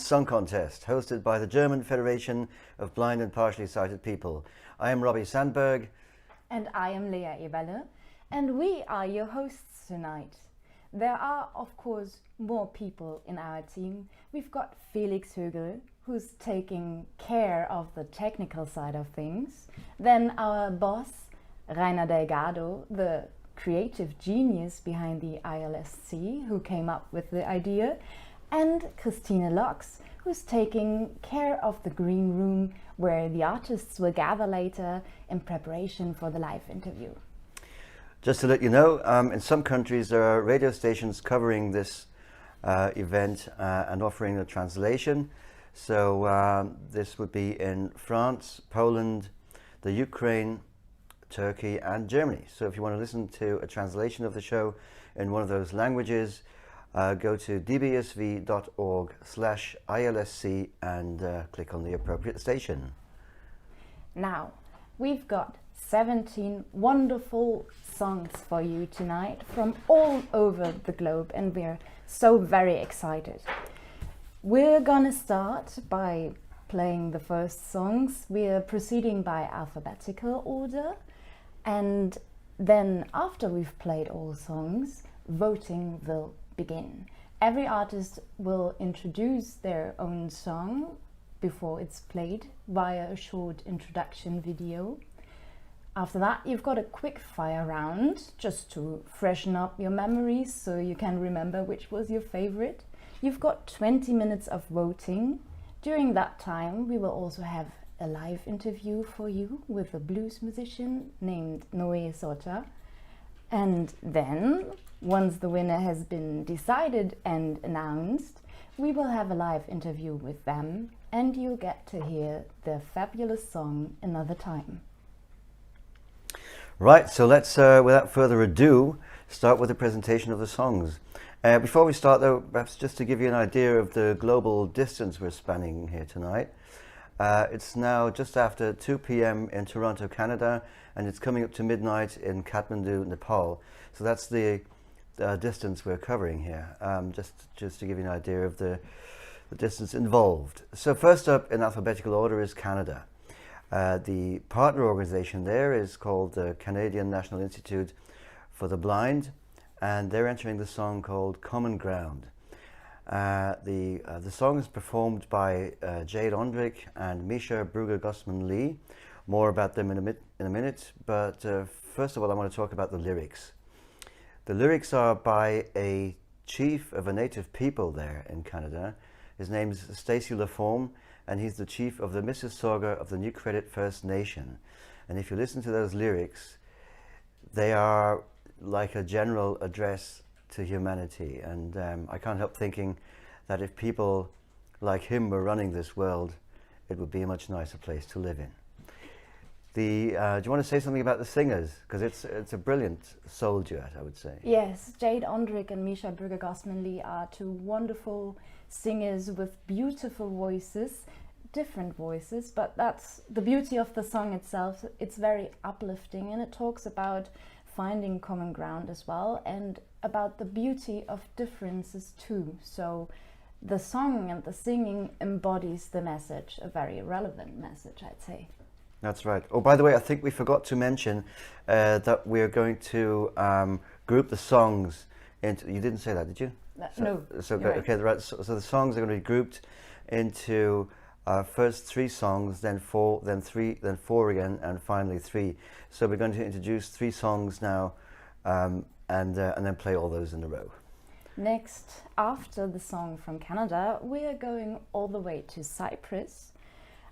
Song Contest, hosted by the German Federation of Blind and Partially Sighted People. I am Robbie Sandberg. And I am Lea Eberle, and we are your hosts tonight. There are, of course, more people in our team. We've got Felix Högel, who's taking care of the technical side of things. Then our boss, Rainer Delgado, the creative genius behind the ILSC, who came up with the idea. And Christine Locks, who's taking care of the green room where the artists will gather later in preparation for the live interview. Just to let you know, in some countries there are radio stations covering this event and offering a translation. So this would be in France, Poland, the Ukraine, Turkey and Germany. So if you want to listen to a translation of the show in one of those languages, go to dbsv.org/ILSC and click on the appropriate station. Now, we've got 17 wonderful songs for you tonight from all over the globe, and we're so very excited. We're gonna start by playing the first songs. We're proceeding by alphabetical order, and then after we've played all songs, voting will begin. Every artist will introduce their own song before it's played via a short introduction video. After that, you've got a quick fire round just to freshen up your memories so you can remember which was your favorite. You've got 20 minutes of voting. During that time, we will also have a live interview for you with a blues musician named Noé Sota. And then, once the winner has been decided and announced, we will have a live interview with them, and you'll get to hear their fabulous song another time. Right, so let's, without further ado, start with the presentation of the songs. Before we start though, perhaps just to give you an idea of the global distance we're spanning here tonight. It's now just after 2 p.m. in Toronto, Canada, and it's coming up to midnight in Kathmandu, Nepal. So that's the distance we're covering here, just to give you an idea of the distance involved. So first up in alphabetical order is Canada. The partner organization there is called the Canadian National Institute for the Blind, and they're entering the song called Common Ground. The song is performed by Jade Ondrick and Misha Brugger-Gossman-Lee. More about them in a minute, but first of all I want to talk about the lyrics. The lyrics are by a chief of a native people there in Canada. His name is Stacey Laforme, and he's the chief of the Mississauga of the New Credit First Nation. And if you listen to those lyrics, they are like a general address to humanity. And I can't help thinking that if people like him were running this world, it would be a much nicer place to live in. Do you want to say something about the singers? Because it's a brilliant soul duet, I would say. Yes, Jade Ondrick and Misha Brugger-Gossman-Lee are two wonderful singers with beautiful voices, different voices, but that's the beauty of the song itself. It's very uplifting, and it talks about finding common ground as well, and about the beauty of differences too. So the song and the singing embodies the message, a very relevant message, I'd say. That's right. Oh, by the way, I think we forgot to mention that we're going to group the songs into. You didn't say that, did you? No. So okay, right. So the songs are going to be grouped into first 3 songs, then 4, then 3, then 4 again, and finally 3. So we're going to introduce 3 songs now, and then play all those in a row. Next, after the song from Canada, we are going all the way to Cyprus.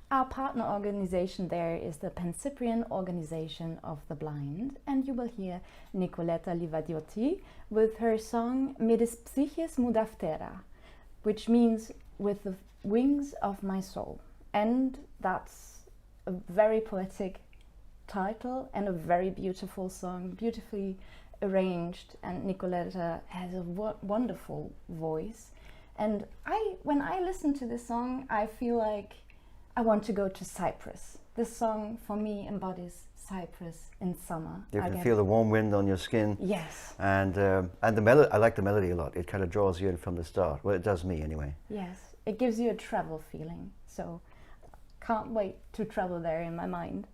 Our partner organization there is the Pan-Cyprian Organization of the Blind, and you will hear Nicoletta Livadiotti with her song Medis Psyches Mudaftera, which means with the wings of my soul. And that's a very poetic title and a very beautiful song, beautifully arranged, and Nicoletta has a wonderful voice. And when I listen to this song, I feel like I want to go to Cyprus. This song for me embodies Cyprus in summer. You can feel the warm wind on your skin. Yes. And the melody, I like the melody a lot. It kind of draws you in from the start. Well, it does me anyway. Yes, it gives you a travel feeling. So can't wait to travel there in my mind.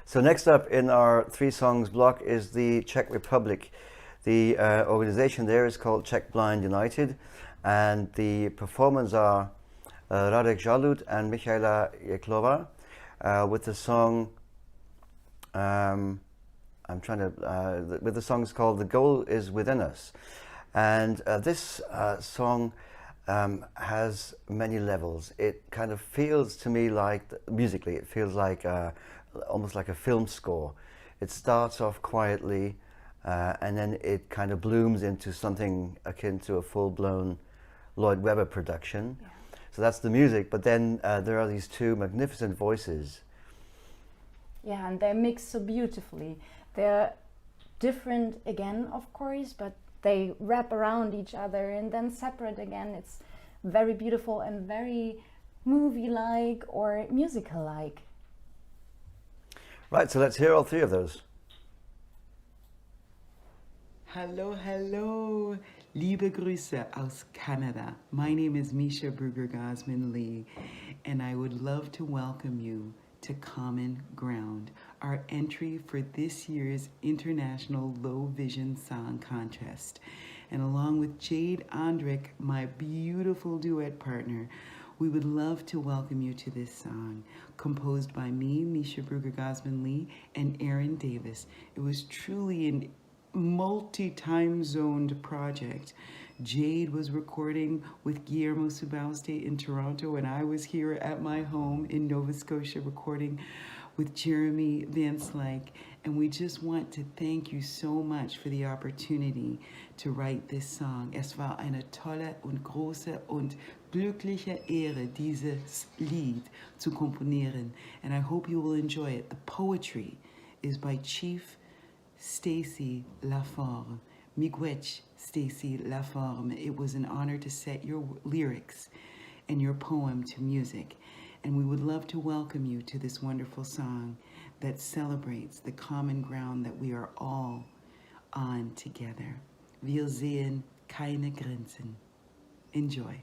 So next up in our 3 songs block is the Czech Republic. The organization there is called Czech Blind United, and the performers are Radek Žalud and Michaela Jeklova with the song. With the song is called "The Goal Is Within Us," and this song has many levels. It kind of feels to me like musically, it feels like almost like a film score. It starts off quietly. And then it kind of blooms into something akin to a full-blown Lloyd Webber production. Yeah. So that's the music, but then there are these 2 magnificent voices. Yeah, and they're mixed so beautifully. They're different again, of course, but they wrap around each other and then separate again. It's very beautiful and very movie-like or musical-like. Right, so let's hear all 3 of those. Hallo, hallo, liebe Grüße aus Canada. My name is Misha Bruger-Gosman-Lee, and I would love to welcome you to Common Ground, our entry for this year's International Low Vision Song Contest. And along with Jade Ondrich, my beautiful duet partner, we would love to welcome you to this song, composed by me, Misha Bruger-Gosman-Lee, and Aaron Davis. It was truly an multi-time zoned project. Jade was recording with Guillermo Subauste in Toronto, and I was here at my home in Nova Scotia recording with Jeremy Van Slyke. And we just want to thank you so much for the opportunity to write this song. Es war eine tolle und große und glückliche Ehre, dieses Lied zu komponieren. And I hope you will enjoy it. The poetry is by Chief Stacy Laforme, Miigwech Stacy Laforme. It was an honor to set your lyrics and your poem to music. And we would love to welcome you to this wonderful song that celebrates the common ground that we are all on together. Wir sehen keine Grenzen. Enjoy.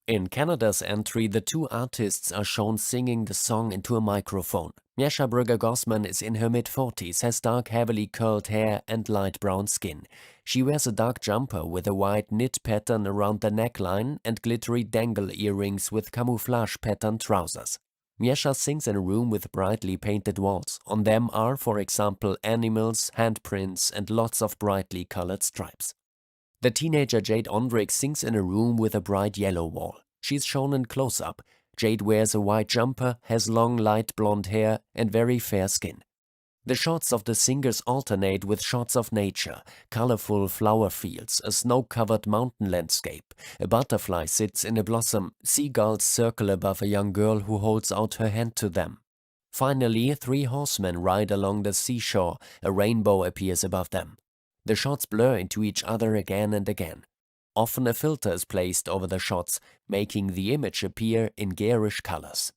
In Canada's entry, the 2 artists are shown singing the song into a microphone. Miesza Brugger-Gosman is in her mid-40s, has dark, heavily curled hair and light brown skin. She wears a dark jumper with a white knit pattern around the neckline and glittery dangle earrings with camouflage pattern trousers. Miesza sings in a room with brightly painted walls. On them are, for example, animals, handprints and lots of brightly colored stripes. The teenager Jade Ondrich sings in a room with a bright yellow wall. She's shown in close-up. Jade wears a white jumper, has long light blonde hair and very fair skin. The shots of the singers alternate with shots of nature, colorful flower fields, a snow-covered mountain landscape. A butterfly sits in a blossom, seagulls circle above a young girl who holds out her hand to them. Finally, 3 horsemen ride along the seashore, a rainbow appears above them. The shots blur into each other again and again. Often a filter is placed over the shots, making the image appear in garish colors.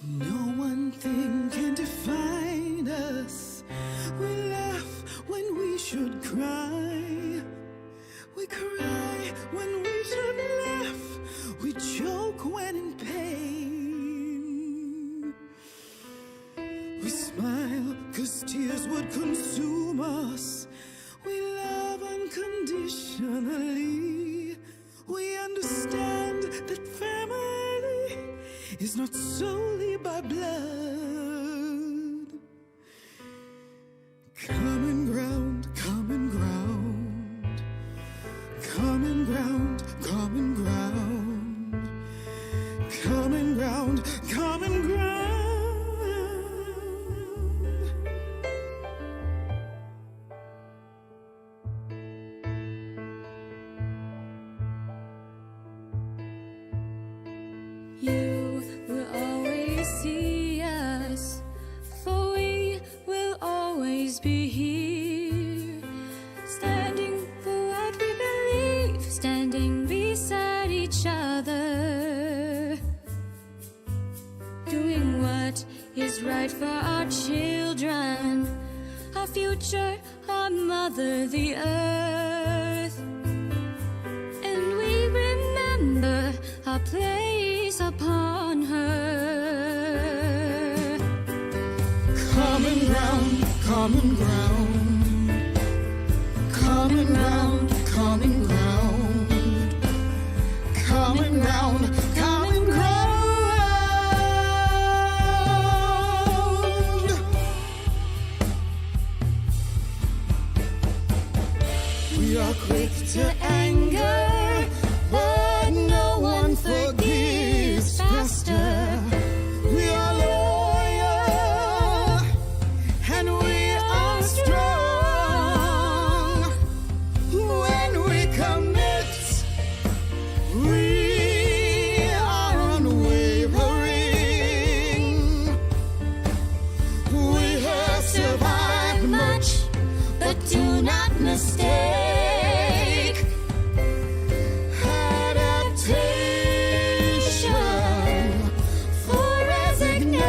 No one thing can define us. We laugh when we should cry. We cry when we should laugh. We joke when in pain. We smile 'cause tears would consume us. We love unconditionally. We understand that family is not solely by blood. Common ground, common ground. Common ground, common ground. Common ground, common ground. You were always is right for our children, our future, our mother, the earth. And we remember our place upon her. Common ground, common ground, common ground, common ground, common ground, common ground. We are quick to anger, but no one forgives faster. We are loyal and we are strong. When we commit, we are unwavering. We have survived much, but do not mistake adaptation for resignation.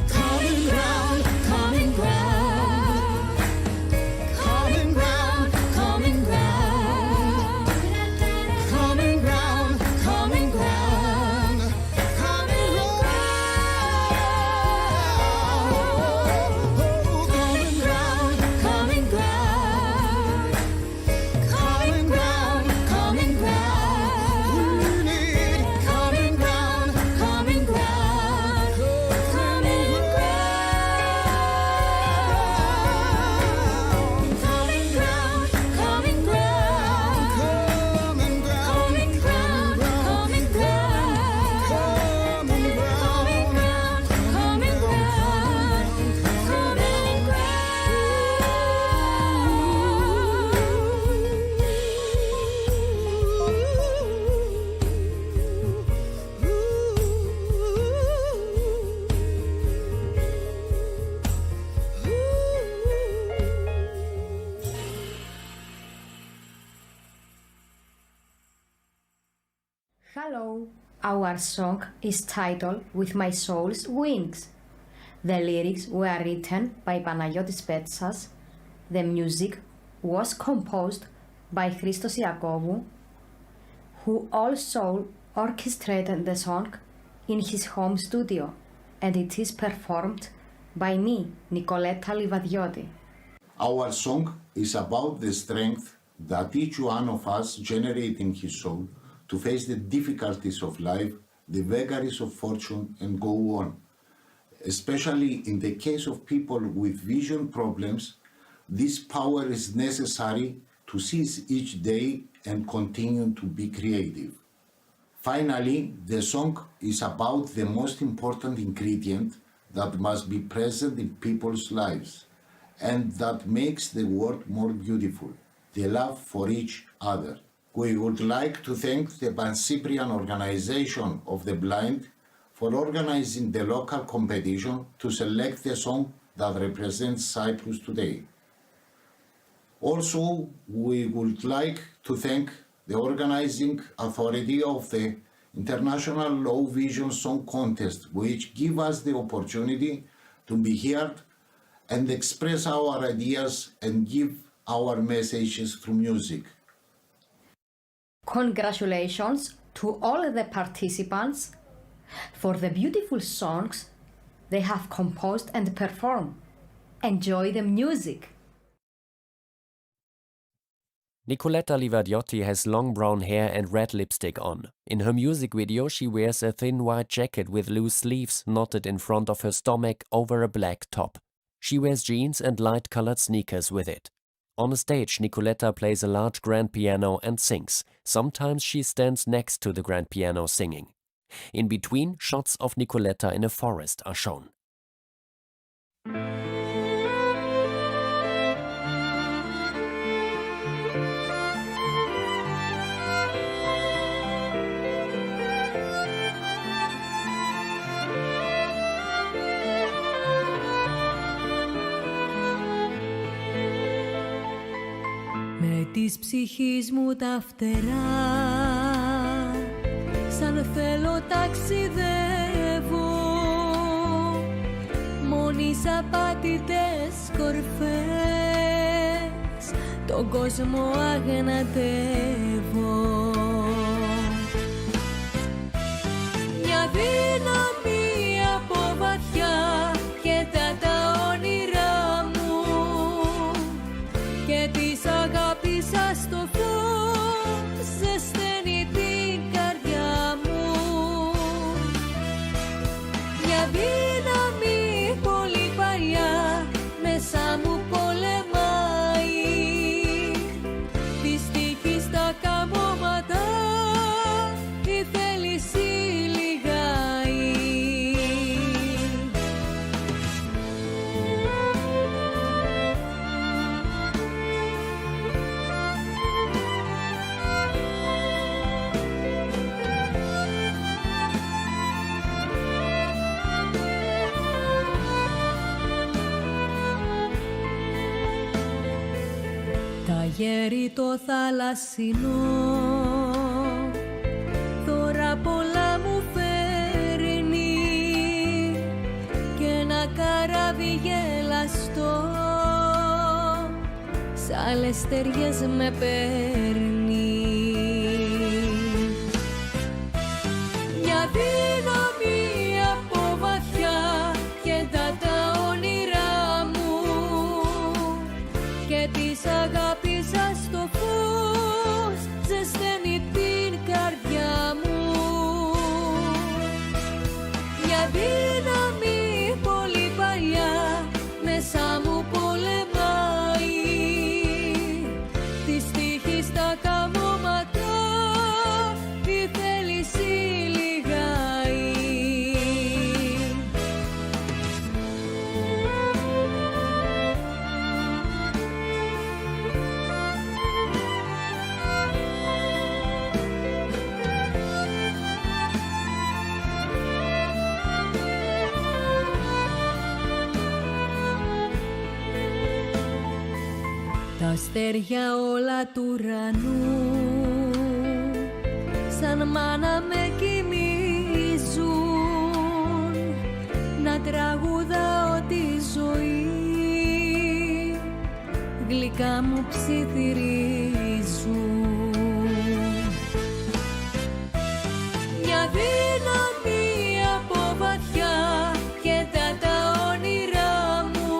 Common ground, common ground, common ground, common ground, common ground, common ground, common ground, common ground, common ground, common ground. We need common ground, common ground, common ground, common ground, common ground, common ground, common ground, common ground, common ground, common Hello, our song is titled With My Soul's Wings. The lyrics were written by Panagiotis Petsas. The music was composed by Christos Iakovou, who also orchestrated the song in his home studio, and it is performed by me, Nicoletta Livadioti. Our song is about the strength that each one of us generates in his soul to face the difficulties of life, the vagaries of fortune, and go on. Especially in the case of people with vision problems, this power is necessary to seize each day and continue to be creative. Finally, the song is about the most important ingredient that must be present in people's lives and that makes the world more beautiful, the love for each other. We would like to thank the Pan-Cyprian Organization of the Blind for organizing the local competition to select the song that represents Cyprus today. Also, we would like to thank the organizing authority of the International Low Vision Song Contest, which give us the opportunity to be heard and express our ideas and give our messages through music. Congratulations to all the participants for the beautiful songs they have composed and performed. Enjoy the music! Nicoletta Livadiotti has long brown hair and red lipstick on. In her music video, she wears a thin white jacket with loose sleeves knotted in front of her stomach over a black top. She wears jeans and light-colored sneakers with it. On a stage, Nicoletta plays a large grand piano and sings. Sometimes she stands next to the grand piano singing. In between, shots of Nicoletta in a forest are shown. Με της ψυχής μου τα φτερά σαν θέλω ταξιδεύω, μόνοι σ' απάτητες κορφές τον κόσμο αγνατεύω. Μια δύναμη από βαθιά κοίτα τα όνειρά μου και της αγάπης σας το φως ζεσταίνει την καρδιά μου. Μια δύναμη πολύ παλιά μέσα μου πολεμάει, τη στίχη στα καμώματα η θέληση λιγάει. Τα γέρι το θαλασσινό τώρα πολλά μου φέρνει και ένα καράβι γελαστό σ' άλλες στεριές με παίρνει. Μια δύναμη από βαθιά κοίτα τα όνειρά μου και της αγάπης σας το φως ζεσταίνει την καρδιά μου. Μια δύναμη πολύ παλιά μέσα μου πολεμάει, τη στίχη στα καμώματα η θέληση λιγάει. Τα αστέρια όλα του ουρανού σαν μάνα με κοιμίζουν να τραγουδάω τη ζωή, γλυκά μου ψιθυρίζουν. Μια δύναμη από βαθιά κοίτα τα όνειρά μου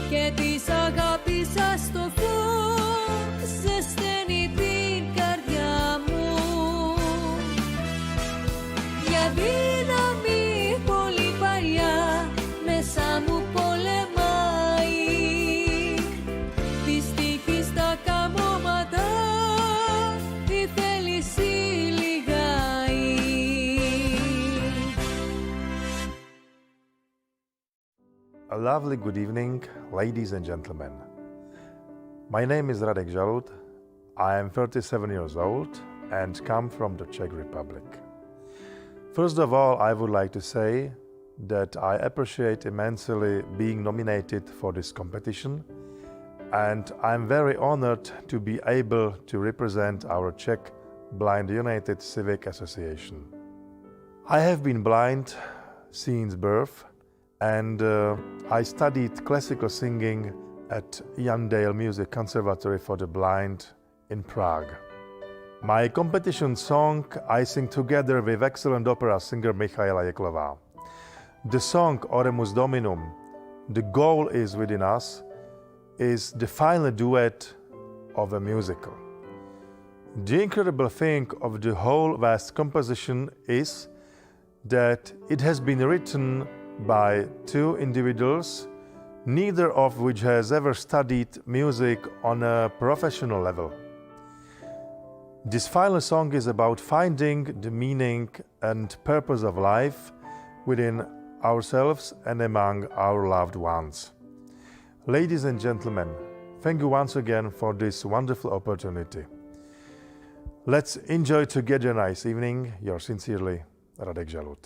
και της αγάπης σας το φως ζεσταίνει την καρδιά μου. Μια δύναμη πολύ παλιά μέσα μου πολεμάει, τη στίχη στα καμώματα η θέληση λιγάει. A lovely good evening, ladies and gentlemen. My name is Radek Žalud. I am 37 years old and come from the Czech Republic. First of all, I would like to say that I appreciate immensely being nominated for this competition, and I'm very honored to be able to represent our Czech Blind United Civic Association. I have been blind since birth, and I studied classical singing at Yandale Music Conservatory for the Blind in Prague. My competition song I sing together with excellent opera singer Michaela Jeklová. The song Oremus Dominum, The Goal Is Within Us, is the final duet of a musical. The incredible thing of the whole vast composition is that it has been written by two individuals, neither of which has ever studied music on a professional level. This final song is about finding the meaning and purpose of life within ourselves and among our loved ones. Ladies and gentlemen, thank you once again for this wonderful opportunity. Let's enjoy together a nice evening. Yours sincerely, Radek Žalud.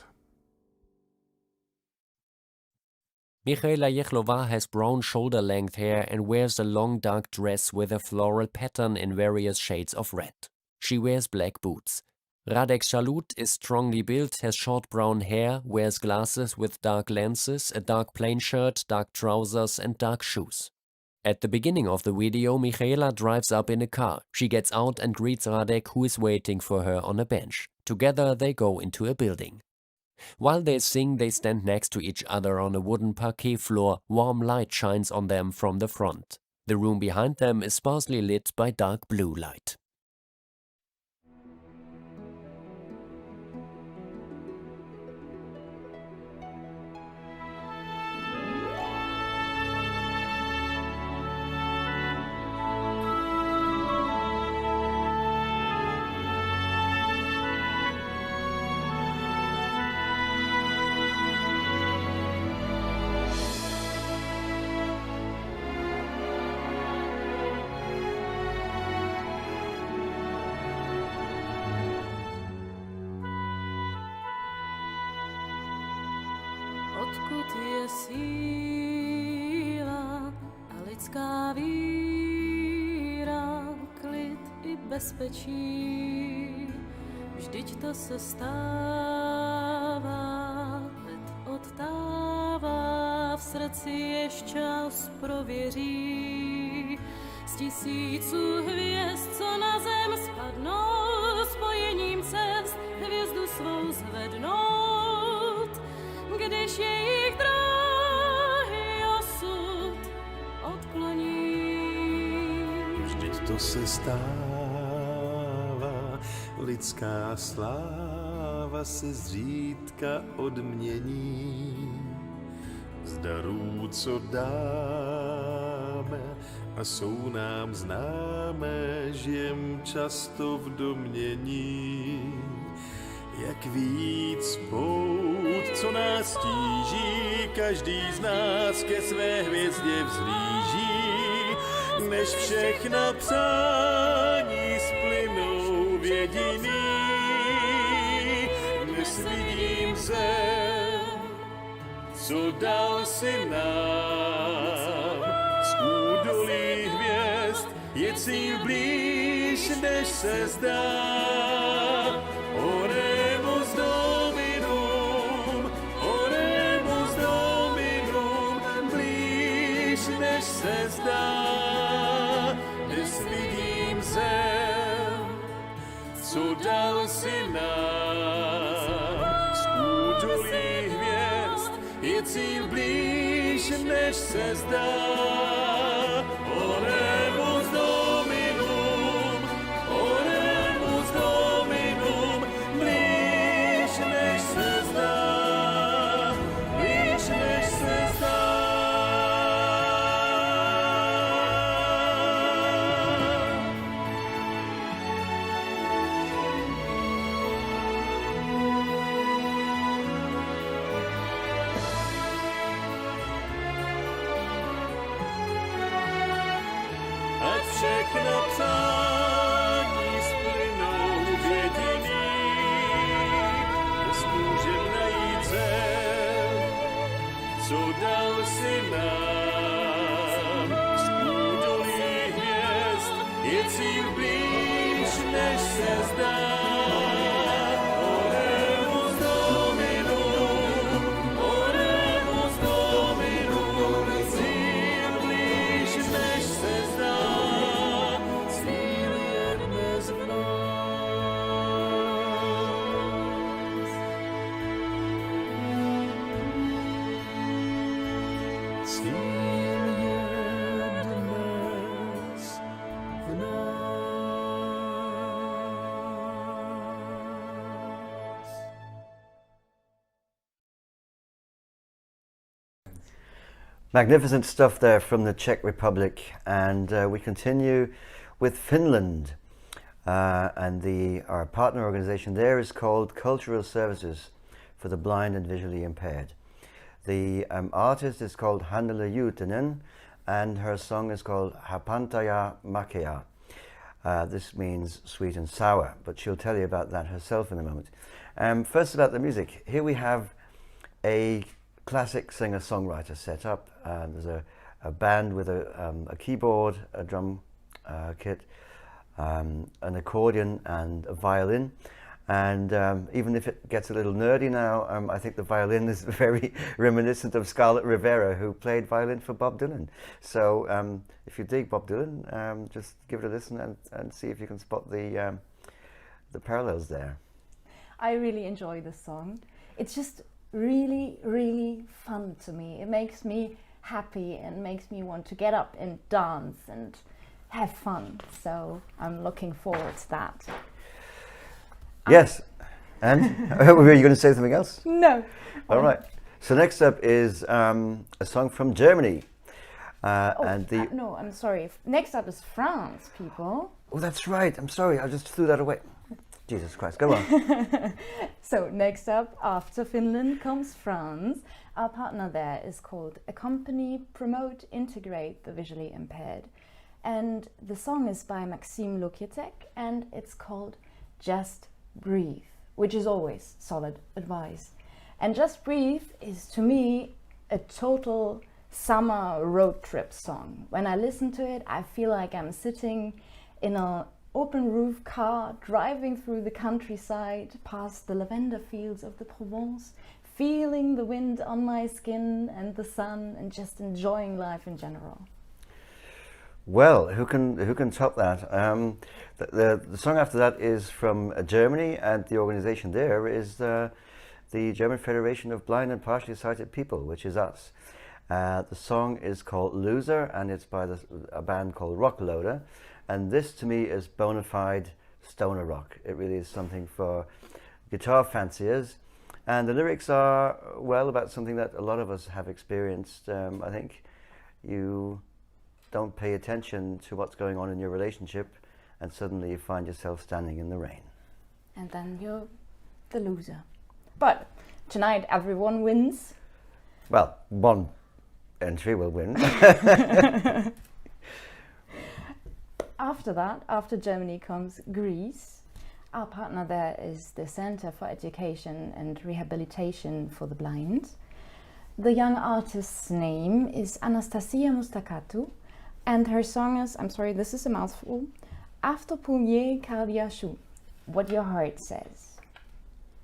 Michaela Jeklová has brown shoulder-length hair and wears a long dark dress with a floral pattern in various shades of red. She wears black boots. Radek Shalut is strongly built, has short brown hair, wears glasses with dark lenses, a dark plain shirt, dark trousers and dark shoes. At the beginning of the video, Michaela drives up in a car. She gets out and greets Radek, who is waiting for her on a bench. Together they go into a building. While they sing, they stand next to each other on a wooden parquet floor. Warm light shines on them from the front. The room behind them is sparsely lit by dark blue light. Odkud je síla a lidská víra, klid i bezpečí. Vždyť to se stává, led odtává, v srdci jež čas prověří. Z tisíců hvězd, co na zem spadnou, spojením cest hvězdu svou zvednout. Když jejich dráhy osud odkloní. Vždyť to se stává, lidská sláva se zřídka odmění. Z darů, co dáme a jsou nám známé, žijem často v domnění. Jak víc pout, co nás tíží, každý z nás ke své hvězdě vzhlíží, než všechna přání splynou v jediný. Dnes vidím zem, co dal si nám, z údolí hvězd je cíl blíž, než se zdá. Oremus Dominum, blíž než se zdá. Dnes vidím zem, co dal si nám, z údolí hvězd je cíl blíž než se zdá. Oremus Dominum, blíž než se zdá, blíž než se zdá. Ať všechna přání splynou v jediný, dnes můžem najít zem, co dal si nám. Z údolí hvězd je cíl blíž, než se zdá. Oremus Dominum, cíl blíž, než se zdá. Cíl je dnes v nás. Cíl je dnes v nás. Magnificent stuff there from the Czech Republic, and we continue with Finland, and our partner organization there is called Cultural Services for the Blind and Visually Impaired. The artist is called Hannele Juutinen, and her song is called Hapantaja Makea. This means sweet and sour, but she'll tell you about that herself in a moment. First about the music. Here we have a classic singer-songwriter set up. There's a band with a keyboard, a drum kit, an accordion and a violin, And even if it gets a little nerdy now, I think the violin is very reminiscent of Scarlett Rivera, who played violin for Bob Dylan. So if you dig Bob Dylan, just give it a listen and see if you can spot the parallels there. I really enjoy this song. It's just really, really fun to me. It makes me happy and makes me want to get up and dance and have fun. So I'm looking forward to that. Yes. And were you going to say something else? No. All right. So next up is a song from Germany. No, I'm sorry. Next up is France, people. Oh, that's right. I'm sorry. I just threw that away. Jesus Christ. Go on. So next up, after Finland, comes France. Our partner there is called Accompany, Promote, Integrate the Visually Impaired. And the song is by Maxime Lokietek, and it's called Just Breathe, which is always solid advice. And Just Breathe is, to me, a total summer road trip song. When I listen to it, I feel like I'm sitting in an open roof car, driving through the countryside, past the lavender fields of the Provence, feeling the wind on my skin and the sun, and just enjoying life in general. Well, who can top that? The song after that is from Germany, and the organization there is the German Federation of Blind and Partially Sighted People, which is us. The song is called Loser, and it's by a band called Rock Loader. And this, to me, is bona fide stoner rock. It really is something for guitar fanciers. And the lyrics are, well, about something that a lot of us have experienced. I think you don't pay attention to what's going on in your relationship, and suddenly you find yourself standing in the rain. And then you're the loser. But tonight everyone wins. Well, one entry will win. After that, after Germany, comes Greece. Our partner there is the Center for Education and Rehabilitation for the Blind. The young artist's name is Anastasia Mustakatu, and her song is, I'm sorry, this is a mouthful, Αυτοπουλιέ καρδιά σου, what your heart says.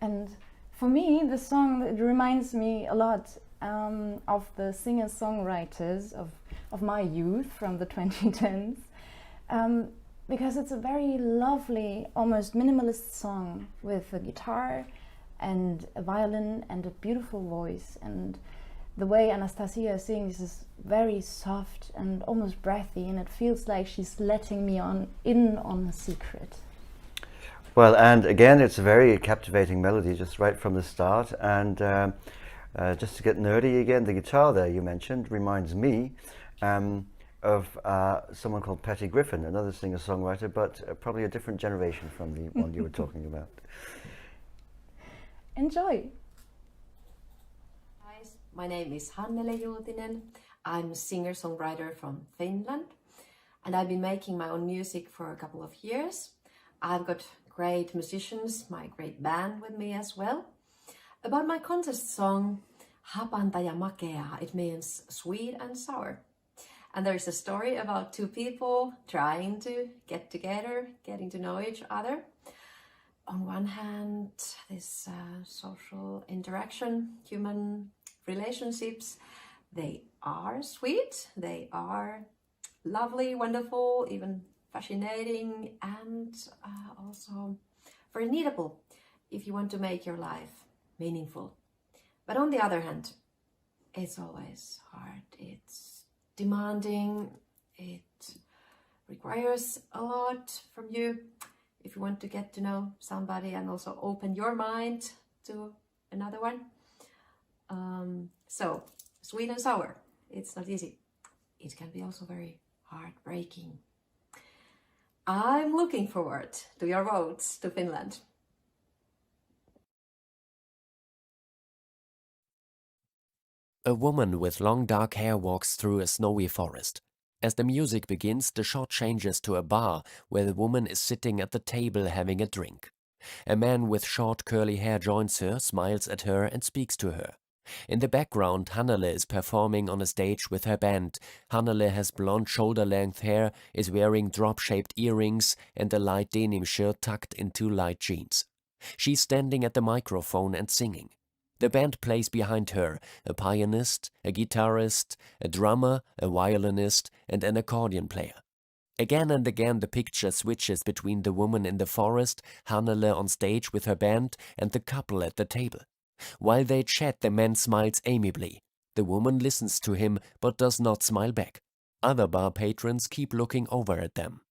And for me, the song, it reminds me a lot of the singer-songwriters of my youth from the 2010s. Because it's a very lovely, almost minimalist song with a guitar and a violin and a beautiful voice, and the way Anastasia sings is very soft and almost breathy, and it feels like she's letting me in on a secret. Well, and again, it's a very captivating melody just right from the start. And just to get nerdy again, the guitar there you mentioned reminds me of someone called Patty Griffin, another singer-songwriter, but probably a different generation from the one you were talking about. Enjoy! Guys, my name is Hannele Juutinen. I'm a singer-songwriter from Finland, and I've been making my own music for a couple of years. I've got great musicians, my great band with me as well. About my contest song, Hapanta ja makea, it means sweet and sour. And there's a story about two people trying to get together, getting to know each other. On one hand, this social interaction, human relationships, they are sweet, they are lovely, wonderful, even fascinating, and also very needable if you want to make your life meaningful. But on the other hand, it's always hard. It's demanding, it requires a lot from you if you want to get to know somebody and also open your mind to another one. So, sweet and sour, it's not easy. It can be also very heartbreaking. I'm looking forward to your votes to Finland. A woman with long dark hair walks through a snowy forest. As the music begins, the shot changes to a bar where the woman is sitting at the table having a drink. A man with short curly hair joins her, smiles at her and speaks to her. In the background, Hannele is performing on a stage with her band. Hannele has blonde shoulder-length hair, is wearing drop-shaped earrings and a light denim shirt tucked into light jeans. She's standing at the microphone and singing. The band plays behind her, a pianist, a guitarist, a drummer, a violinist, and an accordion player. Again and again the picture switches between the woman in the forest, Hannele on stage with her band, and the couple at the table. While they chat, the man smiles amiably. The woman listens to him, but does not smile back. Other bar patrons keep looking over at them.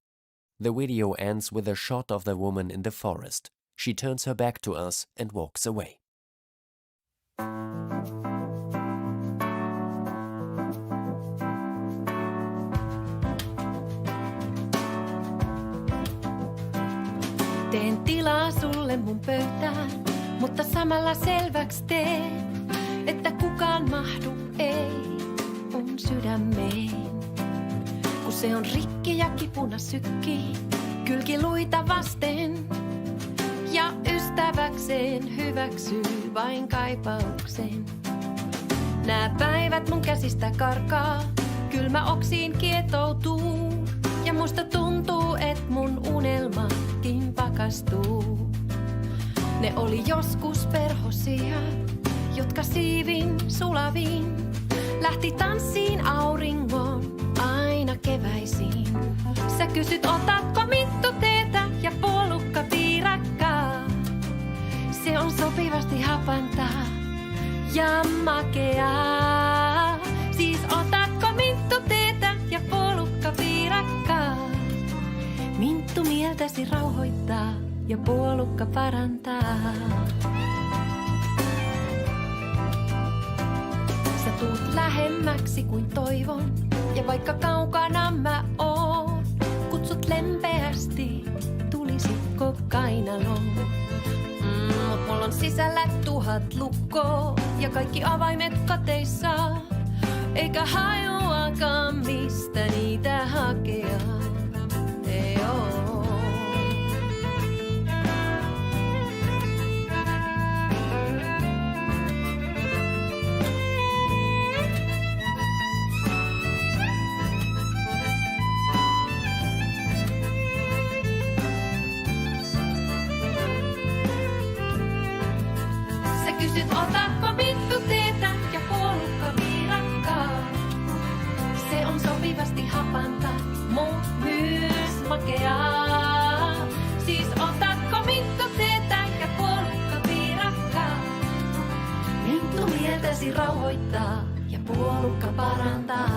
The video ends with a shot of the woman in the forest. She turns her back to us and walks away. Teen tilaa sulle mun pöytään, mutta samalla selväks teen, että kukaan mahdu ei mun sydämeen. Kun se on rikki ja kipuna sykkii, kylkiluita vasten. Ja ystäväkseen hyväksyy vain kaipauksen. Nää päivät mun käsistä karkaa, kylmä oksiin kietoutuu. Ja musta tuntuu, et mun unelmatkin pakastuu. Ne oli joskus perhosia, jotka siivin sulaviin. Lähti tanssiin auringon aina keväisiin. Sä kysyt, otatko mittu teetä ja puolukka piirakkaa. Se on sopivasti hapantaa ja makeaa. Siis otatko minttu teetä ja puolukka piirakkaa. Minttu mieltäsi rauhoittaa ja puolukka parantaa. Sä tuut lähemmäksi kuin toivon, ja vaikka kaukana mä oon, kutsut lempeästi, tulisitko kainaloon? Mut mulla on sisällä 1000 lukkoa, ja kaikki avaimet kateissa, eikä hajuakaan mistä niitä hakea. Ei oo. Otatko mittu teetä ja puolukka piirakkaa? Se on sopivasti hapanta, mut myös makeaa. Siis otatko mittu teetä ja puolukka piirakkaa? Minttu mieltäsi rauhoittaa ja puolukka parantaa.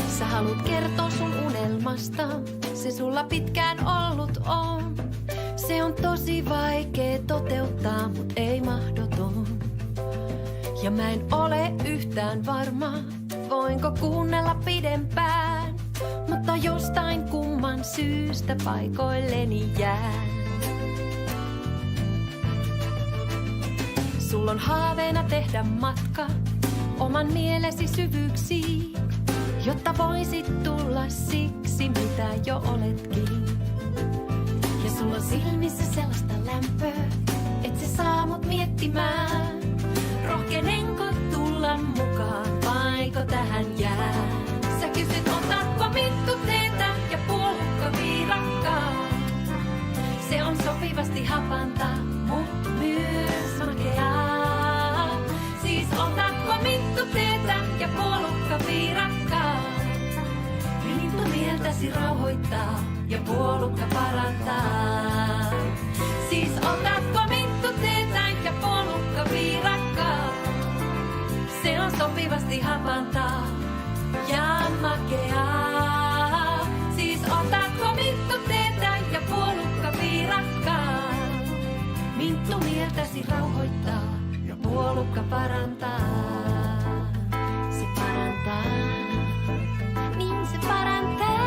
Sä haluut kertoa sun unelmasta, se sulla pitkään ollut on. Se on tosi vaikea toteuttaa, mut ei mahdoton. Ja mä en ole yhtään varma, voinko kuunnella pidempään. Mutta jostain kumman syystä paikoilleni jään. Sul on haaveena tehdä matka oman mielesi syvyyksiin, jotta voisit tulla siksi, mitä jo oletkin. Ja sulla on silmissä sellaista lämpöä, et se saa mut miettimään. Rohkenenko tulla mukaan, vaiko tähän jää? Sä kysyt, otatko mittu teetä ja puolukka piirakkaa? Se on sopivasti hapanta, mut myös makeaa. Siis otatko mittu teetä ja puolukka piirakkaa? Minttu mieltäsi rauhoittaa ja puolukka parantaa. Siis otatko minttu teetä ja puolukka piirakkaa? Se on sopivasti hapantaa ja makeaa. Siis otatko minttu teetä ja puolukka piirakkaa? Minttu mieltäsi rauhoittaa ja puolukka parantaa. Se parantaa, niin se parantaa.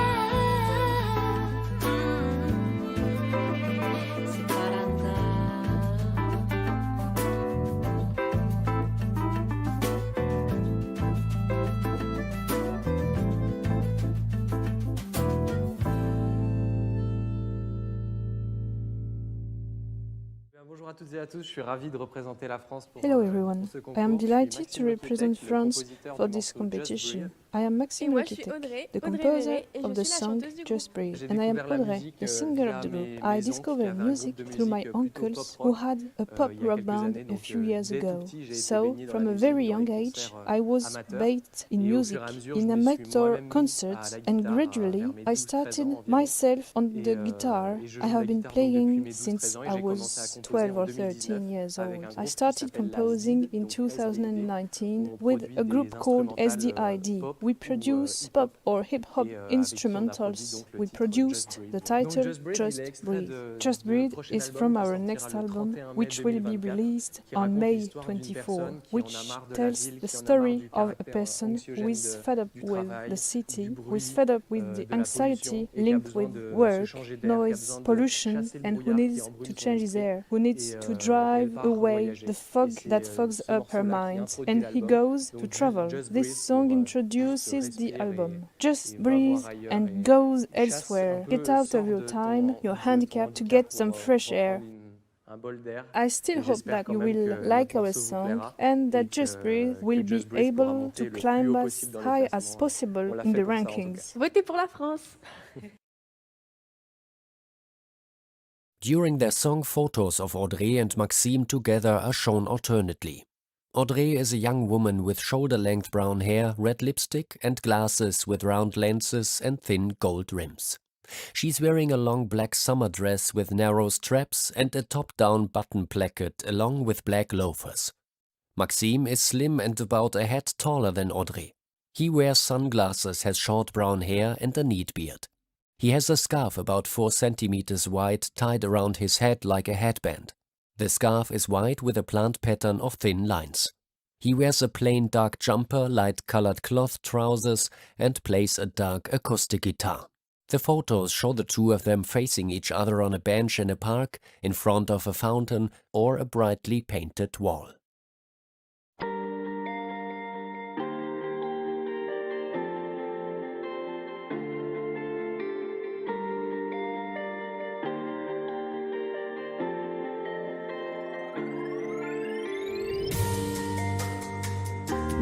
Bonjour à toutes et à tous, je suis ravi de représenter la France pour Hello everyone, ce I am concours. delighted Je suis to Maxime represent Lequetec, le France compositeur for du this morceau Just competition. Breathe. I am Maxime moi, je suis Lekitek, Audrey, the Audrey composer Verret, et of je the suis la song chanteuse du Just groupe. Breathe, J'ai and I am découvert la Audrey, musique, the singer via of the group. mes I oncles qui discovered avaient un music groupe de through my musique plutôt uncles pop who rock, had a pop il y a rock quelques band années. a Donc, few years dès tout ago. petit, j'ai été So, baigné dans from la a musique, very dans young les age, concerts, I was amateurs. bathed in Et au music, fur et à mesure, in je me suis amateur moi-même mis concerts, à la and guitare, gradually vers mes I 12-13 started ans environ. myself on the Et guitar. je I joue de have la been guitare donc depuis playing mes 12-13 since ans et I j'ai commencé à was composer 12 en or 2019 13 years avec old. un I groupe qui started s'appelle composing SDID, in donc SDID, 2019 où on with produit a group des called instrumentales, SDID. pop We ou, produce hip-hop. pop or hip-hop Et avec qui on a produit instrumentals. donc le We titre produced Just Breathe. the Donc title Just Breathe, il est Just extrait Breathe. de Just notre Breathe prochain is album from qui our sortira next le album, 31 mai which will be 2024, released qui on raconte May l'histoire d'une 24, personne qui en which a marre de la tells ville, the qui en a marre story du of a caractère person who anxiogène is fed up du with travail, the city, du who is bruit, fed up with the de la anxiety pollution, et qui a linked besoin with de se work, changer d'air, qui a noise, besoin de pollution, chasser le and who brouillard qui needs embrouille to son change his esprit. air, who needs Et to elle drive part away voyager. the Et fog c'est that fogs ce up her morceau-là qui mind, introduit and he l'album. goes to Donc travel. Just This Breathe song pour introduces juste the respirer album. et Just va breathe voir ailleurs and et goes chasse un elsewhere. peu, Get out sors of your de time, your ton handicap, to handicap get pour some fresh air. reprendre un bol d'air. I still Et hope j'espère that quand you même will que like notre our morceau vous song plaira and et that Just Breathe will que be Just Breathe pourra able monter to le climb plus haut as possible dans les high as classements. possible On l'a in fait the pour ça, en tout rankings. Votez pour la France. During their song, photos of Audrey and Maxime together are shown alternately. Audrey is a young woman with shoulder-length brown hair, red lipstick and glasses with round lenses and thin gold rims. She's wearing a long black summer dress with narrow straps and a top-down button placket along with black loafers. Maxime is slim and about a head taller than Audrey. He wears sunglasses, has short brown hair and a neat beard. He has a scarf about 4 centimeters wide tied around his head like a headband. The scarf is white with a plant pattern of thin lines. He wears a plain dark jumper, light-colored cloth trousers and plays a dark acoustic guitar. The photos show the two of them facing each other on a bench in a park, in front of a fountain or a brightly painted wall.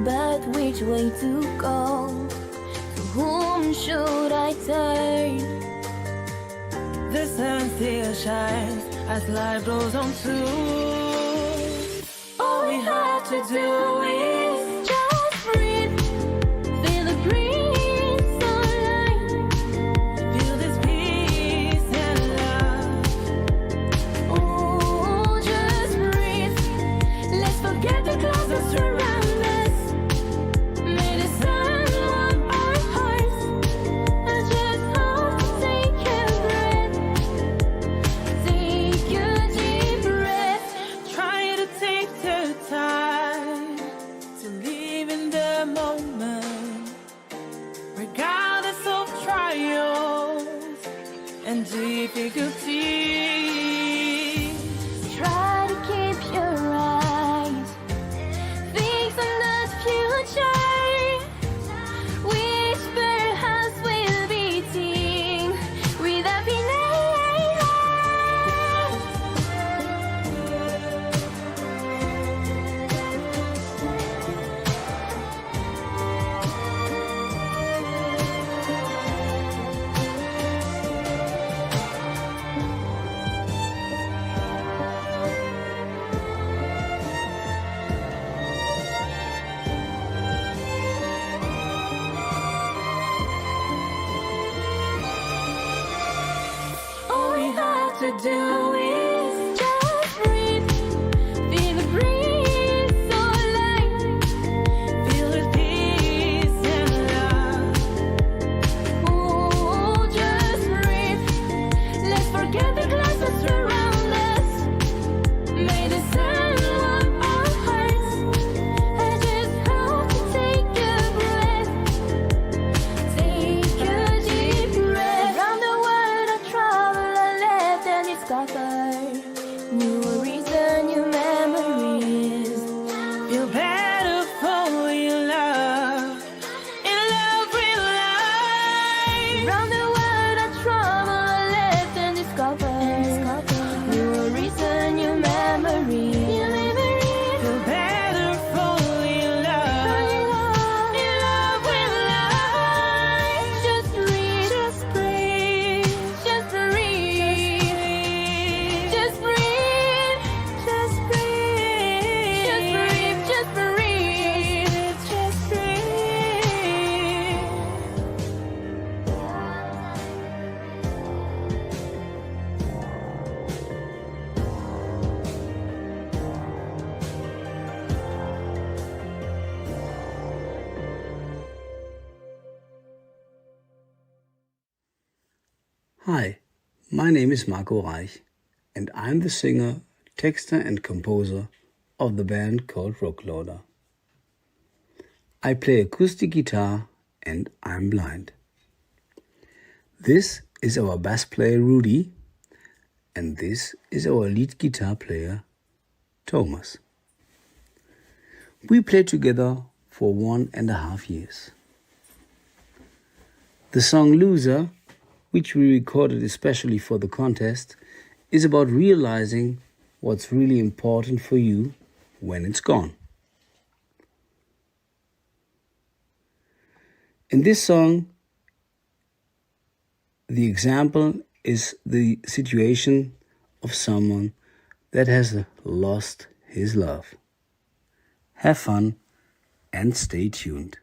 But which way to go? To whom should I turn? The sun still shines as life goes on too. All we have to do is just breathe. Feel the breeze so light. feel this peace and love. Oh, just breathe. Let's forget the clouds that surround us. May the sun warm our hearts. I just hope to take a breath. Take a deep breath. Try to take the time to live in the moment, regardless of trials and difficulties. Try to keep your eyes fixed on the future, which perhaps will be seen with happiness. All we have to do is Just breathe, feel the breeze so light. feel the peace and love. Oh, just breathe. Let's forget the clouds that surround us. May the sun warm our hearts. I just hope to take a breath. Take a deep breath. Around the world I travel, I left and discovered. Hi, my name is Marco Reich, and I'm the singer, texter and composer of the band called Rockloader. I play acoustic guitar and I'm blind. This is our bass player Rudy, and this is our lead guitar player Thomas. We played together for 1.5 years. The song Loser, which we recorded especially for the contest, is about realizing what's really important for you when it's gone. In this song, the example is the situation of someone that has lost his love. Have fun and stay tuned.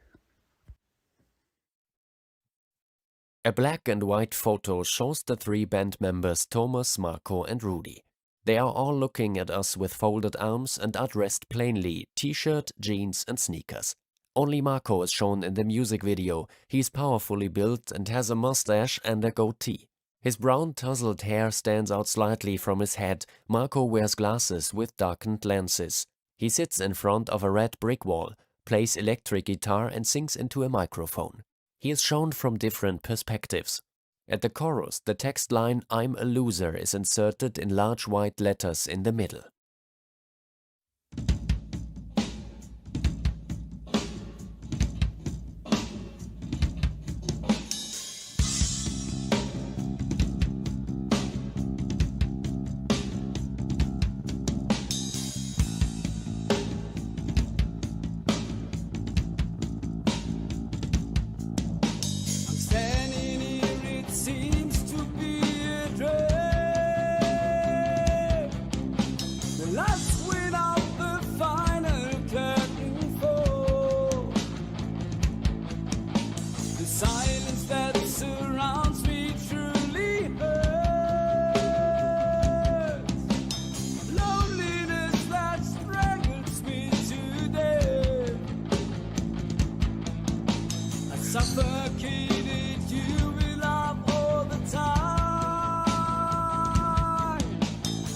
A black and white photo shows the 3 band members Thomas, Marco and Rudy. They are all looking at us with folded arms and are dressed plainly, t-shirt, jeans and sneakers. Only Marco is shown in the music video. He's powerfully built and has a mustache and a goatee. His brown tousled hair stands out slightly from his head. Marco wears glasses with darkened lenses. He sits in front of a red brick wall, plays electric guitar and sings into a microphone. He is shown from different perspectives. At the chorus, the text line "I'm a loser" is inserted in large white letters in the middle. Suffocated you with love all the time.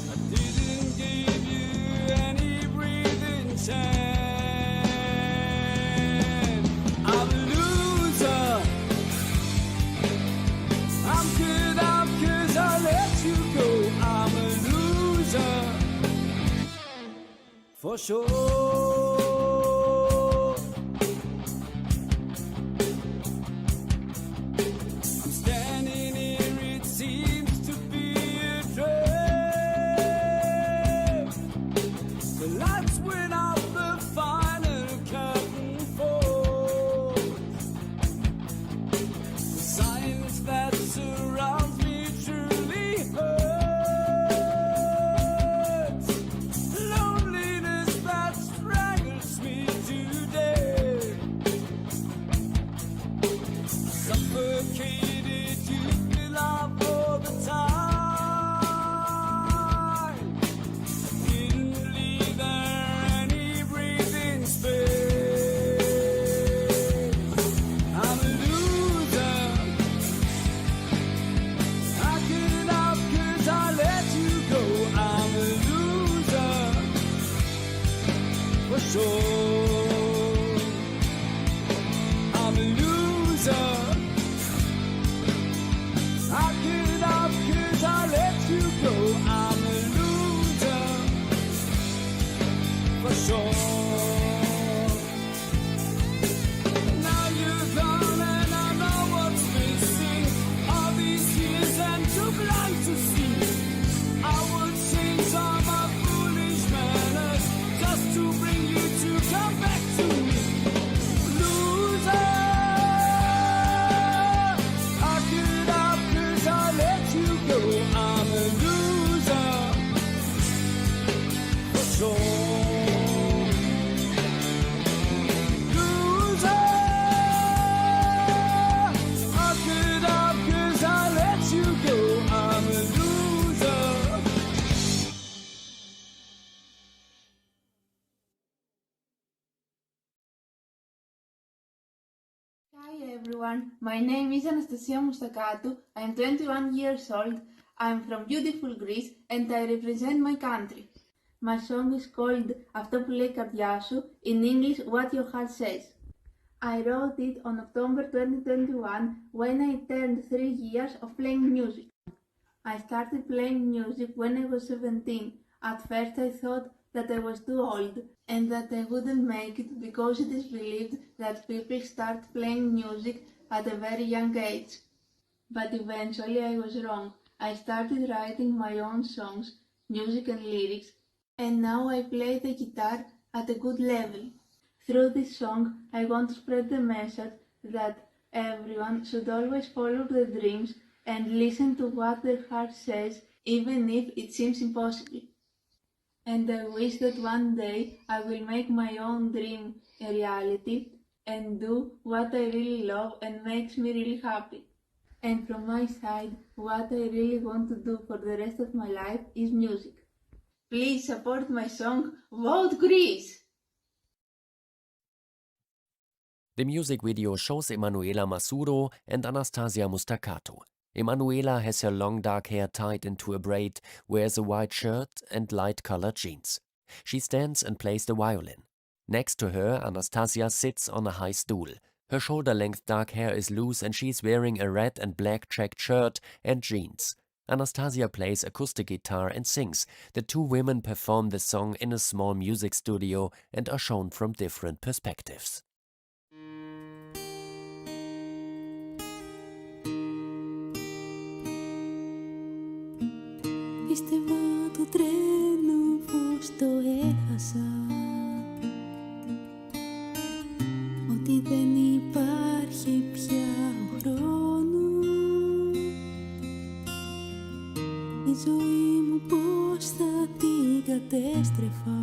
I didn't give you any breathing chance. I'm a loser. I'm good up 'cause I let you go. I'm a loser. For sure. I'm a loser. I give it up 'cause I let you go. I'm a loser. For sure. Now you're gone and I know what's missing. All these years and too blind to see. I would change all my foolish manners just to bring you to come back to me. Loser, I give it up 'cause I let you go. I'm a loser, for sure. everyone. My name is Anastasia Mustakatou. I am 21 years old. I am from beautiful Greece and I represent my country. My song is called Αυτό που λέει η καρδιά σου, in English What Your Heart Says. I wrote it on October 2021 when I turned 3 years of playing music. I started playing music when I was 17. At first I thought that I was too old and that I wouldn't make it because it is believed that people start playing music at a very young age. But eventually I was wrong. I started writing my own songs, music and lyrics, and now I play the guitar at a good level. Through this song, I want to spread the message that everyone should always follow their dreams and listen to what their heart says, even if it seems impossible. And I wish that one day I will make my own dream a reality and do what I really love and makes me really happy. And from my side, what I really want to do for the rest of my life is music. Please support my song, Vote Greece! The music video shows Emanuela Masuro and Anastasia Mustakatou. Emanuela has her long dark hair tied into a braid, wears a white shirt and light-colored jeans. She stands and plays the violin. Next to her, Anastasia sits on a high stool. Her shoulder-length dark hair is loose and she is wearing a red and black checked shirt and jeans. Anastasia plays acoustic guitar and sings. The two women perform the song in a small music studio and are shown from different perspectives. Πίστευα το τρένο πως το έχασα, ότι δεν υπάρχει πια ο χρόνος. Η ζωή μου πως θα την κατέστρεφα.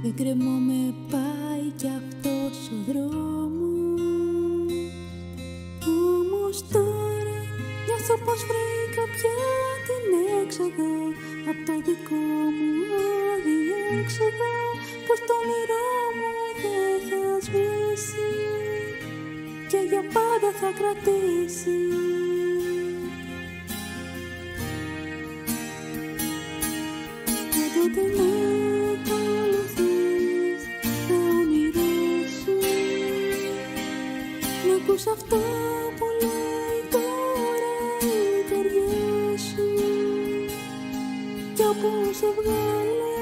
Δεν κρεμώ με πάει κι αυτός ο δρόμος. Όμως τώρα νιώθω πως βρήκα πια την έξοδο απ' το δικό μου αδιέξοδο, πως το όνειρό μου δεν θα σβήσει και για πάντα θα κρατήσει. Πάντοτε να ακολουθείς τα όνειρά σου, να ακούς αυτό που λέει τώρα η καρδιά σου, κι όπου σε βγάλε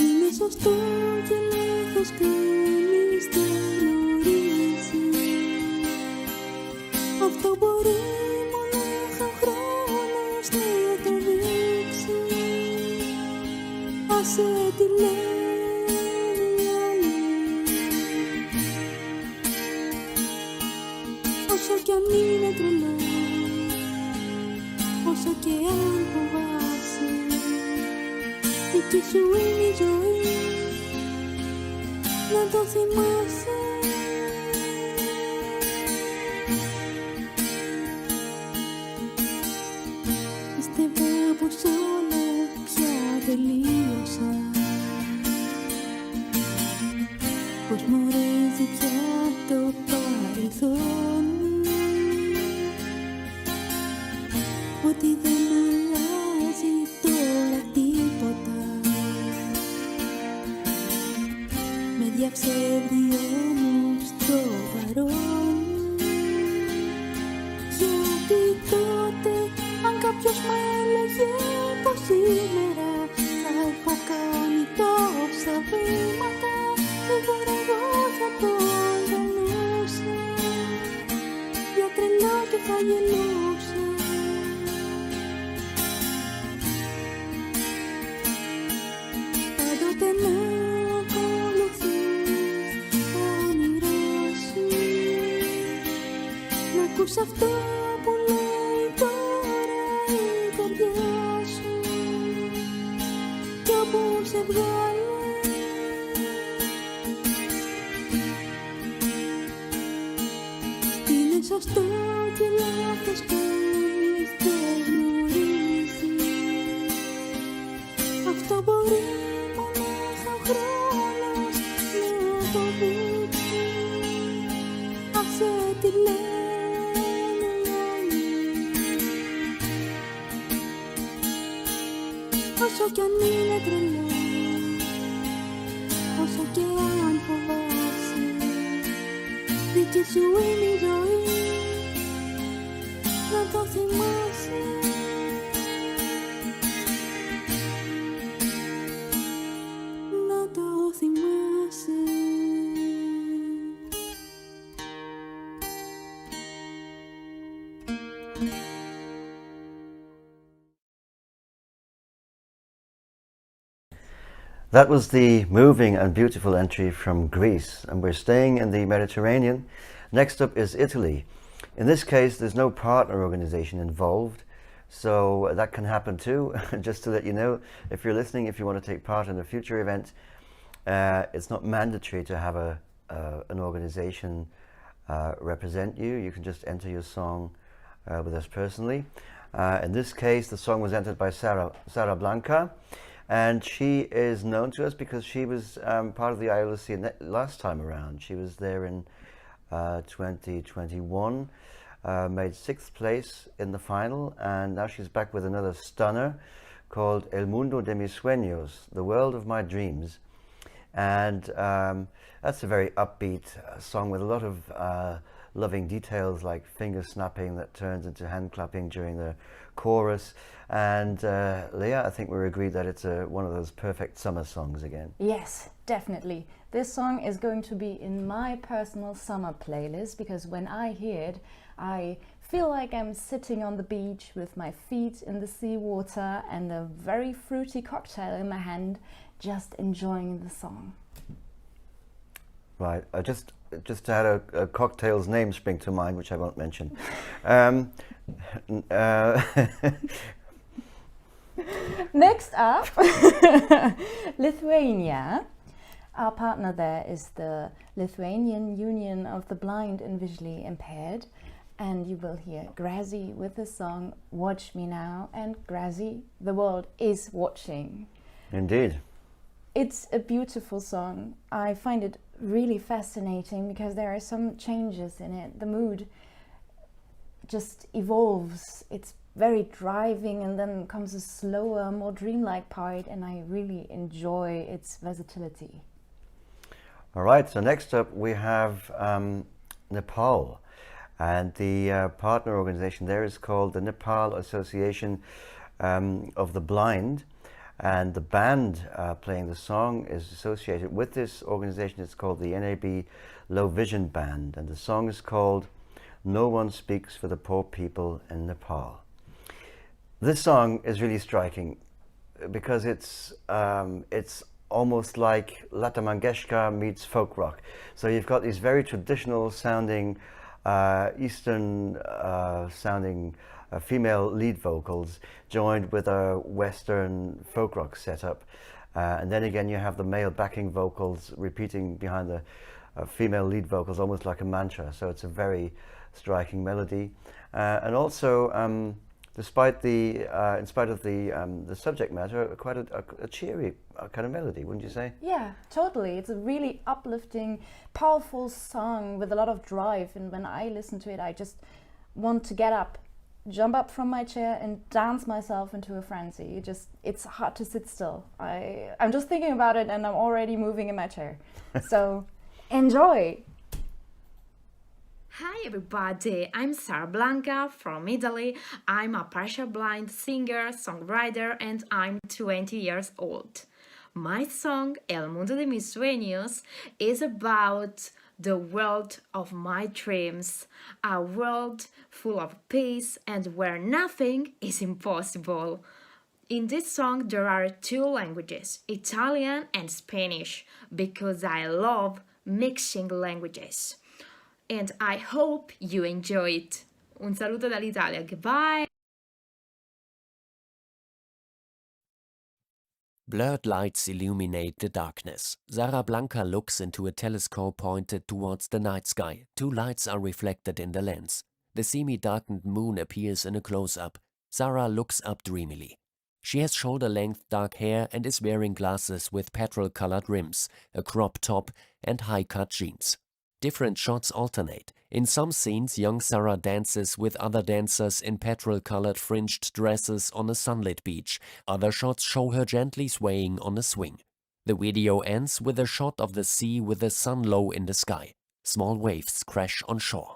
είναι σωστό και λάθος, κανείς δεν γνωρίζει. Αυτό μπορεί μονάχα ο χρόνος να το δείξει. Άσε τι λένε οι άλλοι, όσο κι αν είναι τρελό, όσο και αν φοβάσαι, δική σου είναι η ζωή, να το θυμάσαι. Πίστευα πως όλα πια τελείωσαν, πως μ' ορίζει πια το παρελθόν, ότι δεν αλλάζει τώρα τίποτα. Με διαψεύδει όμως το παρόν, γιατί τότε αν κάποιος μου έλεγε πως σήμερα θα έχω κάνει τόσα βήματα, σίγουρα εγώ θα το αγκαλούσα, για τρελό και θα γελούσα. Πάντοτε να ακολουθείς τα όνειρά σου, να ακούς αυτό που λέει τώρα η καρδιά σου, κι όπου σε βγάλε είναι σωστό και λάθος, κανείς δεν γνωρίζει. Αυτό μπορεί kailangan ko kasi di susuwin rồi na tosimasi na tosimasi. That was the moving and beautiful entry from Greece, and we're staying in the Mediterranean. Next up is Italy. In this case, there's no partner organization involved, so that can happen too. Just to let you know, if you're listening, if you want to take part in a future event, it's not mandatory to have an organization represent you. You can just enter your song with us personally. In this case, the song was entered by Sara Blanca. And she is known to us because she was part of the ILC last time around. She was there in 2021, made 6th place in the final, and now she's back with another stunner called El Mundo de Mis Sueños, The World of My Dreams. And that's a very upbeat song with a lot of loving details like finger snapping that turns into hand clapping during the chorus. And Leah, I think we're agreed that it's one of those perfect summer songs again. Yes, definitely. This song is going to be in my personal summer playlist because when I hear it, I feel like I'm sitting on the beach with my feet in the seawater and a very fruity cocktail in my hand, just enjoying the song. Right, I just had a cocktail's name spring to mind, which I won't mention. Next up, Lithuania. Our partner there is the Lithuanian Union of the Blind and Visually Impaired, and you will hear Grazi with the song Watch Me Now, and Grazi, the world is watching. Indeed. It's a beautiful song. I find it really fascinating because there are some changes in it. The mood just evolves. It's very driving, and then comes a slower, more dreamlike part, and I really enjoy its versatility. All right, so next up we have Nepal, and the partner organization there is called the Nepal Association of the Blind, and the band playing the song is associated with this organization. It's called the NAB Low Vision Band, and the song is called No One Speaks for the Poor People in Nepal. This song is really striking because it's almost like Lata Mangeshkar meets folk rock. So you've got these very traditional sounding, Eastern sounding female lead vocals joined with a Western folk rock setup. And then again you have the male backing vocals repeating behind the female lead vocals almost like a mantra. So it's a very striking melody. And also, in spite of the subject matter, quite a cheery kind of melody, wouldn't you say? Yeah, totally. It's a really uplifting, powerful song with a lot of drive, and when I listen to it, I just want to get up, jump up from my chair and dance myself into a frenzy. It's hard to sit still. I'm just thinking about it and I'm already moving in my chair. So enjoy! Hi everybody, I'm Sara Blanca from Italy. I'm a partial blind singer, songwriter, and I'm 20 years old. My song El Mundo de Mis Sueños is about the world of my dreams, a world full of peace and where nothing is impossible. In this song there are 2 languages, Italian and Spanish, because I love mixing languages. And I hope you enjoy it. Un saluto dall'Italia, goodbye! Blurred lights illuminate the darkness. Sara Blanca looks into a telescope pointed towards the night sky. 2 lights are reflected in the lens. The semi-darkened moon appears in a close-up. Sara looks up dreamily. She has shoulder-length dark hair and is wearing glasses with petrol-colored rims, a crop top and high-cut jeans. Different shots alternate. In some scenes, young Sara dances with other dancers in petrol-colored fringed dresses on a sunlit beach. Other shots show her gently swaying on a swing. The video ends with a shot of the sea with the sun low in the sky. Small waves crash on shore.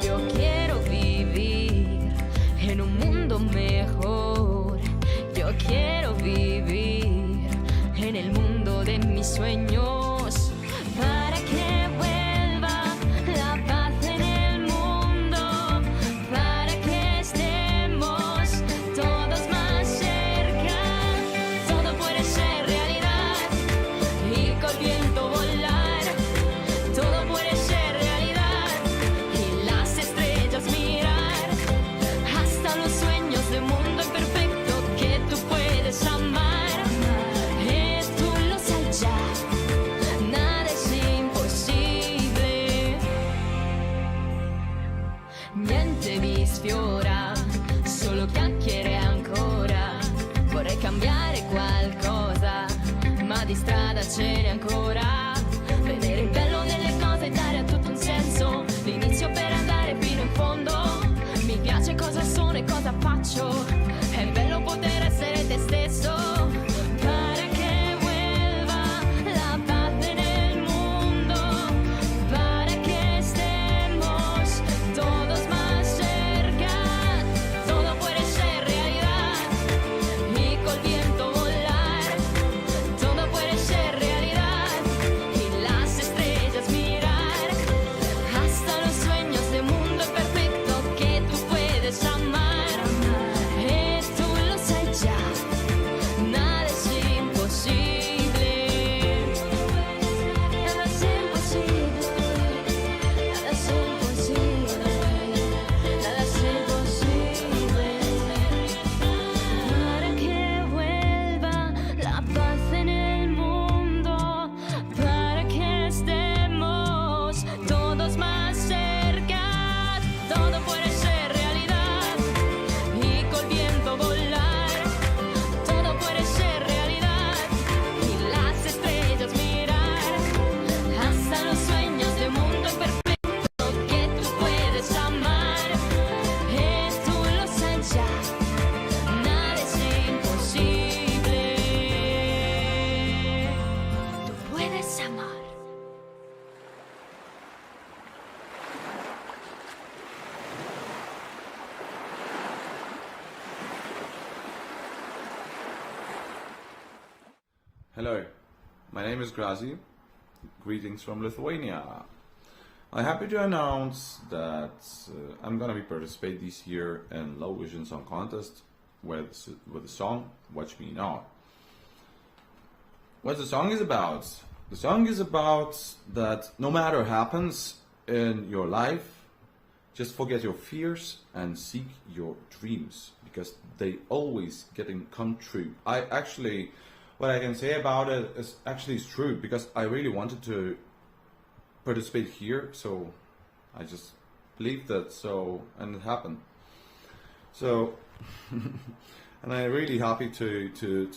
Yo quiero vivir en un mundo mejor. Yo quiero vivir en el mundo de mis sueños. Para que vuelva la paz en el mundo. Para que estemos todos más cerca. Todo puede ser realidad y con viento volar. Todo puede ser realidad y las estrellas mirar. Hasta los sueños de un mundo imperfecto que tú puedes amar. Tú lo sai già, nada es impossibile. Niente mi sfiora, solo chiacchiere ancora. Vorrei cambiare qualcosa, ma di strada ce n'è ancora. Vedere il bello nelle cose e dare a tutto un senso. L'inizio per andare fino in fondo. Mi piace cosa sono e cosa faccio. È bello poter essere te stesso. Para que vuelva la paz en el mundo. Para que estemos todos más cerca. Todo puede ser realidad y col viento volar. Todo puede ser realidad y las estrellas mirar. Hasta los sueños de un mundo perfecto que tú puedes amar. Tú lo sai già, nada es imposible. Nada es imposible. Nada es imposible. Nada es imposible. Para que vuelva la paz en el mundo. Para que estemos todos más cerca. Todo puede ser realidad y con viento volar. Todo puede ser realidad y las estrellas mirar. Hasta los sueños de un mundo perfecto que tú puedes amar. Tú lo sai già, nada es imposible. Tú puedes amar. Hello, my name is Grazi. Greetings from Lithuania. I'm happy to announce that I'm gonna be participating this year in Low Vision Song Contest with the song Watch Me Now. What the song is about? The song is about that no matter what happens in your life, just forget your fears and seek your dreams because they always come true. What I can say about it is actually it's true because I really wanted to participate here, so I just believed that, and it happened. So, and I'm really happy to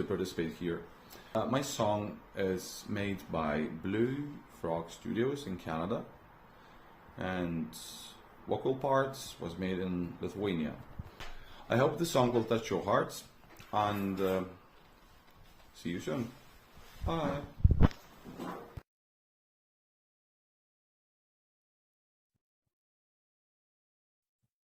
participate here. My song is made by Blue Frog Studios in Canada, and vocal parts was made in Lithuania. I hope the song will touch your hearts, and see you soon. Bye.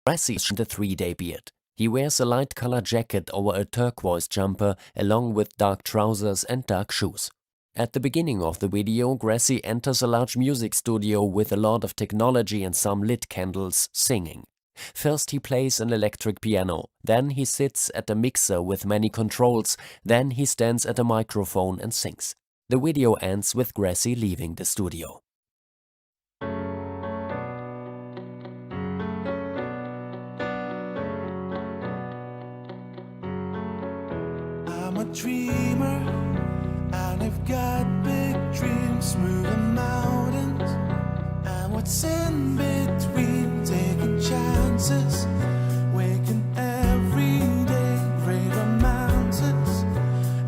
Grazi is the 3-day beard. He wears a light color jacket over a turquoise jumper along with dark trousers and dark shoes. At the beginning of the video, Grazi enters a large music studio with a lot of technology and some lit candles, singing. First he plays an electric piano, then he sits at a mixer with many controls, then he stands at a microphone and sings. The video ends with Grazi leaving the studio. a dreamer, and I've got big dreams, moving mountains, and what's in between, taking chances, waking every day, great romances,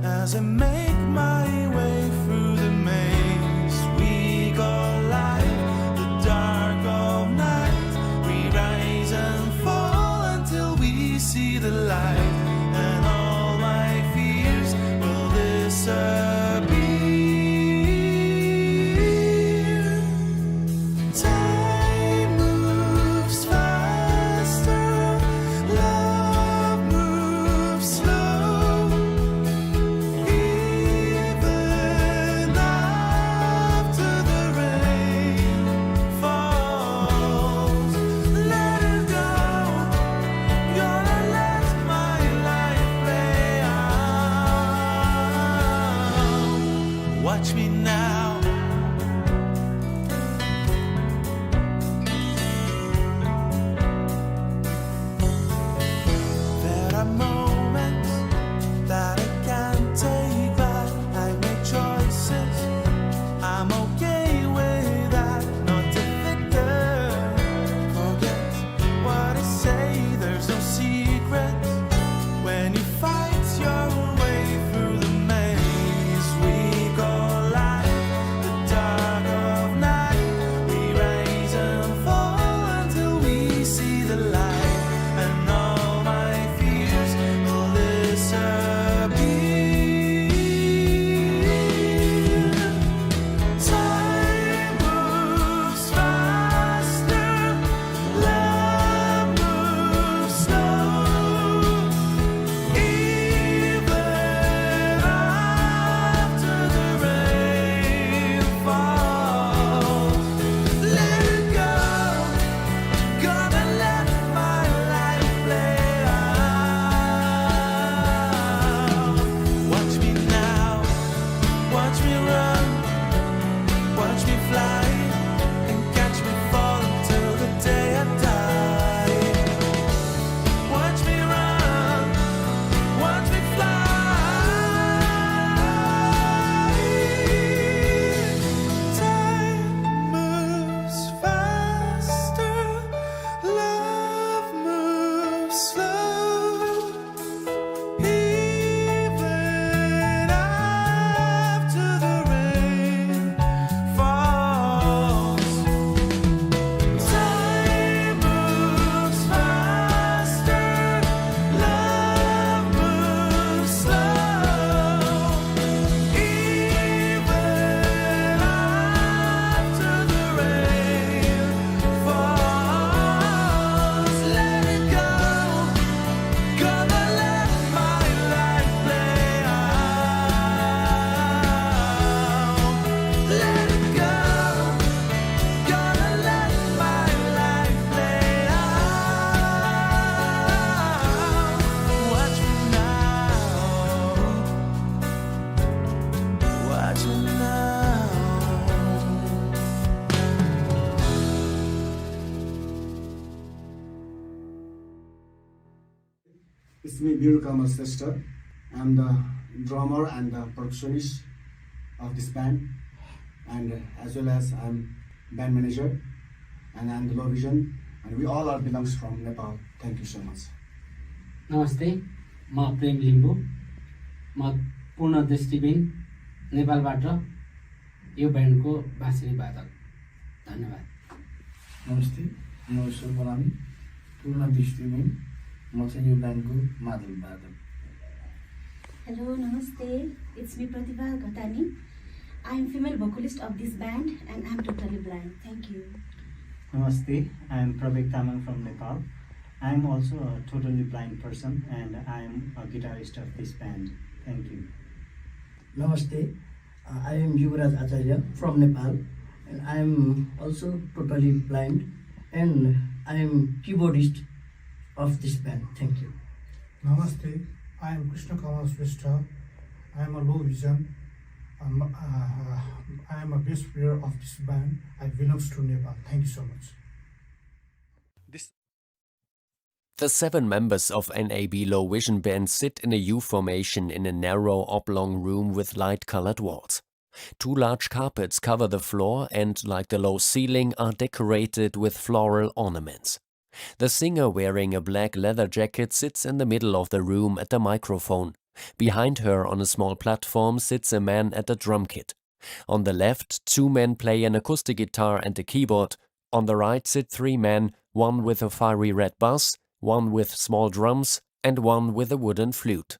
as I make my way through the maze. We go light, the dark of night, we rise and fall until we see the light, and all my fears will disappear. Time moves faster, love moves slow, even after the rain falls. Let it go, gonna let my life play out. Watch me now. There are moments that I can't take back. I make choices, I'm okay with that. Not a victim, forget what I say. There's no secret when you fight your way through the maze. We go light, the dark of night, we rise and fall until we see the light, and all my fears will disappear. Time moves faster, love moves slow, even after the rain falls. Let it go, gonna let my life play out. Watch me now, watch me run, watch me fly, and catch me falling till the day I die. Watch me run, watch me fly. Time moves faster, love moves slow, even after the rain falls. Time moves faster, love moves slow, even after the rain falls. Let it go, gonna let my life play out. Let it go, gonna let my life play out. Watch me now, watch me now. It's me, Birukama sister. I'm the drummer and the percussionist of this band, and as well as I'm band manager, and I'm the low vision, and we all are belongs from Nepal. Thank you so much. नमस्ते म प्रेम लिम्बू म पूर्ण दृष्टिबिन नेपालबाट यो ब्यान्डको बाँसुरी वादक धन्यवाद नमस्ते म ईश्वर बरामी पूर्ण दृष्टिबिन म चाहिँ यो ब्यान्डको मादल वादक Hello, namaste. It's me, Pratibha Ghatani. I'm female vocalist of this band and I'm totally blind. Thank you. Namaste, I'm Pravik Tamang from Nepal. I'm also a totally blind person and I'm a guitarist of this band. Thank you. Namaste, I am Uhr das Finale from Nepal, and I am also totally blind, and I am keyboardist of this band. Thank you. Namaste, I am Krishna Kamal Shrestha. I am a low vision. I am a bass player of this band. I belong to Nepal. Thank you so much. The 7 members of NAB Low Vision Band sit in a U formation in a narrow oblong room with light-colored walls. 2 large carpets cover the floor and, like the low ceiling, are decorated with floral ornaments. The singer, wearing a black leather jacket, sits in the middle of the room at the microphone. Behind her, on a small platform, sits a man at a drum kit. On the left, 2 men play an acoustic guitar and a keyboard. On the right sit 3 men, one with a fiery red bass, one with small drums, and one with a wooden flute.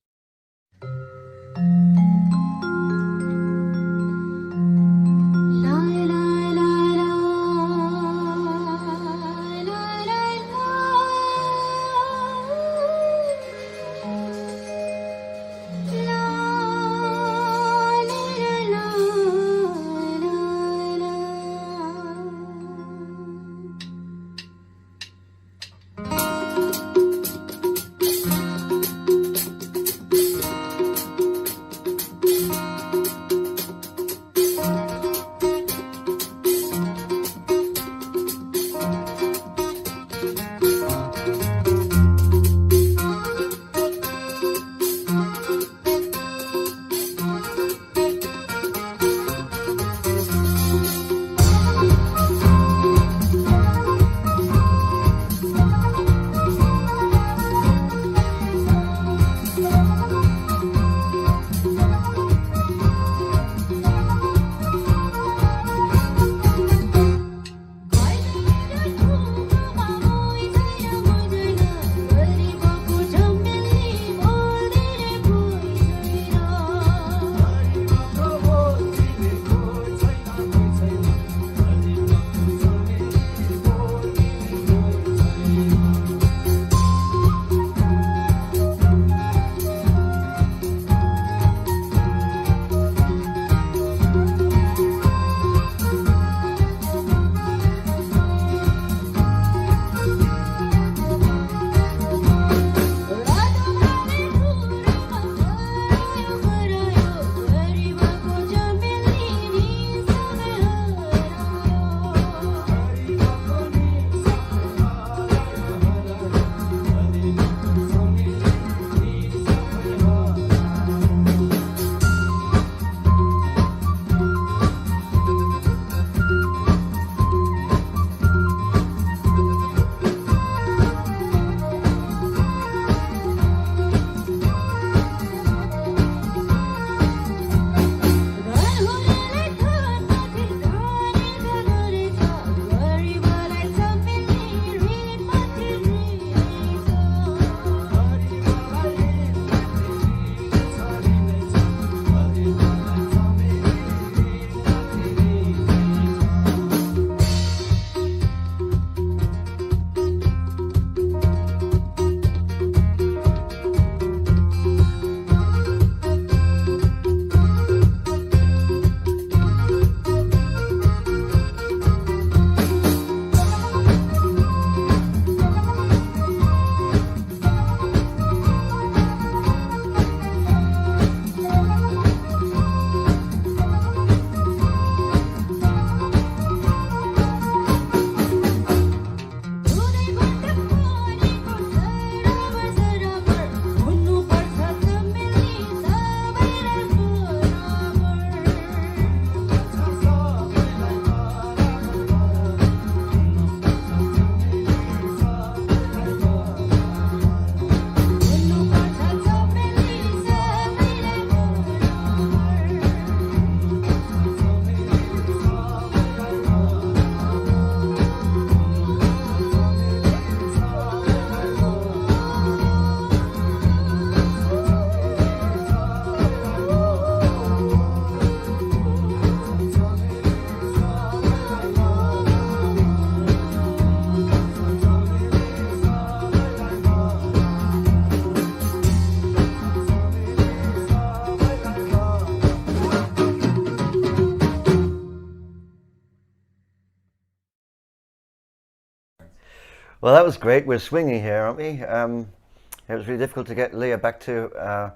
Well, that was great. We're swinging here, aren't we? It was really difficult to get Leah back to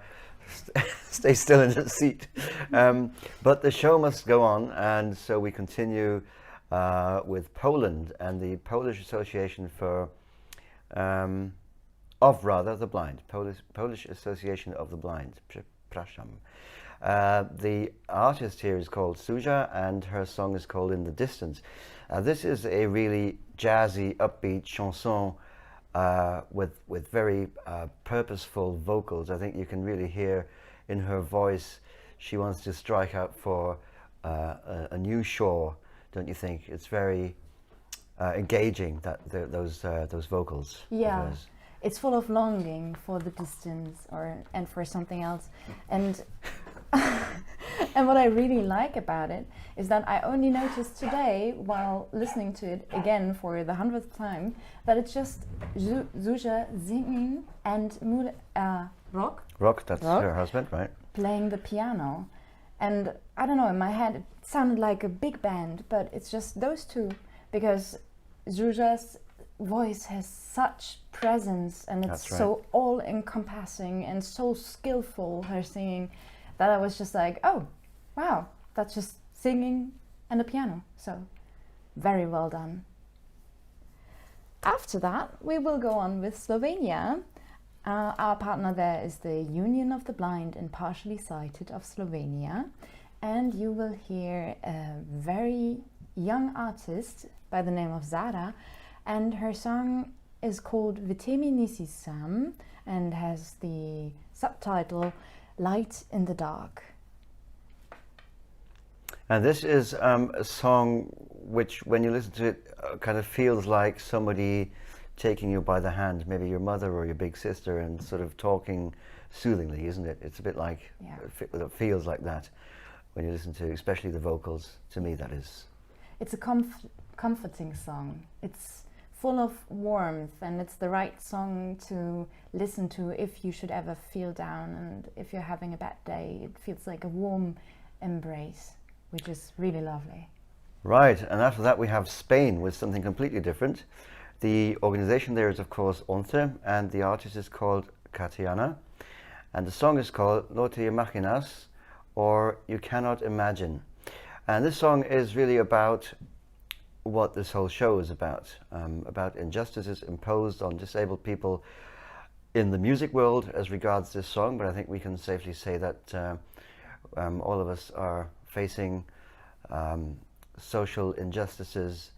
stay still in the seat. But the show must go on, and so we continue with Poland and the Polish Association for the blind, Polish Association of the Blind. Przepraszam. The artist here is called Zuzia, and her song is called In the Distance. This is a really jazzy, upbeat chanson with very purposeful vocals. I think you can really hear in her voice she wants to strike out for a new shore, don't you think? It's very engaging, those vocals. Yeah, it's full of longing for the distance and for something else. And and what I really like about it is that I only noticed today, while listening to it again for the 100th time, that it's just Zuzia singing and Rock. Rock, that's her husband, right? Playing the piano. And I don't know, in my head it sounded like a big band, but it's just those two, because Zuzia's voice has such presence, and it's so all-encompassing and so skillful, her singing, that I was just like, oh, wow, that's just singing and a piano. So, very well done. After that, we will go on with Slovenia. Our partner there is the Union of the Blind and Partially Sighted of Slovenia. And you will hear a very young artist by the name of Zara, and her song is called Vitemi nisi sam and has the subtitle Light in the Dark. And this is a song which, when you listen to it, kind of feels like somebody taking you by the hand, maybe your mother or your big sister, and sort of talking soothingly, isn't it? It's a bit like, it feels like that when you listen to, especially the vocals, to me that is. It's a comforting song. It's full of warmth, and it's the right song to listen to if you should ever feel down, and if you're having a bad day. It feels like a warm embrace, which is really lovely. Right, and after that we have Spain with something completely different. The organization there is, of course, ONCE, and the artist is called Katiana, and the song is called No te imaginas, or You Cannot Imagine. And this song is really about what this whole show is about injustices imposed on disabled people in the music world as regards this song, but I think we can safely say that all of us are facing social injustices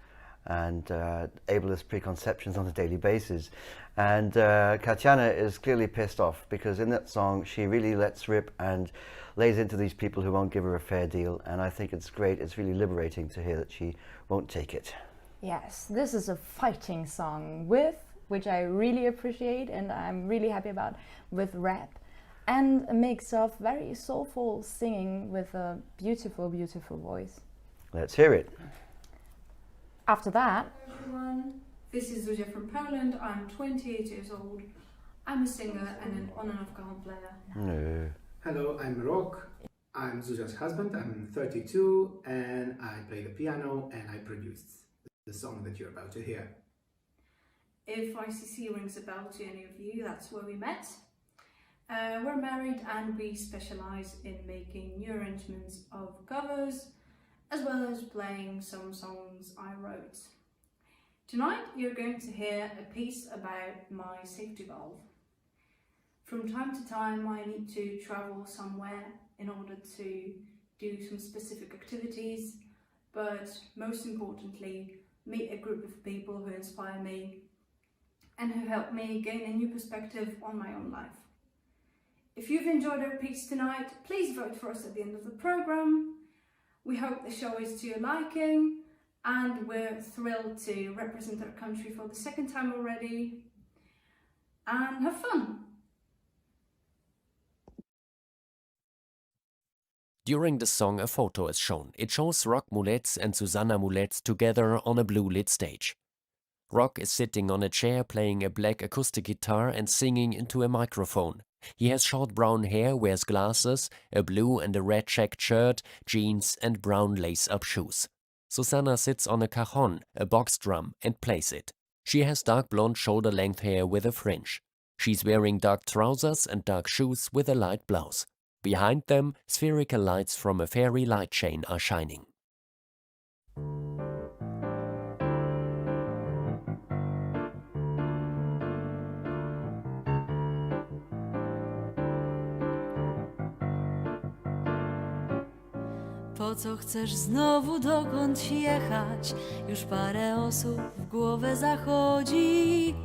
and ableist preconceptions on a daily basis. And Katiana is clearly pissed off, because in that song she really lets rip and lays into these people who won't give her a fair deal, and I think it's great. It's really liberating to hear that she won't take it. Yes, this is a fighting song which I really appreciate and I'm really happy about, with rap and a mix of very soulful singing with a beautiful, beautiful voice. Let's hear it. After that, Hello everyone, this is Zuzia from Poland. I'm 28 years old. I'm a singer and an on and off cajon player. No. Hello, I'm Rock. I'm Zuzia's husband. I'm 32 and I play the piano and I produced the song that you're about to hear. If ICC rings a bell to any of you, that's where we met. We're married and we specialise in making new arrangements of covers, as well as playing some songs I wrote. Tonight you're going to hear a piece about my safety valve. From time to time I need to travel somewhere in order to do some specific activities, but most importantly meet a group of people who inspire me and who help me gain a new perspective on my own life. If you've enjoyed our piece tonight, please vote for us at the end of the programme. We hope the show is to your liking, and we're thrilled to represent our country for the second time already. And have fun! During the song, a photo is shown. It shows Rock Mulets and Susanna Mulets together on a blue-lit stage. Rock is sitting on a chair playing a black acoustic guitar and singing into a microphone. He has short brown hair, wears glasses, a blue and a red checked shirt, jeans and brown lace-up shoes. Susanna sits on a cajon, a box drum, and plays it. She has dark blonde shoulder-length hair with a fringe. She's wearing dark trousers and dark shoes with a light blouse. Behind them, spherical lights from a fairy light chain are shining. Po co chcesz znowu dokąd jechać? Już parę osób w głowę zachodzi.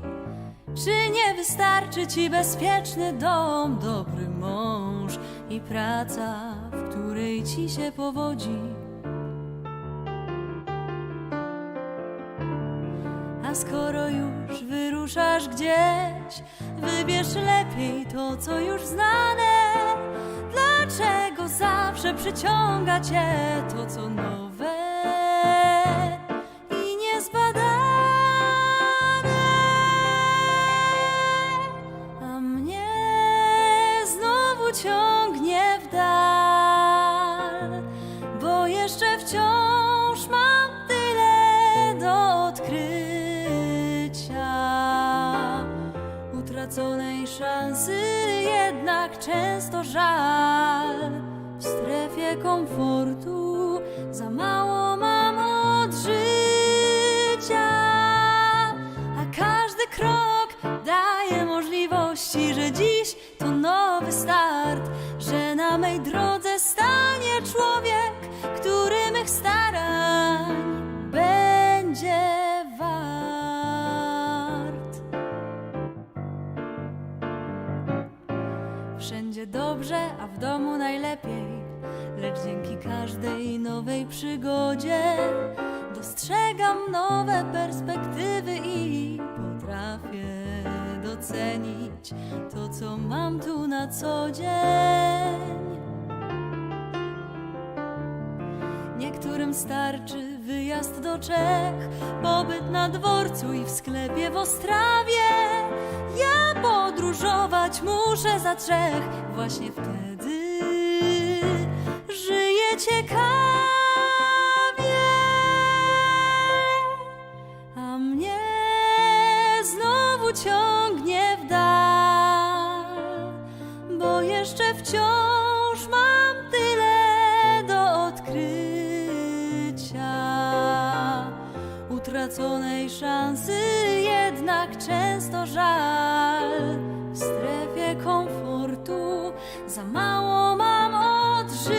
Czy nie wystarczy ci bezpieczny dom, dobry mąż i praca, w której ci się powodzi? A skoro już wyruszasz gdzieś, wybierz lepiej to, co już znane. Dlaczego zawsze przyciąga cię to, co nowe i niezbadane? A mnie znowu ciągnie w dal, bo jeszcze wciąż mam tyle do odkrycia. Utraconej szansy jednak często żal. W strefie komfortu za mało mam od życia. A każdy krok daje możliwości, że dziś to nowy start, że na mej drodze stanie człowiek, który mych starań będzie wart. Wszędzie dobrze, a w domu najlepiej, lecz dzięki każdej nowej przygodzie dostrzegam nowe perspektywy i potrafię docenić to, co mam tu na co dzień. Niektórym starczy wyjazd do Czech, pobyt na dworcu i w sklepie w Ostrawie. Ja podróżować muszę za 3, właśnie wtedy żyję ciekawie. A mnie znowu ciągnie w dal, bo jeszcze wciąż mam tyle do odkrycia. Utraconej szansy jednak często żal. W strefie komfortu za mało mam od życia.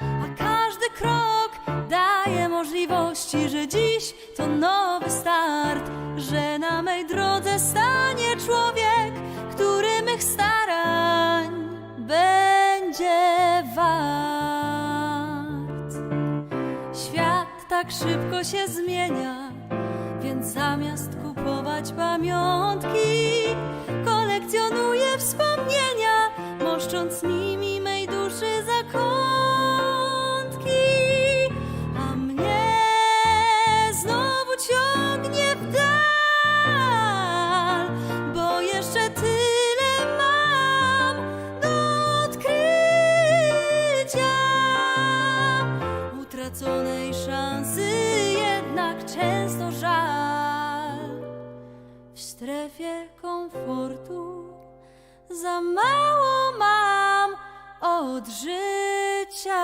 A każdy krok daje możliwości, że dziś to nowy start, że na mej drodze stanie człowiek, który mych starań będzie wart. Świat tak szybko się zmienia, więc zamiast kupować pamiątki, kolekcjonuję wspomnienia, moszcząc nimi mej duszy zakątki. A mnie znowu ciągnie w dal, bo jeszcze tyle mam do odkrycia. Utraconej szansy jednak często żal. W strefie komfortu za mało mam od życia.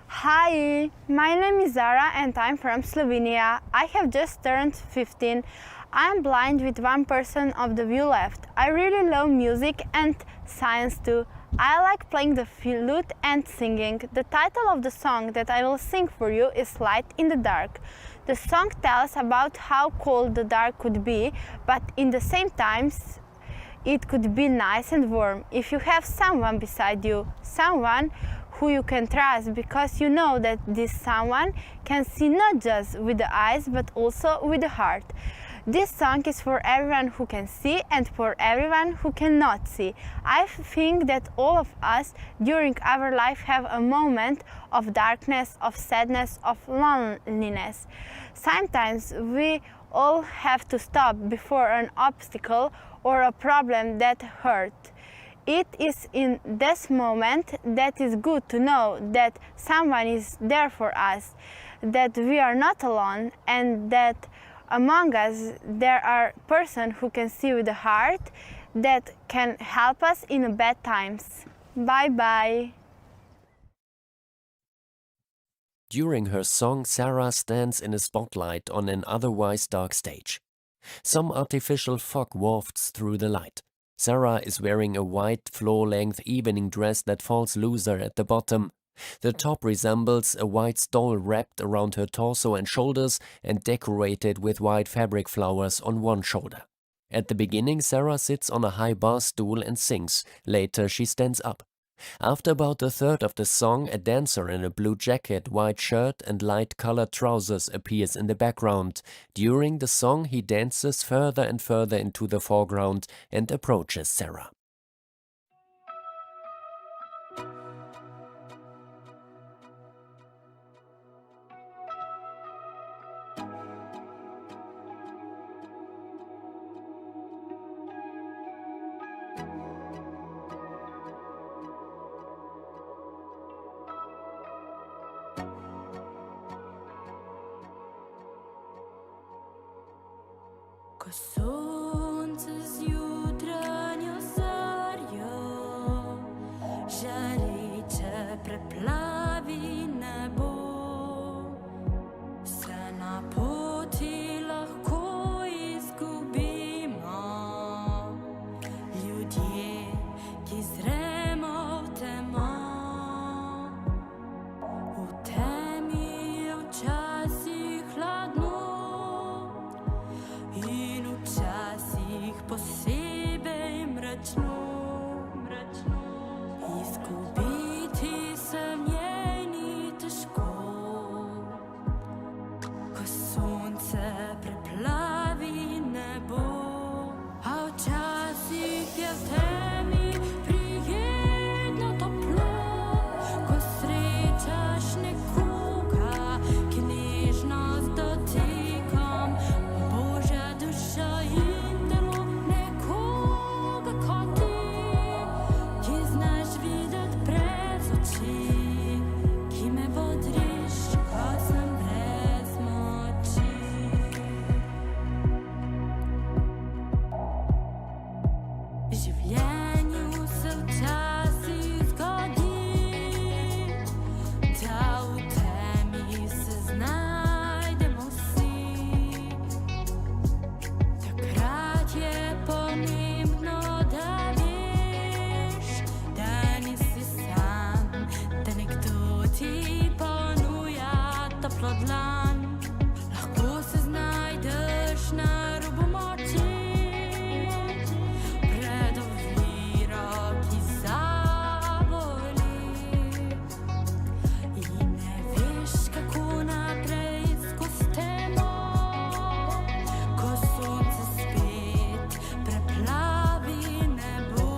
Hi, my name is Zara and I'm from Slovenia. I have just turned 15. I'm blind with 1% of the view left. I really love music and science too. I like playing the flute and singing. The title of the song that I will sing for you is Light in the Dark. The song tells about how cold the dark could be, but in the same time it could be nice and warm if you have someone beside you, someone who you can trust, because you know that this someone can see not just with the eyes but also with the heart. This song is for everyone who can see and for everyone who cannot see. I think that all of us during our life have a moment of darkness, of sadness, of loneliness. Sometimes we all have to stop before an obstacle or a problem that hurts. It is in this moment that is good to know that someone is there for us, that we are not alone, and that among us there are persons who can see with the heart, that can help us in bad times. Bye bye. During her song, Sarah stands in a spotlight on an otherwise dark stage. Some artificial fog wafts through the light. Sarah is wearing a white floor-length evening dress that falls looser at the bottom. The top resembles a white stole wrapped around her torso and shoulders and decorated with white fabric flowers on one shoulder. At the beginning, Sarah sits on a high bar stool and sings. Later, she stands up. After about a third of the song, a dancer in a blue jacket, white shirt and light-colored trousers appears in the background. During the song, he dances further and further into the foreground and approaches Sarah. Ko słońce z jutrania zarja žariče preplavi nebo, se na poti lahko izgubimo. Ljudje, ki zremo v temo, v temi je včasih hladno in včasih posebej mračno. Izgubiti se v njej ni težko, ko sonce preplavi nebo, a včasih je v temi prijetno toplo, ko srečaš nekoga, ki nežno z dotikom božja duša in telo, nekoga kot ti, ki znaš videti brez oči, ki me bodriš, ko sem brez moči. V življenju se včasih zgodi, da v temi se znajdemo vsi. Takrat je pomembno, da veš, da nisi sam, da nekdo ti ponuja toplo dlan. Lahko se znajdeš na robu moči, pred oviro, ki zaboli, in ne veš, kako naprej skozi temo, ko sonce spet preplavi nebo,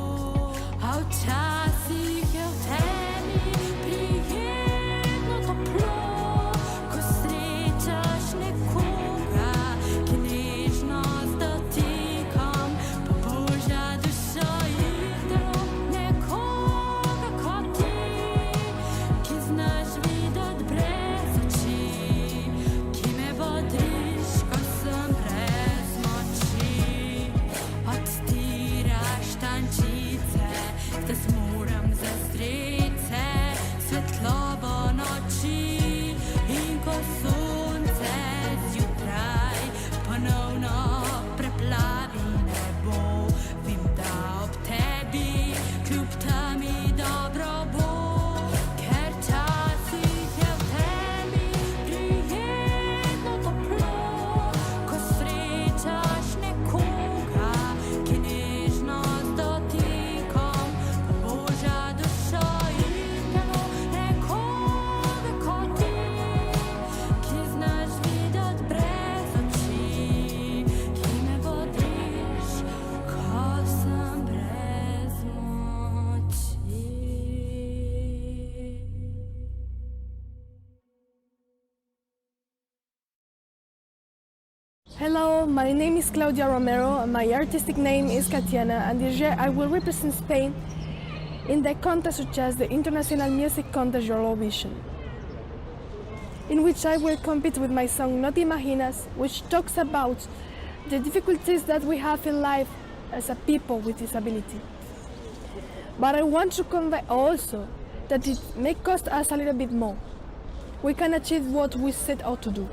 a včasih je v temi prijetno toplo, ko srečaš nekoga, ki nežno z dotikom poboža dušo in telo, nekoga kot ti, ki znaš videti brez oči, ki me bodriš, ko sem brez moči. Odstiraš tančice, zdaj zmoram za strice, svetlobo noči, in ko sonce zjutraj ponovno preplavi nebo, vem, da ob tebi kljub temi dobro bo, ker časih je v temi prijetno toplo, ko srečaš nekoga, ki nežno z dotikom poboža dušo in telo, nekoga kot ti, ki znaš videti brez oči, ki me bodriš, ko sem brez moči. Hello, my name is Claudia Romero, and my artistic name is Katiana, and this year I will represent Spain in the contest such as the International Music Contest Eurovision, in which I will compete with my song No Te Imaginas, which talks about the difficulties that we have in life as a people with disability. But I want to convey also that it may cost us a little bit more, we can achieve what we set out to do.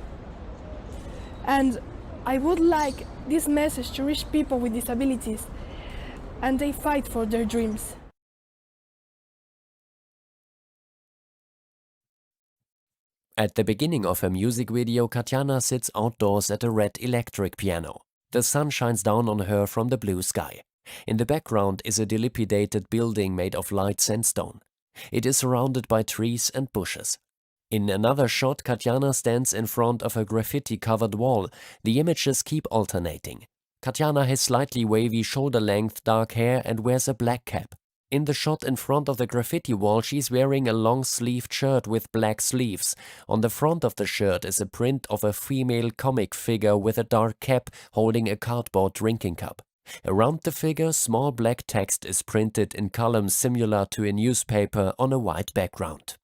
And I would like this message to reach people with disabilities, and they fight for their dreams. At the beginning of her music video, Katjana sits outdoors at a red electric piano. The sun shines down on her from the blue sky. In the background is a dilapidated building made of light sandstone. It is surrounded by trees and bushes. In another shot, Katjana stands in front of a graffiti-covered wall. The images keep alternating. Katjana has slightly wavy shoulder-length dark hair and wears a black cap. In the shot in front of the graffiti wall, she's wearing a long-sleeved shirt with black sleeves. On the front of the shirt is a print of a female comic figure with a dark cap holding a cardboard drinking cup. Around the figure, small black text is printed in columns similar to a newspaper on a white background.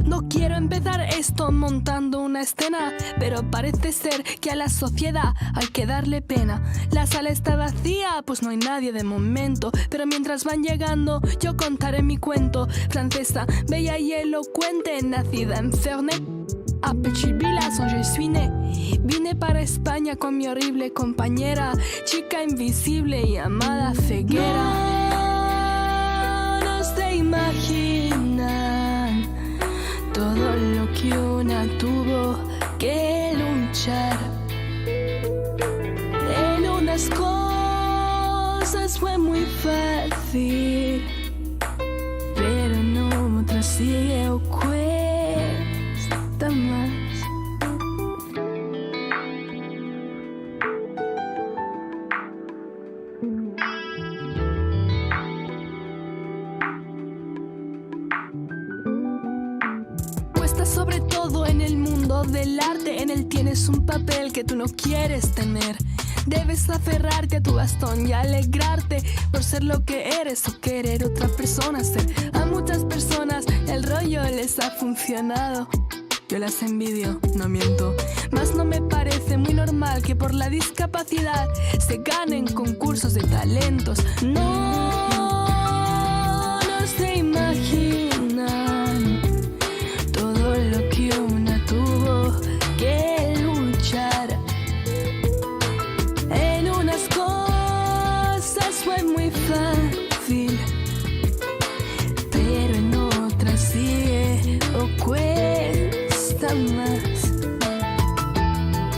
No quiero empezar esto montando una escena, pero parece ser que a la sociedad hay que darle pena. La sala está vacía, pues no hay nadie de momento, pero mientras van llegando yo contaré mi cuento. Francesa, bella y elocuente, nacida en Ferney, a Petit Village donde je suis née. Vine para España con mi horrible compañera, chica invisible llamada ceguera. No se imaginan todo lo que una tuvo que luchar. En unas cosas fue muy fácil, pero en otras sigue o cuesta más. Sobre todo en el mundo del arte, en él tienes un papel que tú no quieres tener. Debes aferrarte a tu bastón y alegrarte por ser lo que eres o querer otra persona ser. A muchas personas el rollo les ha funcionado. Yo las envidio, no miento. Mas no me parece muy normal que por la discapacidad se ganen concursos de talentos. No se imaginan todo lo que una tuvo que luchar. En unas cosas fue muy fácil, pero en otras sigue o cuesta más.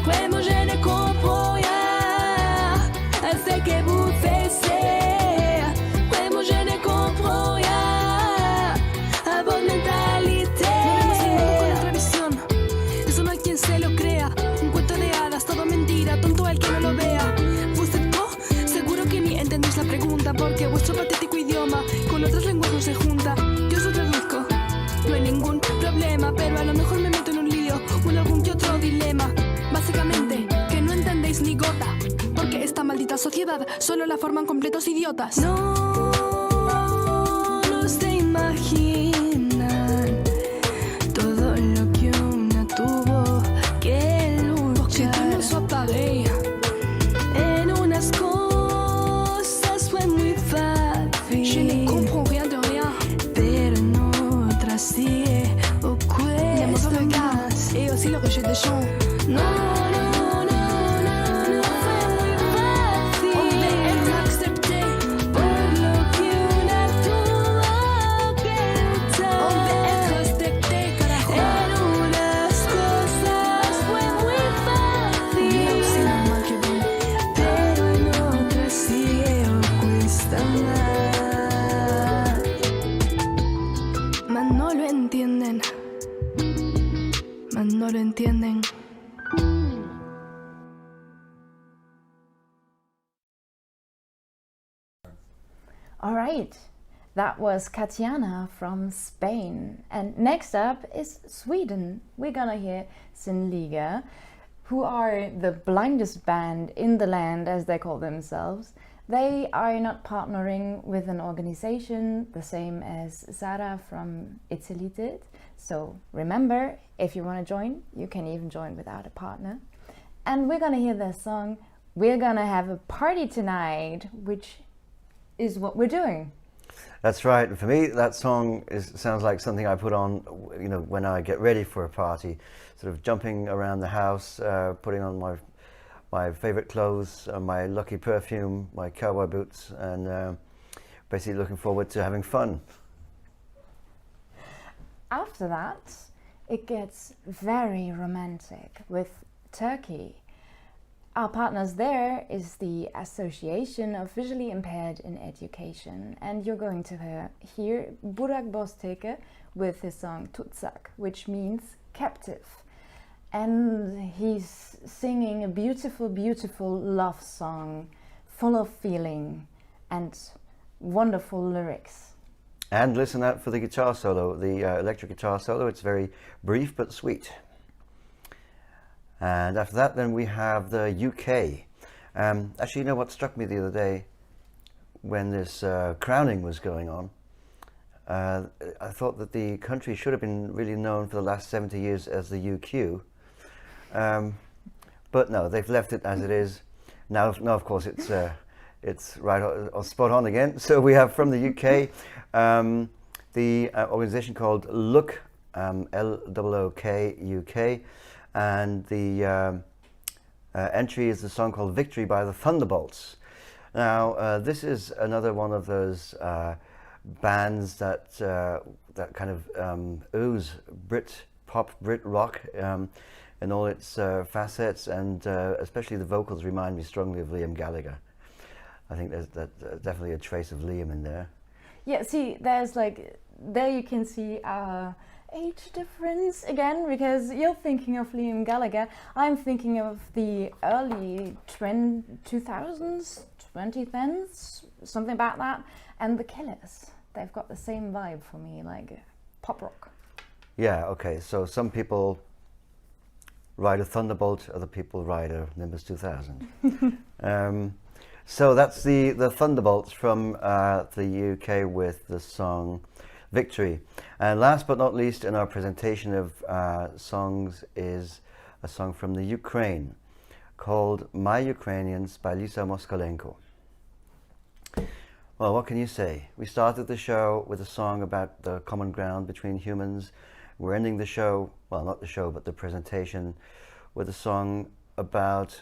Ouais, moi je ne comprends rien à ce que vous faites. Ouais, moi je ne comprends rien a votre mentalité. Eso no hay quien se lo crea, un cuento de hadas, todo mentira, tonto el que no lo vea. ¿Usted no? Seguro que ni entendéis la pregunta, porque vuestro patético idioma con otras lenguas no se junta. Yo os lo traduzco, no hay ningún problema, pero a lo mejor me meto en un lío o en algún que otro dilema. Básicamente, que no entendéis ni gota, porque esta maldita sociedad solo la forman completos idiotas. No se imaginan todo lo que una tuvo que luchar. Porque no soit pareil. En unas cosas fue muy fácil. Je ne comprends rien de rien. Pero en otras sigue o cuesta más. Et aussi le rejet des gens. No fue muy fácil. On devait être accepté por lo que una tuvo que luchar. On devait être respecté, carajo. En unas cosas fue muy fácil, pero en otras sigue o cuesta más. Mas no lo entienden. Mas no lo entienden. All right, that was Katjana from Spain. And next up is Sweden. We're gonna hear Synliga, who are the blindest band in the land, as they call themselves. They are not partnering with an organization the same as Zara from Italy did. So remember, if you want to join, you can even join without a partner. And we're gonna hear their song, We're Gonna Have a Party Tonight, which is what we're doing. That's right. And for me, that song sounds like something I put on, you know, when I get ready for a party, sort of jumping around the house, putting on my favorite clothes, my lucky perfume, my cowboy boots, and basically looking forward to having fun. After that, it gets very romantic with Turkey. Our partners there is the Association of Visually Impaired in Education, and you're going to hear Burak Bozteke with his song Tutsak, which means captive. And he's singing a beautiful, beautiful love song, full of feeling and wonderful lyrics. And listen out for the guitar solo, the electric guitar solo. It's very brief but sweet. And after that, then we have the UK. Actually, you know what struck me the other day when this crowning was going on? I thought that the country should have been really known for the last 70 years as the UQ. But no, they've left it as it is. Now of course, it's right on, spot on again. So we have from the UK the organization called Look, L-O-O-K, UK. And the entry is the song called Victory by the Thunderbolts. Now, this is another one of those bands that that kind of ooze Brit pop, Brit rock in all its facets, and especially the vocals remind me strongly of Liam Gallagher. I think there's definitely a trace of Liam in there. Yeah, see, there's like, there you can see age difference again, because you're thinking of Liam Gallagher. I'm thinking of the early 2000s, 2010s, something about that, and the Killers. They've got the same vibe for me, like pop rock. Yeah, okay, so some people ride a Thunderbolt, other people ride a Nimbus 2000. So that's the Thunderbolts from the UK with the song Victory. And last but not least in our presentation of songs is a song from the Ukraine called My Ukrainians by Lisa Moskalenko. Well, what can you say? We started the show with a song about the common ground between humans. We're ending the show, well, not the show, but the presentation, with a song about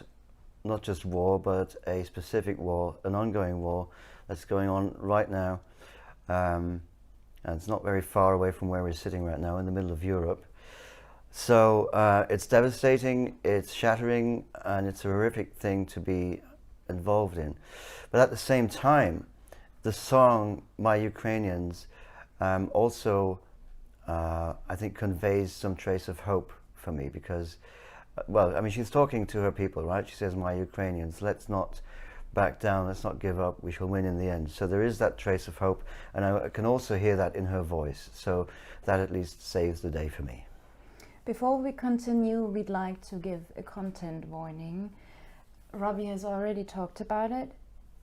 not just war, but a specific war, an ongoing war that's going on right now. And it's not very far away from where we're sitting right now, in the middle of Europe. So it's devastating, it's shattering, and it's a horrific thing to be involved in. But at the same time, the song My Ukrainians also, I think, conveys some trace of hope for me, because, well, I mean, she's talking to her people, right? She says, my Ukrainians, let's not back down, let's not give up, we shall win in the end. So there is that trace of hope, and I can also hear that in her voice. So that at least saves the day for me. Before we continue, we'd like to give a content warning. Robbie has already talked about it.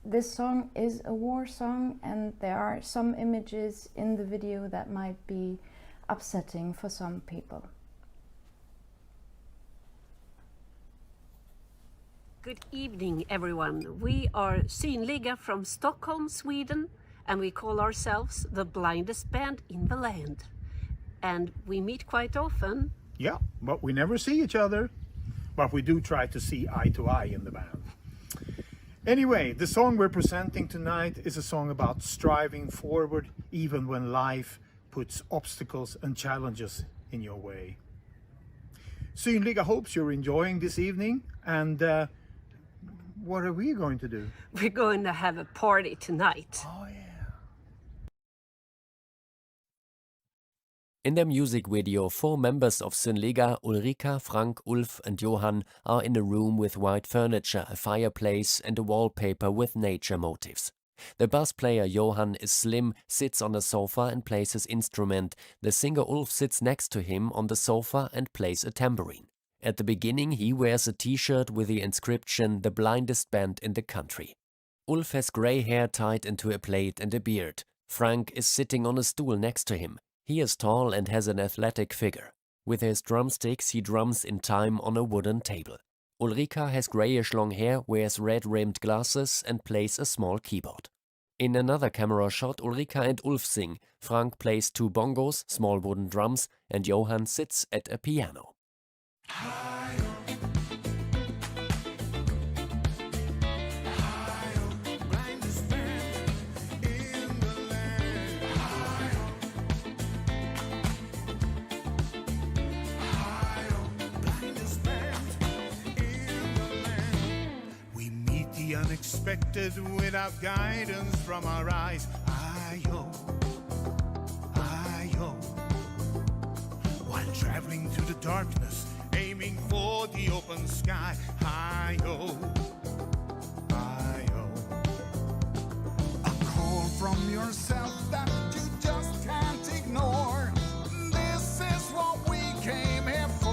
This song is a war song, and there are some images in the video that might be upsetting for some people. Good evening, everyone. We are Synliga from Stockholm, Sweden, and we call ourselves the blindest band in the land. And we meet quite often. Yeah, but we never see each other. But we do try to see eye to eye in the band. Anyway, the song we're presenting tonight is a song about striving forward even when life puts obstacles and challenges in your way. Synliga hopes you're enjoying this evening, and what are we going to do? We're going to have a party tonight. Oh, yeah. In the music video, 4 members of Synliga, Ulrika, Frank, Ulf and Johan, are in a room with white furniture, a fireplace and a wallpaper with nature motifs. The bass player Johan is slim, sits on a sofa and plays his instrument. The singer Ulf sits next to him on the sofa and plays a tambourine. At the beginning, he wears a t-shirt with the inscription, "The blindest band in the country." Ulf has grey hair tied into a plait and a beard. Frank is sitting on a stool next to him. He is tall and has an athletic figure. With his drumsticks, he drums in time on a wooden table. Ulrika has greyish long hair, wears red-rimmed glasses and plays a small keyboard. In another camera shot, Ulrika and Ulf sing. Frank plays 2 bongos, small wooden drums, and Johann sits at a piano. Unexpected without guidance from our eyes. I-oh, I-oh. While traveling through the darkness, aiming for the open sky. I-oh, I-oh. A call from yourself that you just can't ignore. This is what we came here for.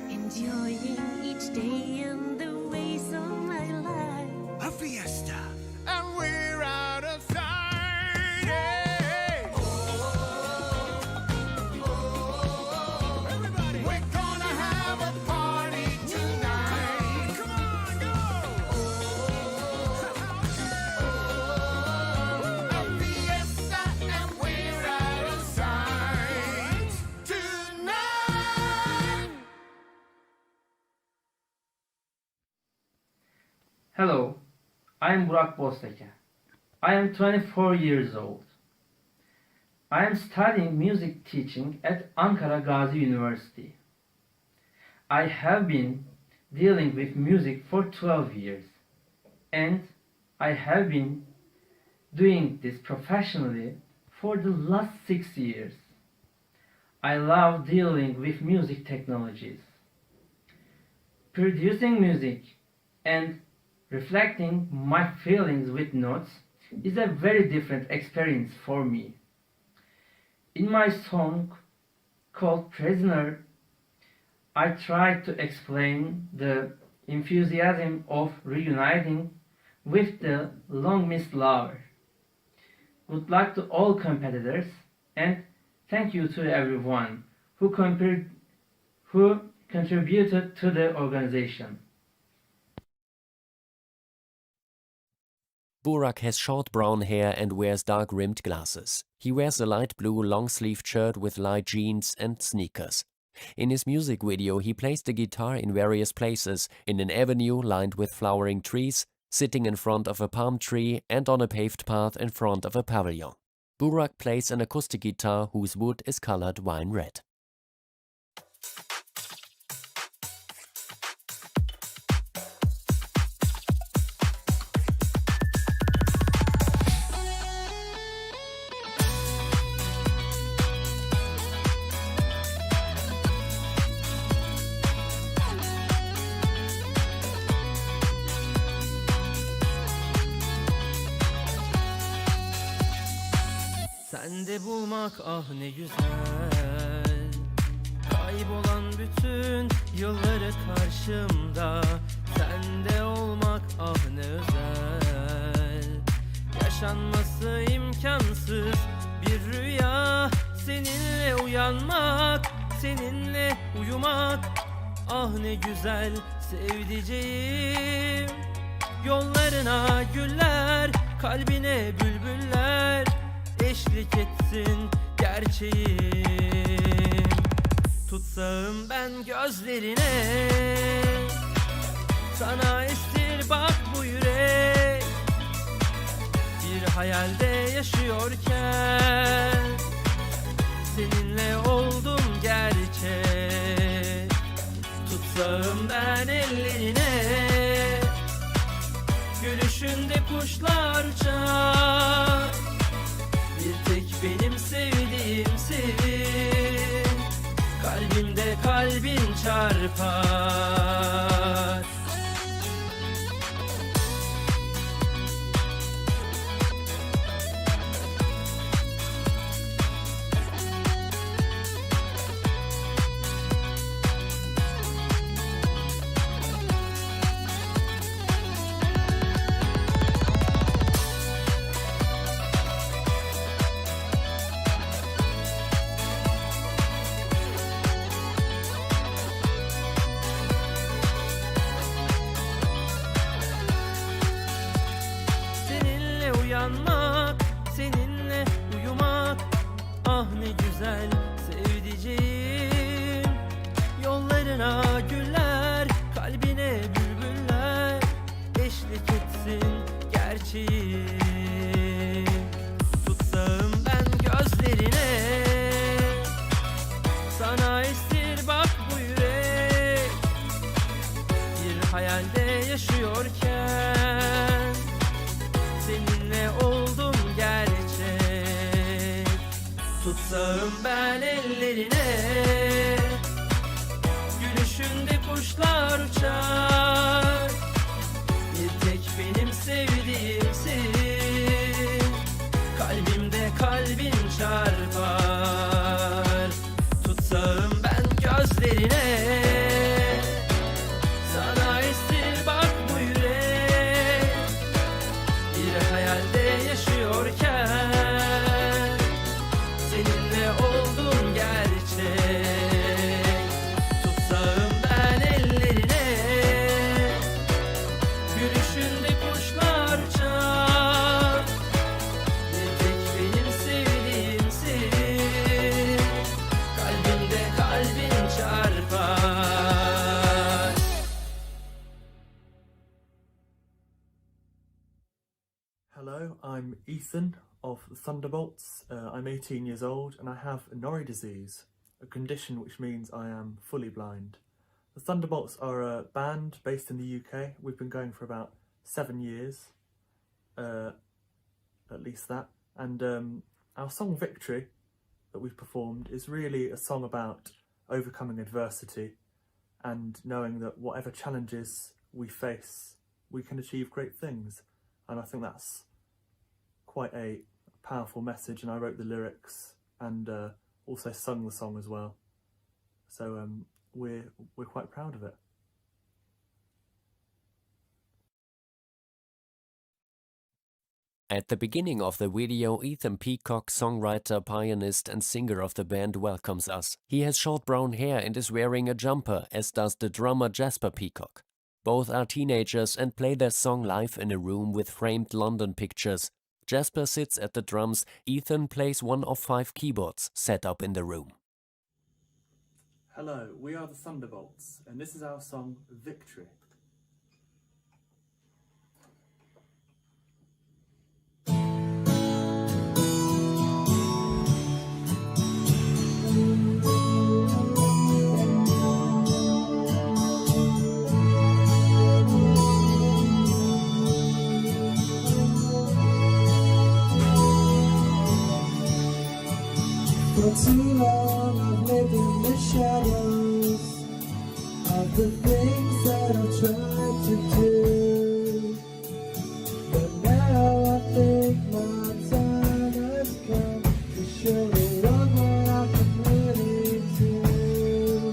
Enjoying each day and the ways of my life. A fiesta, and we're out of sight. Hey. Everybody, we're gonna have a party tonight. Come on, go. A fiesta, and we're out of sight tonight. Hello, I am Burak Bosteke. I am 24 years old. I am studying music teaching at Ankara Gazi University. I have been dealing with music for 12 years, and I have been doing this professionally for the last 6 years. I love dealing with music technologies. Producing music and reflecting my feelings with notes is a very different experience for me. In my song called Prisoner, I tried to explain the enthusiasm of reuniting with the long-missed lover. Good luck to all competitors, and thank you to everyone who contributed to the organization. Burak has short brown hair and wears dark-rimmed glasses. He wears a light blue long-sleeved shirt with light jeans and sneakers. In his music video, he plays the guitar in various places, in an avenue lined with flowering trees, sitting in front of a palm tree, and on a paved path in front of a pavilion. Burak plays an acoustic guitar whose wood is colored wine red. Sende bulmak ah ne güzel. Kaybolan bütün yılları karşımda, sende olmak ah ne özel. Yaşanması imkansız bir rüya, seninle uyanmak, seninle uyumak, ah ne güzel sevdiceğim. Yollarına güller, kalbine bülbüller eşlik etsin gerçeğim. Tutsam ben gözlerine, sana esir bak bu yürek. Bir hayalde yaşıyorken seninle oldum gerçek. Tutsam ben ellerine, gülüşünde kuşlar uçar. Bir tek benim sevdiğimsin, kalbimde kalbin çarpar. Uyanmak, seninle uyumak, ah ne güzel sevdiceğim. Yollarına güller, kalbine bülbüller eşlik etsin gerçeğim. Tutsam ben gözlerine, sana esir bak bu yürek. Bir hayalde yaşıyorken seninle oldum gerçek. Tutsam ben ellerine, gülüşünde kuşlar uçar. Bir tek benim sevdiğimsin, kalbimde kalbin çarpar. Tutsam ben gözlerine, sana esir bak bu yürek. Bir hayalde yaşıyorken seninle oldum gerçek. Tutsam ben ellerine, gülüşünde kuşlar uçar. Bir tek benim sevdiğimsin, kalbimde kalbin çarpar. Hello, I'm Ethan of the Thunderbolts. I'm 18 years old and I have Norrie disease, a condition which means I am fully blind. The Thunderbolts are a band based in the UK. We've been going for about 7 years, at least that. And our song Victory that we've performed is really a song about overcoming adversity and knowing that whatever challenges we face, we can achieve great things. And I think that's quite a powerful message, and I wrote the lyrics and also sung the song as well. So we're quite proud of it. At the beginning of the video, Ethan Peacock, songwriter, pianist and singer of the band, welcomes us. He has short brown hair and is wearing a jumper, as does the drummer Jasper Peacock. Both are teenagers and play their song live in a room with framed London pictures. Jasper sits at the drums, Ethan plays one of 5 keyboards set up in the room. Hello, we are the Thunderbolts and this is our song Victory. For too long I've lived in the shadows of the things that I've tried to do. But now I think my time has come to show the world what I can really do.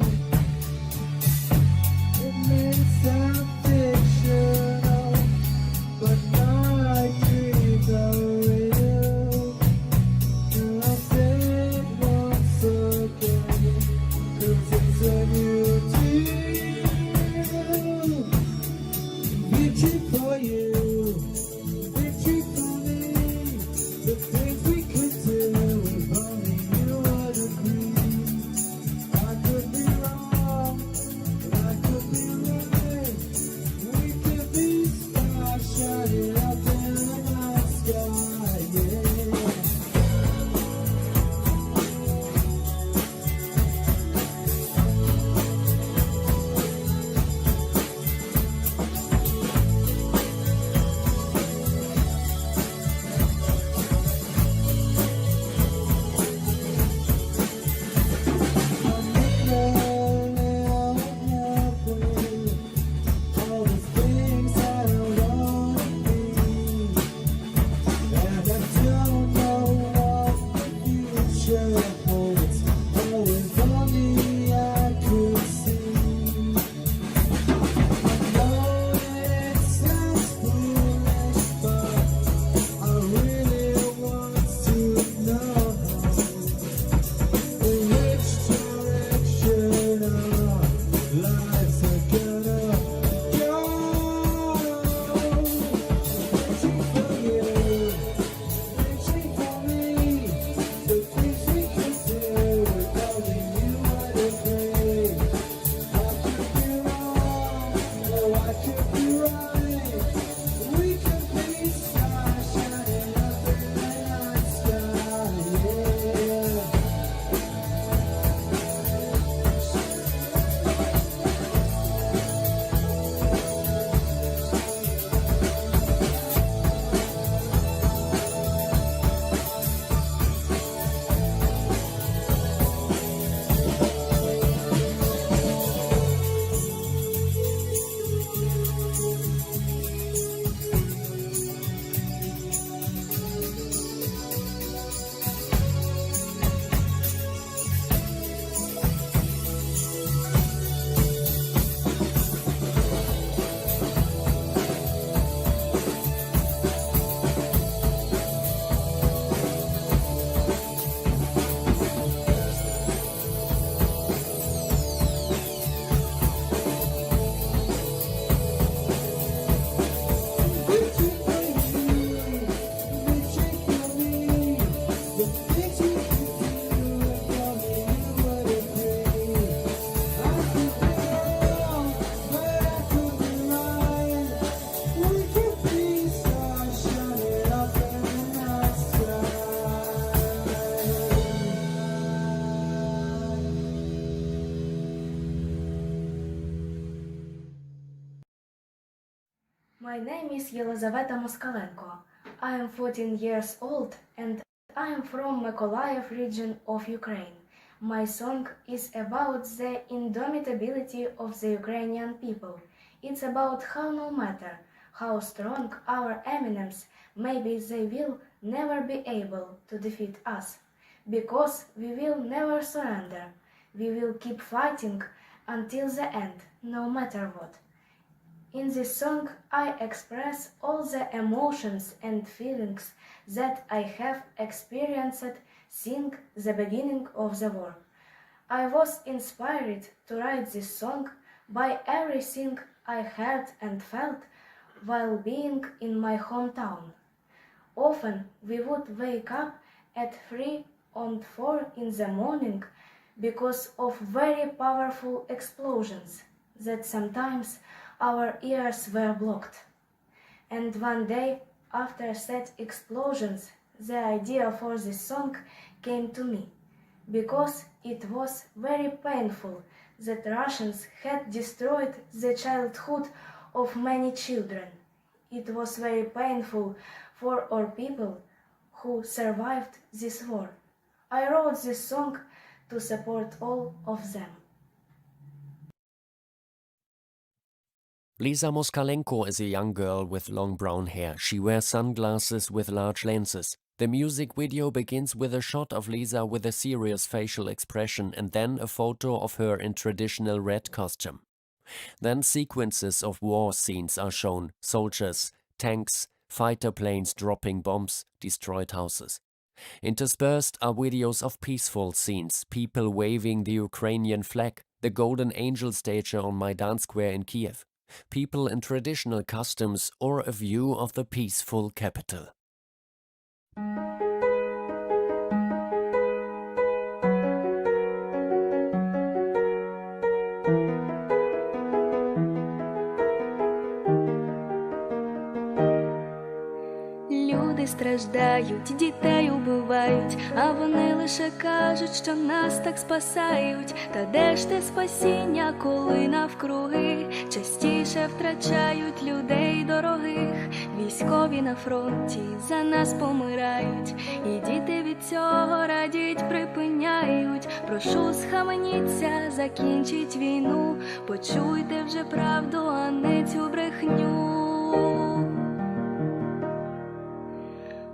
My name is Yelizaveta Moskalenko. I am 14 years old and I am from Mykolaiv region of Ukraine. My song is about the indomitability of the Ukrainian people. It's about how no matter how strong our enemies, maybe they will never be able to defeat us. Because we will never surrender. We will keep fighting until the end, no matter what. In this song, I express all the emotions and feelings that I have experienced since the beginning of the war. I was inspired to write this song by everything I heard and felt while being in my hometown. Often we would wake up at 3 and 4 in the morning because of very powerful explosions that sometimes our ears were blocked. And one day, after said explosions, the idea for this song came to me, because it was very painful that Russians had destroyed the childhood of many children. It was very painful for our people who survived this war. I wrote this song to support all of them. Lisa Moskalenko is a young girl with long brown hair. She wears sunglasses with large lenses. The music video begins with a shot of Lisa with a serious facial expression and then a photo of her in traditional red costume. Then sequences of war scenes are shown: soldiers, tanks, fighter planes dropping bombs, destroyed houses. Interspersed are videos of peaceful scenes, people waving the Ukrainian flag, the Golden Angel statue on Maidan Square in Kiev, people in traditional costumes, or a view of the peaceful capital. Люди страждають, дітей убивають, а вони лише кажуть, що нас так спасають. Та де ж те спасіння, коли навкруги частіше втрачають людей дорогих? Військові на фронті за нас помирають, і діти від цього радіть припиняють. Прошу, схаменіться, закінчіть війну, почуйте вже правду, а не цю брехню.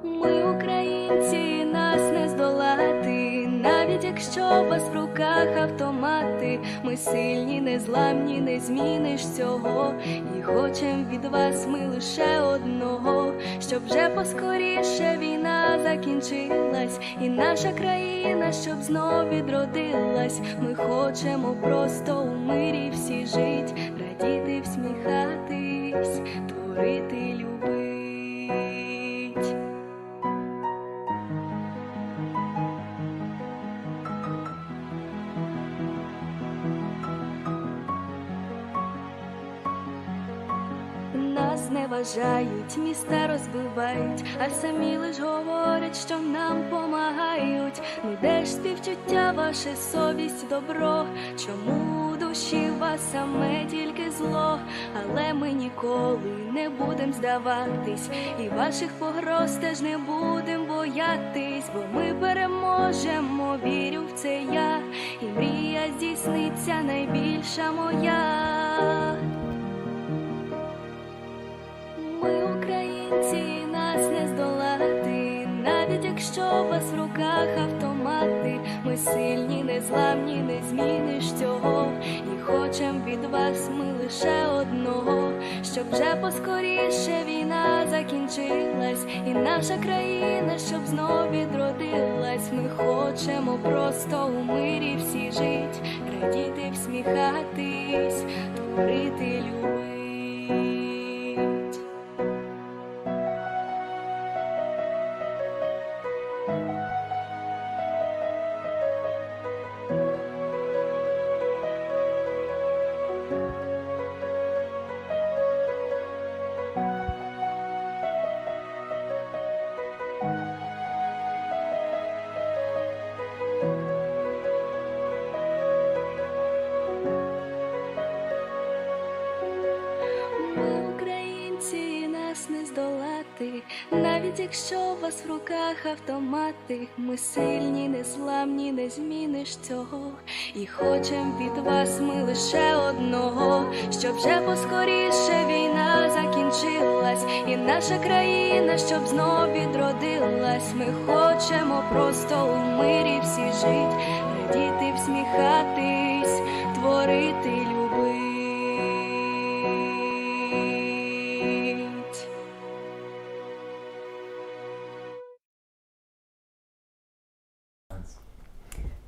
Ми українці, нас не здолати, навіть якщо у вас в руках автомати. Ми сильні, незламні, не зміниш цього, і хочем від вас ми лише одного, щоб вже поскоріше війна закінчилась, і наша країна, щоб знов відродилась. Ми хочемо просто у мирі всі жить, радіти, всміхатись, творити, любить. Нас зневажають, міста розбивають, а самі лиш говорять, що нам помагають. Ну де ж співчуття, ваша совість, добро? Чому у душі у вас саме тільки зло? Але ми ніколи не будем здаватись, і ваших погроз теж не будем боятись, бо ми переможемо, вірю в це я, і мрія здійсниться найбільша моя. Ми українці, нас не здолати, навіть якщо у вас в руках автомати. Ми сильні, незламні, не зміниш цього, і хочем від вас ми лише одного, щоб вже поскоріше війна закінчилась, і наша країна, щоб знов відродилась. Ми хочемо просто у мирі всі жить, радіти, всміхатись, творити, любить. Ми нас не здолати, навіть якщо у вас в руках автомати. Ми сильні, незламні, не зміниш цього. І хочем від вас ми лише одного, щоб вже поскоріше війна закінчилась, і наша країна, щоб знов відродилась. Ми хочемо просто у мирі всі жить, радіти, всміхатись, творити, любить.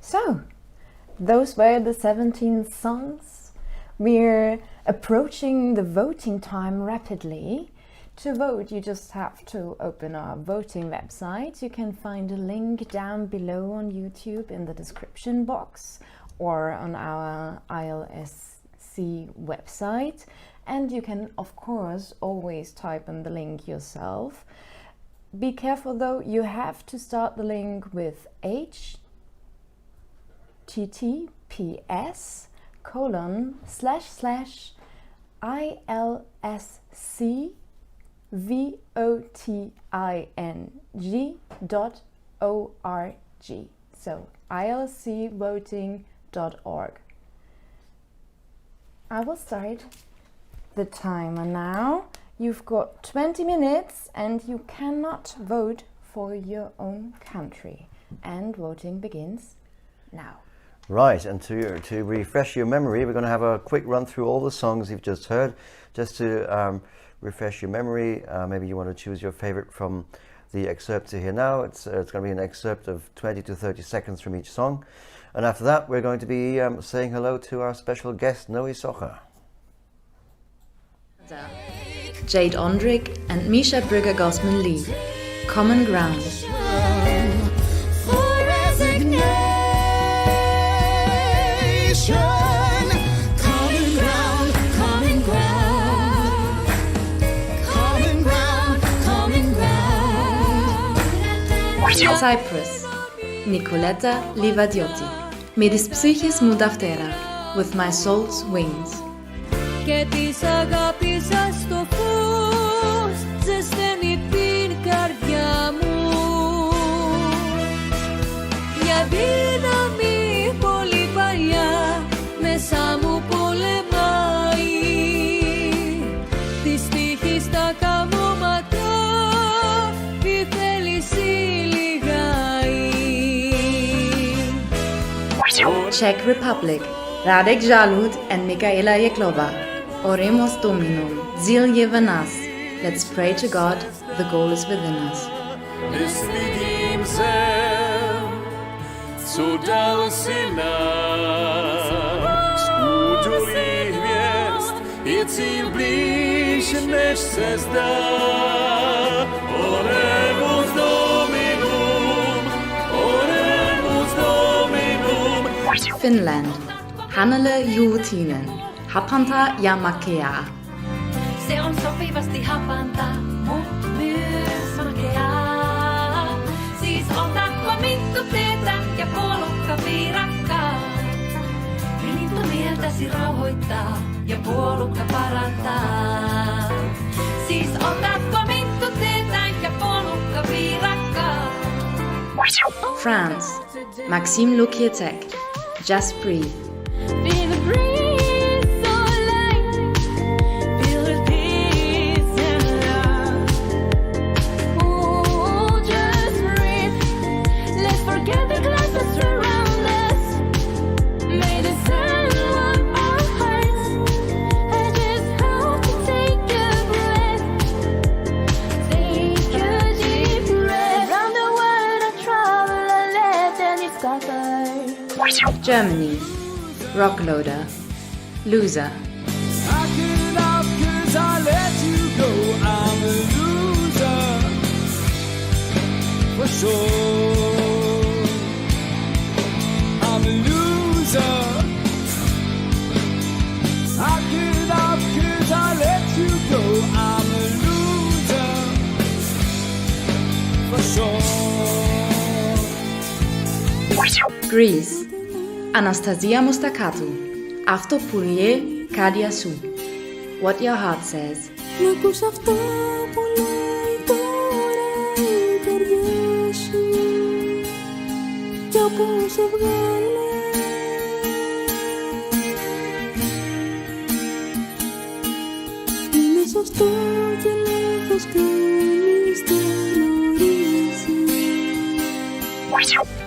So, those were the 17 songs. We're approaching the voting time rapidly. To vote, you just have to open our voting website. You can find a link down below on YouTube in the description box or on our ILSC website. And you can, of course, always type in the link yourself. Be careful though, you have to start the link with https://ilscvoting.org. So ilscvoting.org. I will start the timer now. You've got 20 minutes and you cannot vote for your own country. And voting begins now. Right, and to refresh your memory, we're going to have a quick run through all the songs you've just heard. Just to refresh your memory, maybe you want to choose your favorite from the excerpt to hear now. It's going to be an excerpt of 20 to 30 seconds from each song. And after that, we're going to be saying hello to our special guest, Noe Socher. Jade Ondrick and Misha Brugger-Gosman-Lee, Common Ground. Common ground, common ground, common ground, common ground. Cyprus, Nicoletta Livadiotti. Με τις ψύχες μου τα φτερά, with my soul's wings. Και της αγάπης σας το φως ζεσταίνει την καρδιά μου. Μια δύναμη πολύ παλιά μέσα μου πολεμάει, της τύχης τα καμώματα η θέληση λιγάει. Czech Republic, Radek Žalud and Mikaela Jeklova. Oremos Dominum, Zilje v nas. Let's pray to God, the goal is within us. Nestydím se, co dal si nám. Z údolí hvězd je cíl blíž, než se zdá. Oremos Dominum, oremos Dominum. Finland, Hannele Juutinen, Hapanta ja Makea. Se on sopivasti hapanta, mut myös makeaa. Siis otatko mittu teetä ja puolukka piirakkaa. Lintu mieltäsi rauhoittaa ja puolukka parantaa. Siis otatko mittu teetä ja puolukka piirakkaa. France, Maxime Lukietek, Just Breathe. Feel the breeze so light, feel the peace and love. Oh, just breathe. Let's forget the clouds that surround us. May the sun warm our hearts. I just have to take a breath. Take a deep breath. Around the world I travel, I left and discovered. Germany, Rockloader, Loser. I could out 'cause I let you go. I'm a loser, for sure. I'm a loser. I could out 'cause I let you go. I'm a loser, for sure. Greece, Anastasia Mustakatou, Αυτό που λέει, κάρδια σου. What your heart says. Μ' ακούς αυτό που тоже в Галле. Y no sos tú de lejos que viniste a morirse.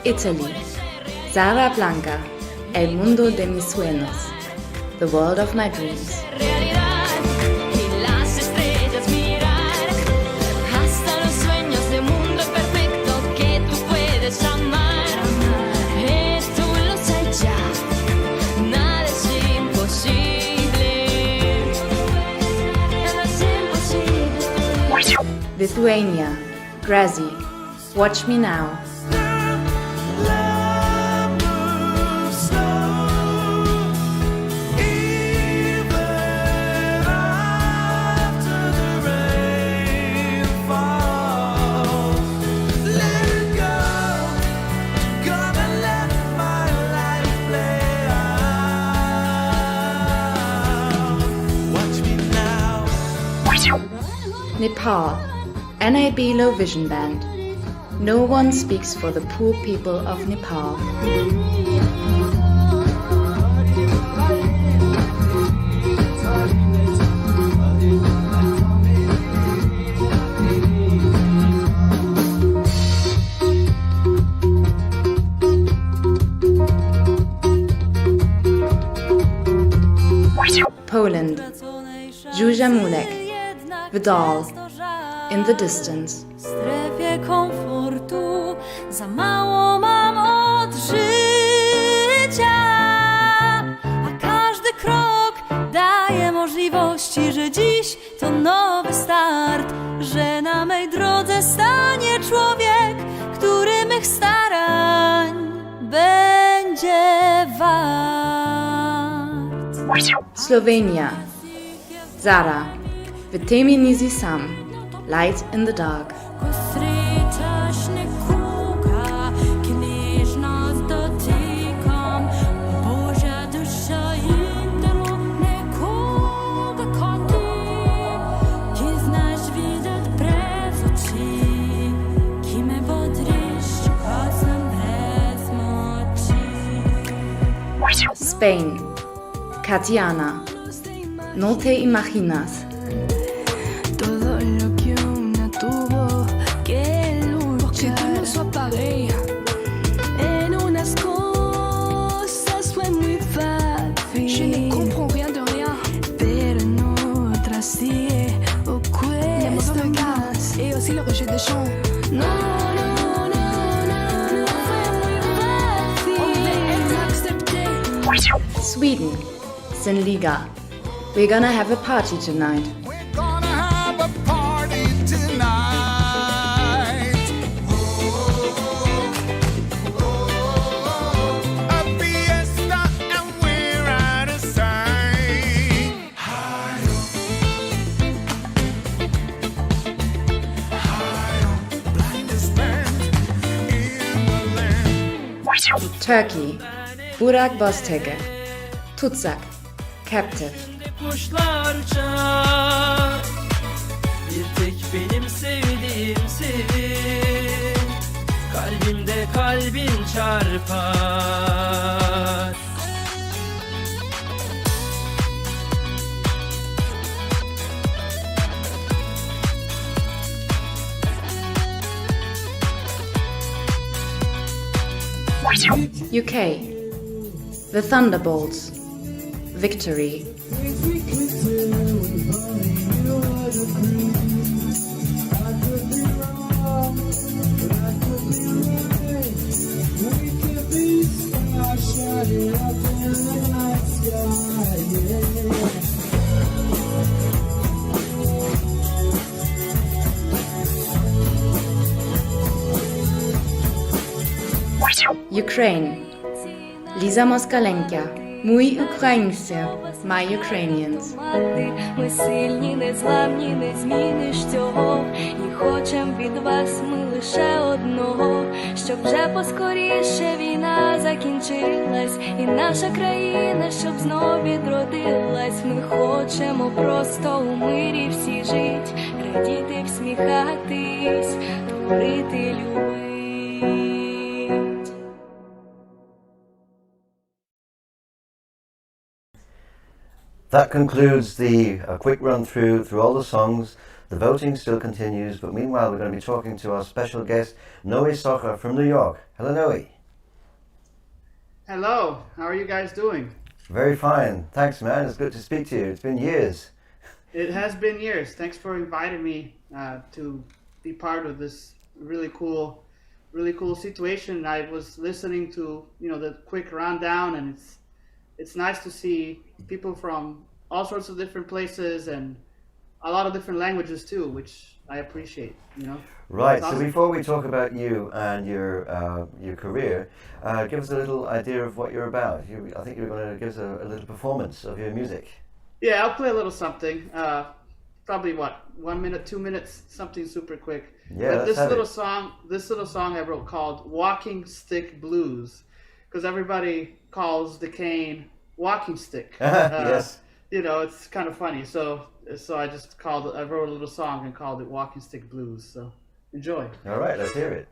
Italy. Zara Blanca. El mundo de mis sueños. The world of my dreams. Lithuania. Grazi. Watch me now. Nepal. NAB Low Vision Band. No one speaks for the poor people of Nepal. Poland. Zuzia Mulek. Vidal. In the distance. W strefie komfortu za mało mam od życia, a każdy krok daje możliwości, że dziś to nowy start, że na mej drodze stanie człowiek, który mych starań będzie wart. Slovenia. Zara. Wytemi nisi sam. Light in the dark. Spain. Katiana. No te imaginas. Todo lo que una tuvo que luchar. Porque tú no sos pareja. En unas cosas fue muy fácil. Je ne comprends rien de rien. Pero en otras sí cuesta más. Et aussi le rejet des gens. No, no, no, no, no fue muy fácil. On devait accepter. Sweden. Sinliga. We're gonna have a party tonight. Gonna have a party tonight. A fiesta and we're out of sight. Blindest band in the land. Turkey. Burak Boztepe. Tutsak. Captive. Kuşlar uçar, bir tek benim sevdiğim sevin, kalbimde kalbin çarpar. UK. The Thunderbolts. Victory. Ukraine. Lisa Moskalenka. Mój Ukraińcy. My Ukrainians. Ми сильні, незламні, не зміниш цього. І хочем від вас ми лише одного, щоб вже поскоріше війна закінчилась, і наша країна, щоб знов відродилась. Ми хочемо просто у мирі всі жить, радіти, всміхатись, творити, любить. That concludes the quick run through all the songs. The voting still continues, but meanwhile we're going to be talking to our special guest, Noe Socher from New York. Hello, Noe. Hello, how are you guys doing? Very fine. Thanks, man. It's good to speak to you. It's been years. It has been years. Thanks for inviting me to be part of this really cool situation. I was listening to the quick rundown, and it's nice to see people from all sorts of different places and a lot of different languages too, which I appreciate. Right. Awesome. So before we talk about you and your career, give us a little idea of what you're about. I think you're going to give us a little performance of your music. Yeah, I'll play a little something. Probably 1 minute, 2 minutes, something super quick. Yeah, But this little song I wrote called "Walking Stick Blues," because everybody calls the cane walking stick. Yes. It's kind of funny. So I wrote a little song and called it "Walking Stick Blues." So enjoy. All right, let's hear it.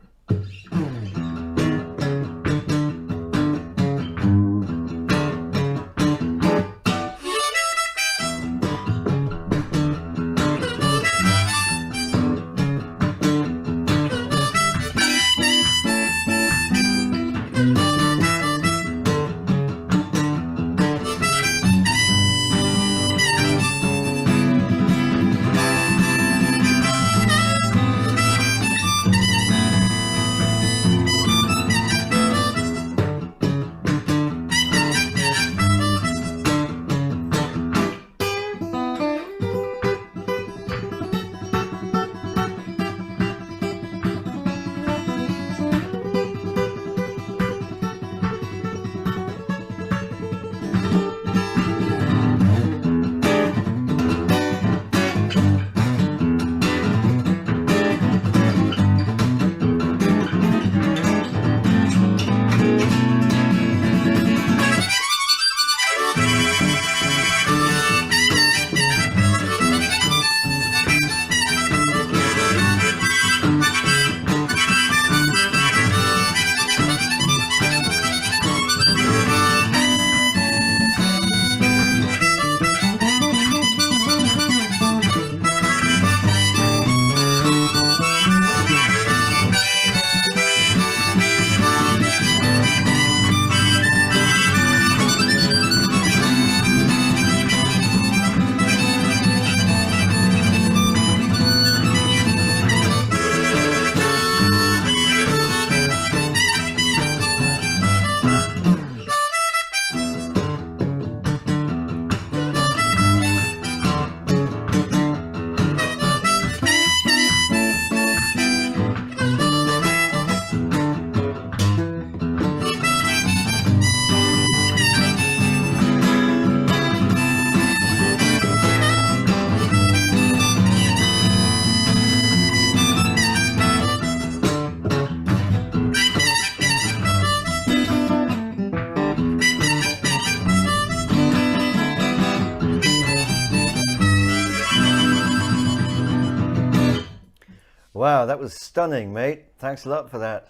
Wow, that was stunning, mate. Thanks a lot for that.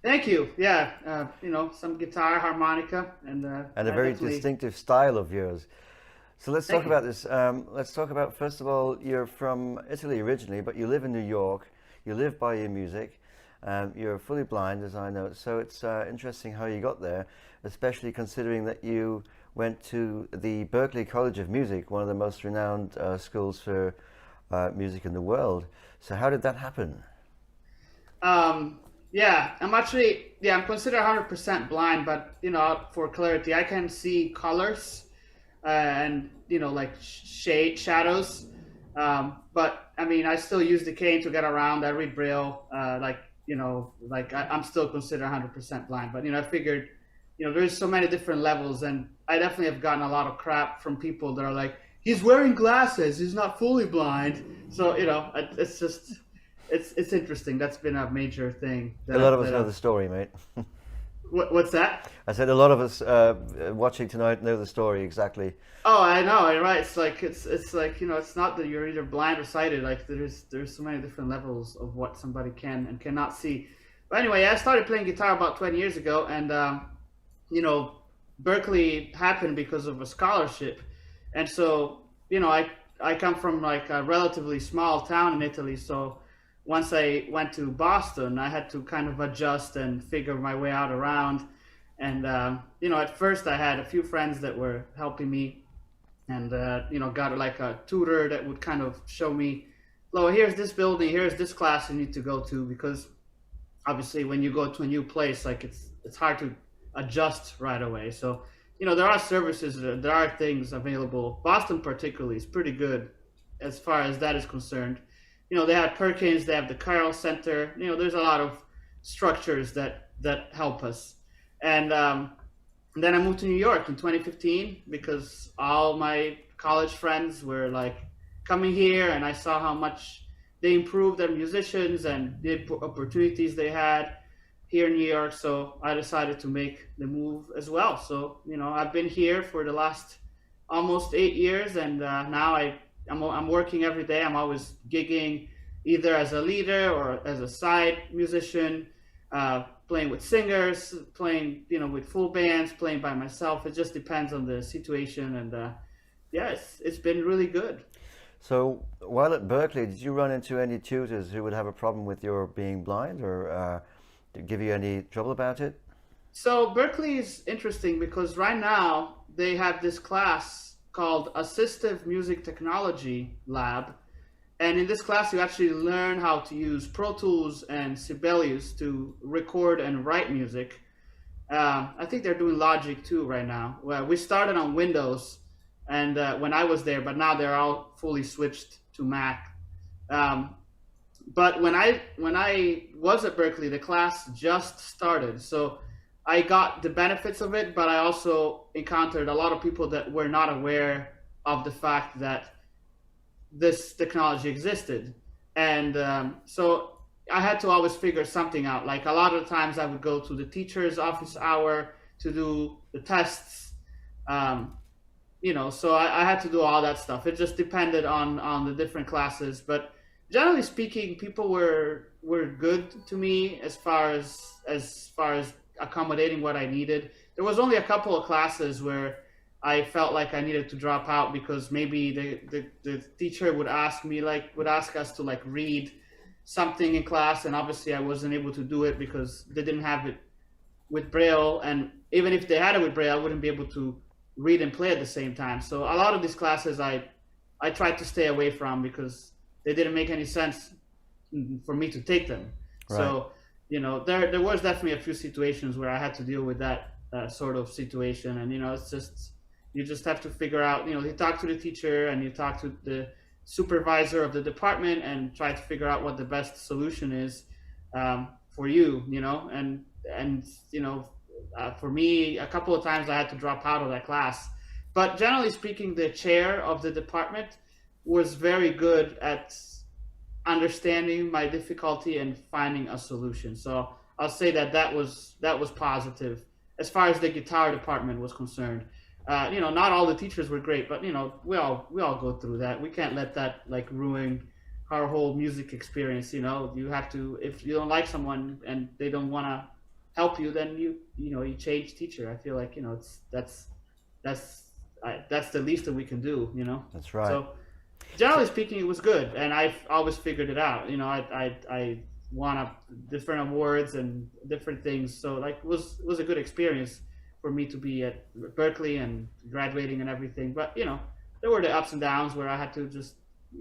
Thank you. Yeah, some guitar, harmonica, and a very distinctive style of yours. So let's talk about this. Let's talk about, first of all, you're from Italy originally, but you live in New York. You live by your music. You're fully blind, as I know. So it's interesting how you got there, especially considering that you went to the Berklee College of Music, one of the most renowned schools for music in the world. So how did that happen? Yeah, I'm considered 100% blind, but for clarity, I can see colors and like shadows. But I mean, I still use the cane to get around. I read Braille. I'm still considered 100% blind. But I figured, there's so many different levels, and I definitely have gotten a lot of crap from people that are like, he's wearing glasses, he's not fully blind. So it's just. It's interesting. That's been a major thing. A lot of us know the story, mate. What's that? I said a lot of us watching tonight know the story exactly. Oh, I know, right? It's like it's not that you're either blind or sighted. Like there's so many different levels of what somebody can and cannot see. But anyway, I started playing guitar about 20 years ago, and Berklee happened because of a scholarship. And so, I come from like a relatively small town in Italy. So once I went to Boston, I had to kind of adjust and figure my way out around. And, at first I had a few friends that were helping me and, got like a tutor that would kind of show me, oh, here's this building, here's this class you need to go to, because obviously when you go to a new place, like it's hard to adjust right away. So, there are services, there are things available. Boston particularly is pretty good as far as that is concerned. They have Perkins, they have the Carroll Center. There's a lot of structures that help us. And then I moved to New York in 2015 because all my college friends were like coming here, and I saw how much they improved their musicians and the opportunities they had here in New York. So I decided to make the move as well. So, I've been here for the last almost 8 years, and now I'm working every day. I'm always gigging either as a leader or as a side musician, playing with singers, playing, with full bands, playing by myself. It just depends on the situation. And it's been really good. So while at Berkeley, did you run into any tutors who would have a problem with your being blind, or did give you any trouble about it? So Berkeley is interesting because right now they have this class called Assistive Music Technology Lab. And in this class, you actually learn how to use Pro Tools and Sibelius to record and write music. I think they're doing Logic too right now. Well, we started on Windows and when I was there, but now they're all fully switched to Mac. But when I was at Berkeley, the class just started. So I got the benefits of it, but I also encountered a lot of people that were not aware of the fact that this technology existed. And so I had to always figure something out. Like a lot of times I would go to the teacher's office hour to do the tests. So I had to do all that stuff. It just depended on the different classes. But generally speaking, people were good to me as far as accommodating what I needed. There was only a couple of classes where I felt like I needed to drop out because maybe the teacher would ask us to like read something in class, and obviously I wasn't able to do it because they didn't have it with Braille, and even if they had it with Braille, I wouldn't be able to read and play at the same time. So a lot of these classes I tried to stay away from because they didn't make any sense for me to take them. Right. So there was definitely a few situations where I had to deal with that sort of situation, and it's just you just have to figure out. You talk to the teacher and you talk to the supervisor of the department and try to figure out what the best solution is for you. For me, a couple of times I had to drop out of that class, but generally speaking, the chair of the department was very good at understanding my difficulty and finding a solution. So I'll say that was positive as far as the guitar department was concerned. Not all the teachers were great, but we all go through that. We can't let that like ruin our whole music experience. You have to, if you don't like someone and they don't want to help you, then you change teacher. I feel like that's the least that we can do. That's right. So generally speaking, it was good, and I've always figured it out. I won different awards and different things, so like it was a good experience for me to be at Berkeley and graduating and everything. But there were the ups and downs where I had to just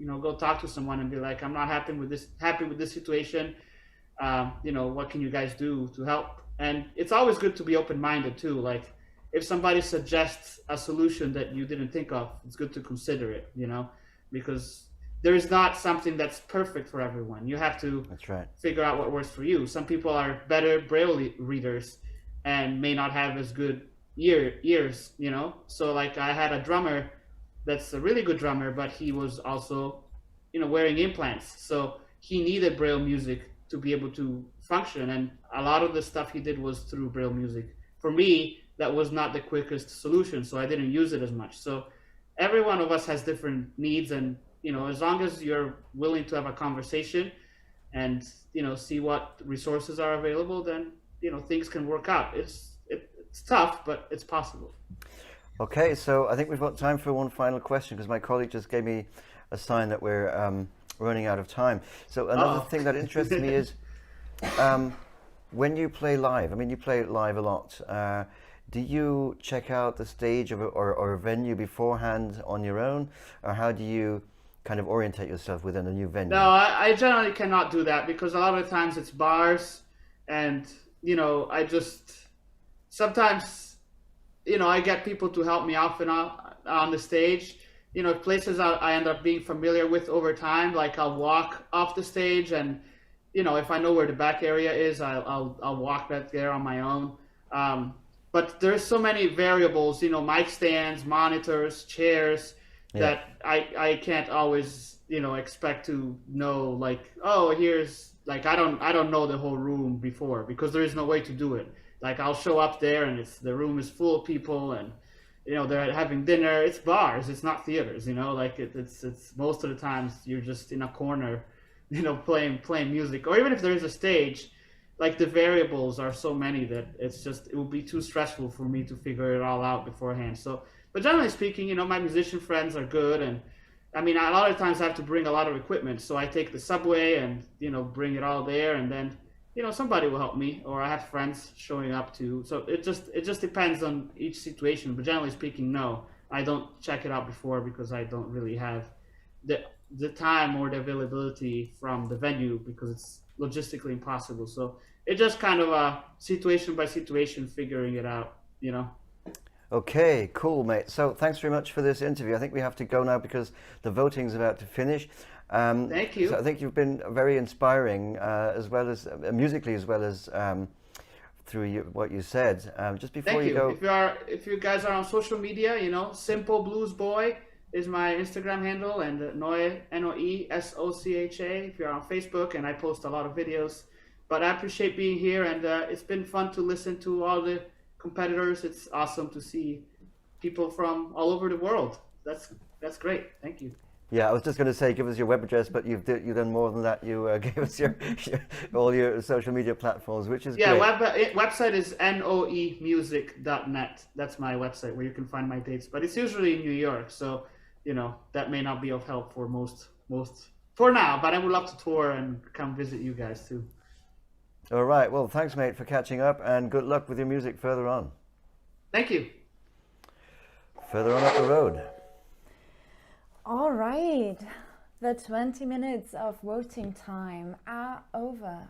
go talk to someone and be like, I'm not happy with this situation. What can you guys do to help? And it's always good to be open-minded too. Like if somebody suggests a solution that you didn't think of, it's good to consider it. Because there is not something that's perfect for everyone. You have to figure out what works for you. Some people are better Braille readers and may not have as good ears. So like I had a drummer that's a really good drummer, but he was also wearing implants, so he needed Braille music to be able to function, and a lot of the stuff he did was through Braille music. For me, that was not the quickest solution, so I didn't use it as much. So every one of us has different needs, and as long as you're willing to have a conversation and see what resources are available, then things can work out. It's tough, but it's possible. Okay, so I think we've got time for one final question because my colleague just gave me a sign that we're running out of time. So another thing that interests me is when you play live, I mean, you play live a lot. Do you check out the stage or a venue beforehand on your own? Or how do you kind of orientate yourself within a new venue? No, I generally cannot do that because a lot of the times it's bars and, you know, I just sometimes, you know, I get people to help me off and on the stage. You know, places I end up being familiar with over time, like I'll walk off the stage and, you know, if I know where the back area is, I'll walk back there on my own. But there's so many variables, you know, mic stands, monitors, chairs, that I can't always, you know, expect to know, like, oh, here's, like, I don't know the whole room before because there is no way to do it. Like, I'll show up there and the room is full of people and, you know, they're having dinner. It's bars, it's not theaters, you know, like it's most of the times you're just in a corner, you know, playing music. Or even if there is a stage, like the variables are so many that it would be too stressful for me to figure it all out beforehand. So, but generally speaking, you know, my musician friends are good. And I mean, a lot of times I have to bring a lot of equipment. So I take the subway and, you know, bring it all there. And then, you know, somebody will help me, or I have friends showing up too. So it just depends on each situation. But generally speaking, no, I don't check it out before because I don't really have the time or the availability from the venue because it's logistically impossible. So it's just kind of a situation by situation figuring it out, you know. Okay, cool, mate. So thanks very much for this interview. I think we have to go now because the voting's about to finish. Thank you. So I think you've been very inspiring, as well as musically, as well as through what you said. Just before Thank you go, if you guys are on social media, you know, Simple Blues Boy is my Instagram handle, and Noe, Noesocha, if you're on Facebook, and I post a lot of videos. But I appreciate being here, and it's been fun to listen to all the competitors. It's awesome to see people from all over the world. That's great. Thank you. yeah, I was just going to say, give us your web address, but you've done more than that. You gave us all your social media platforms, which is great. Website is noemusic.net. That's my website where you can find my dates. But it's usually in New York, so you know that may not be of help for most for now. But I would love to tour and come visit you guys too. All right. Well, thanks, mate, for catching up, and good luck with your music further on. Thank you. Further on up the road. All right, the 20 minutes of voting time are over.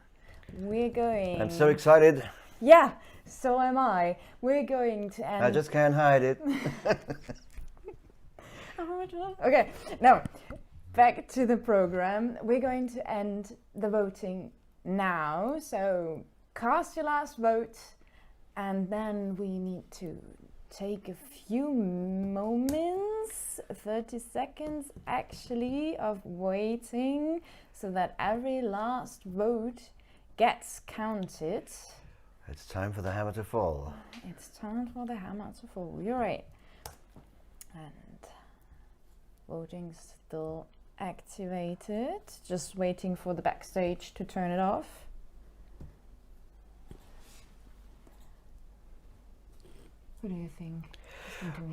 We're going... I'm so excited. Yeah, so am I. We're going to end... I just can't hide it. Okay, now, back to the program. We're going to end the voting now, so cast your last vote, and then we need to take a few moments, 30 seconds actually, of waiting so that every last vote gets counted. It's time for the hammer to fall. It's time for the hammer to fall, you're right. And voting's still activated, just waiting for the backstage to turn it off. What do you think?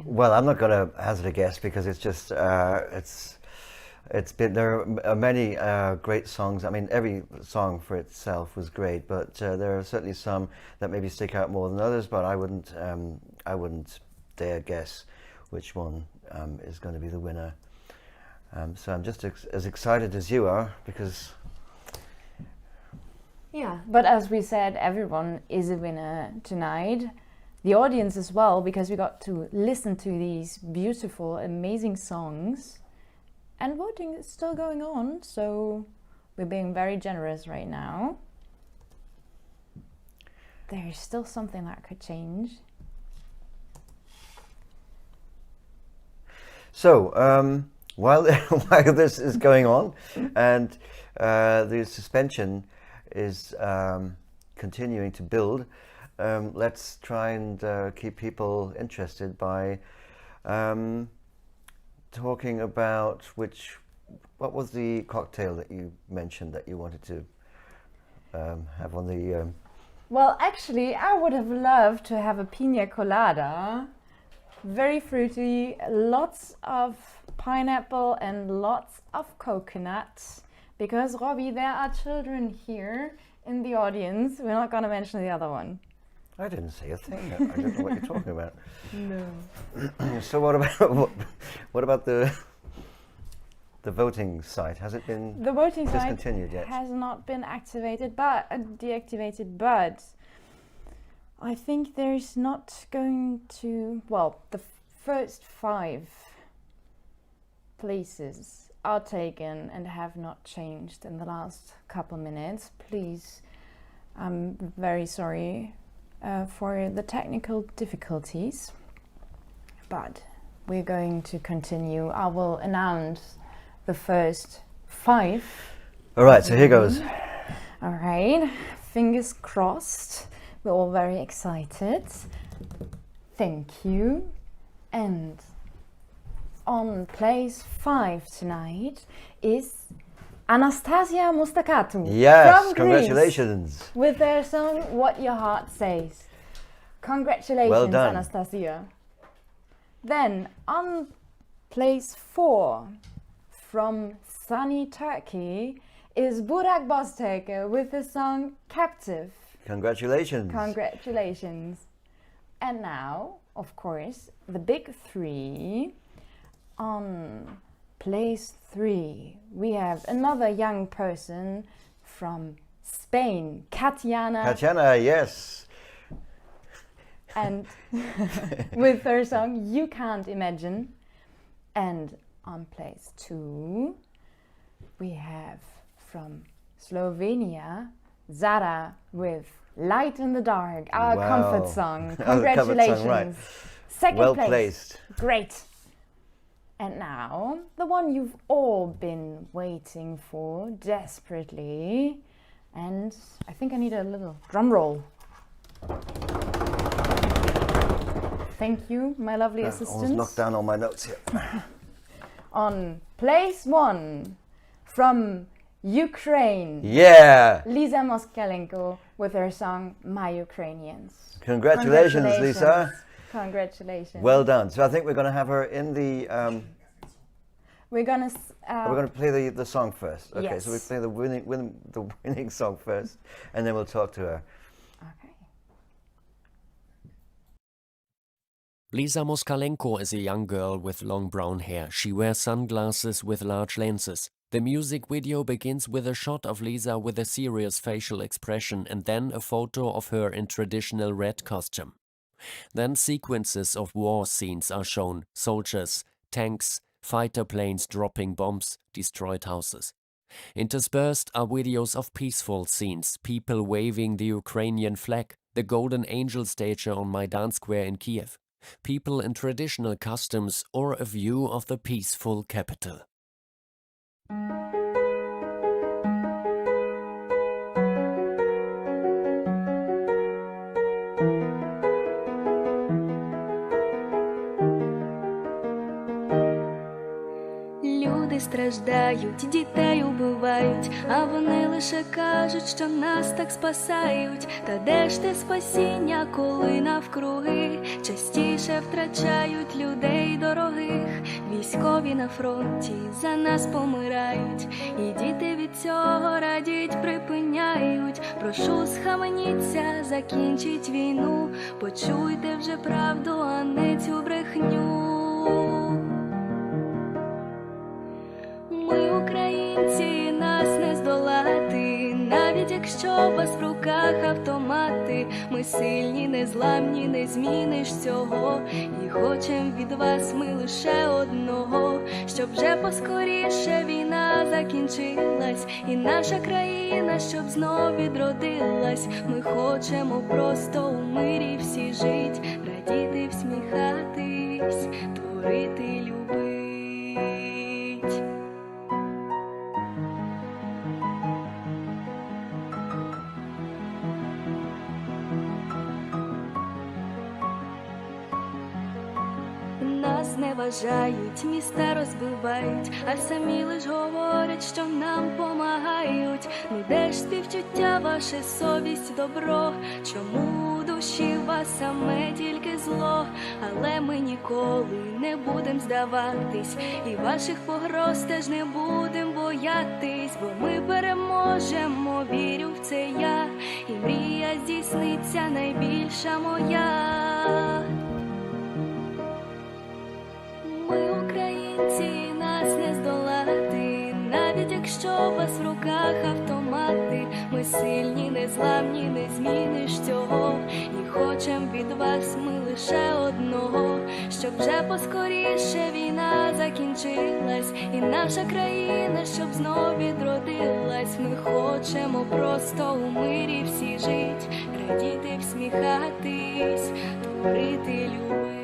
Well, I'm not going to hazard a guess because it's just it's been, there are many great songs. I mean, every song for itself was great, but there are certainly some that maybe stick out more than others. But I wouldn't dare guess which one is going to be the winner. So I'm just as excited as you are because. Yeah, but as we said, everyone is a winner tonight. The audience as well, because we got to listen to these beautiful, amazing songs. And voting is still going on, so we're being very generous right now. There's still something that could change. So, while this is going on and the suspension is continuing to build, let's try and keep people interested by talking about what was the cocktail that you mentioned that you wanted to have on the... Well, actually, I would have loved to have a pina colada, very fruity, lots of pineapple and lots of coconut. Because, Robbie, there are children here in the audience. We're not going to mention the other one. I didn't say a thing. I don't know what you're talking about. No. So what about the voting site? Has it been The voting site discontinued yet? has not been activated, but deactivated. But I think there's not going to. Well, the first 5 places are taken and have not changed in the last couple minutes. Please, I'm very sorry for the technical difficulties, but we're going to continue. I will announce the first 5. All right, so here goes. All right, fingers crossed. We're all very excited. Thank you. And on place 5 tonight is Anastasia Mustakatu. Yes, from Greece, congratulations. with their song What Your Heart Says. Congratulations, Well done. Anastasia. Then on place 4 from sunny Turkey is Burak Boztepe with the song Captive. Congratulations. Congratulations. And now, of course, the big 3. On place 3, we have another young person from Spain, Katiana. Katiana, yes. And with her song You Can't Imagine. And on place 2, we have from Slovenia, Zara with Light in the Dark, our Wow. comfort song. Our comfort Congratulations. song, right. Second Well place. placed. Great. And now, the one you've all been waiting for desperately. And I think I need a little drum roll. Thank you, my lovely Almost assistant. knocked down all my notes here. On place 1 from Ukraine. Yeah. Lisa Moskalenko with her song My Ukrainians. Congratulations, Lisa. Congratulations. Well done. So I think we're going to have her in the. We're gonna play the song first. Okay, Yes. so we play the winning song first, and then we'll talk to her. Lisa Moskalenko is a young girl with long brown hair. She wears sunglasses with large lenses. The music video begins with a shot of Lisa with a serious facial expression and then a photo of her in traditional red costume. Then sequences of war scenes are shown: soldiers, tanks, fighter planes dropping bombs, destroyed houses. Interspersed are videos of peaceful scenes, people waving the Ukrainian flag, the Golden Angel statue on Maidan Square in Kiev, people in traditional costumes, or a view of the peaceful capital. Люди страждають, дітей убивають, а вони лише кажуть, що нас так спасають. Та де ж те спасіння, коли навкруги частіше втрачають людей дорогих? Військові на фронті за нас помирають, і діти від цього радіють, припиняють. Прошу, схаменіться, закінчіть війну, почуйте вже правду, а не цю брехню. Ми українці, нас не здолати, навіть якщо у вас в руках автомати. Ми сильні, незламні, не зміниш цього, і хочем від вас ми лише одного, щоб вже поскоріше війна закінчилась, і наша країна, щоб знов відродилась. Ми хочемо просто у мирі всі жить, радіти, всміхатись, творити, любить. Нас зневажають, міста розбивають, а самі лиш говорять, що нам помагають. Ну де ж співчуття, ваша совість, добро? Чому душі вас саме тільки зло, але ми ніколи не будем здаватись, і ваших погроз теж не будем боятись, бо ми переможемо, вірю в це я, і мрія здійсниться найбільша моя. Ми українці, нас не здолати, навіть якщо у вас в руках автомати. Ми сильні, незламні, не зміниш цього, і хочем від вас ми лише одного, щоб вже поскоріше війна закінчилась, і наша країна, щоб знов відродилась. Ми хочемо просто у мирі всі жить, радіти, всміхатись, творити, любить.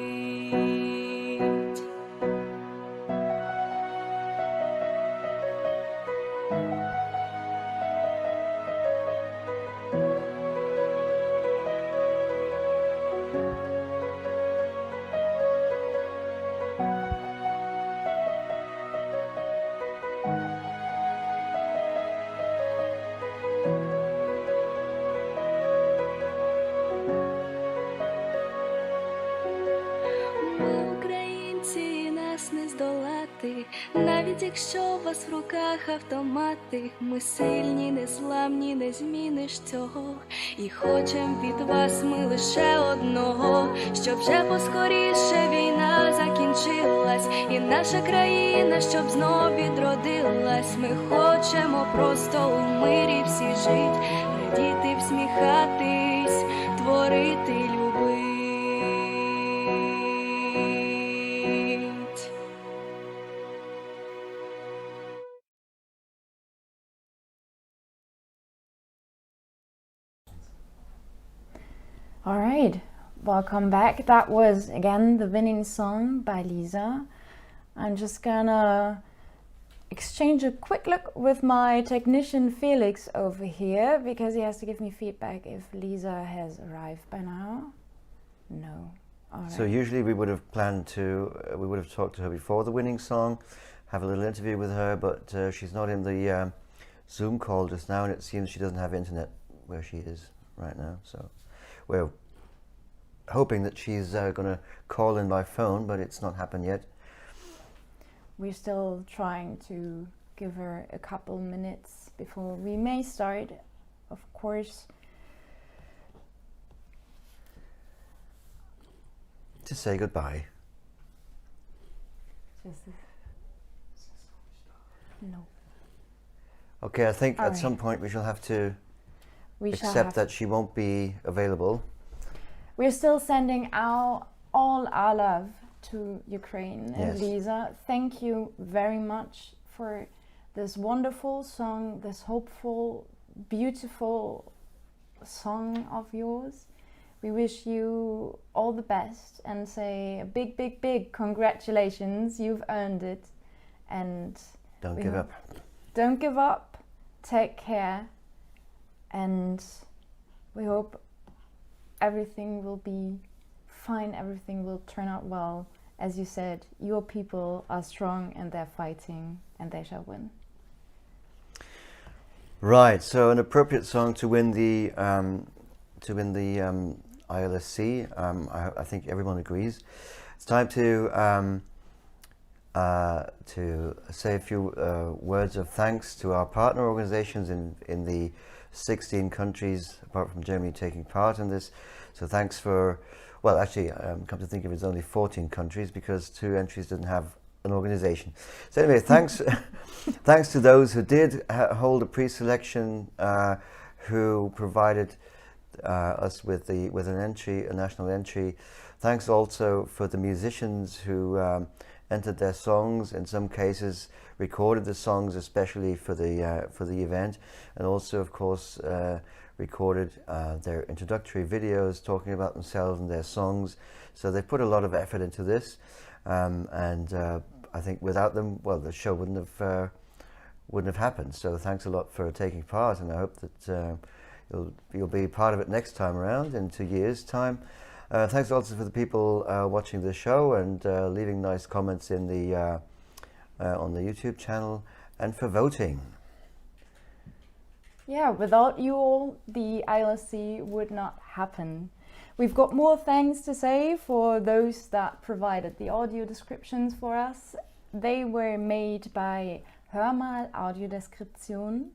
Навіть якщо у вас в руках автомати, ми сильні, незламні, не зміниш цього, і хочем від вас ми лише одного, щоб вже поскоріше війна закінчилась, і наша країна, щоб знов відродилась. Ми хочемо просто у мирі всі жить, радіти, всміхатись, творити, любить. All right, welcome back. That was again the winning song by Lisa. I'm just gonna exchange a quick look with my technician Felix over here, because he has to give me feedback if Lisa has arrived by now. No. All right. So usually we would have planned to, we would have talked to her before the winning song, have a little interview with her, but she's not in the Zoom call just now, and it seems she doesn't have internet where she is right now. So we're hoping that she's going to call in by phone, but it's not happened yet. We're still trying to give her a couple minutes before we may start, of course. To say goodbye. No. Okay, I think All at right. some point we shall have to We shall accept have- that she won't be available. We're still sending out all our love to Ukraine. And Yes. Lisa, thank you very much for this wonderful song, this hopeful, beautiful song of yours. We wish you all the best and say a big, big, big congratulations. You've earned it. And Don't we give hope- up. Don't give up. Take care. And we hope everything will be fine, everything will turn out well. As you said, your people are strong and they're fighting, and they shall win. Right, so an appropriate song to win the ILSC. I think everyone agrees. It's time to say a few words of thanks to our partner organizations in the 16 countries, apart from Germany, taking part in this. So thanks for, well, actually, come to think of it, it's only 14 countries because 2 entries didn't have an organization. So anyway, thanks, thanks to those who did hold a pre-selection, who provided us with an entry, a national entry. Thanks also for the musicians who entered their songs, in some cases recorded the songs especially for the event, and also of course recorded their introductory videos talking about themselves and their songs. So they put a lot of effort into this, and I think without them, well, the show wouldn't have happened. So thanks a lot for taking part, and I hope that you'll be part of it next time around in 2 years' time. Thanks also for the people watching the show and leaving nice comments in the on the YouTube channel, and for voting. Yeah, without you all, the ILSC would not happen. We've got more thanks to say for those that provided the audio descriptions for us. They were made by Hör mal Audiodeskription.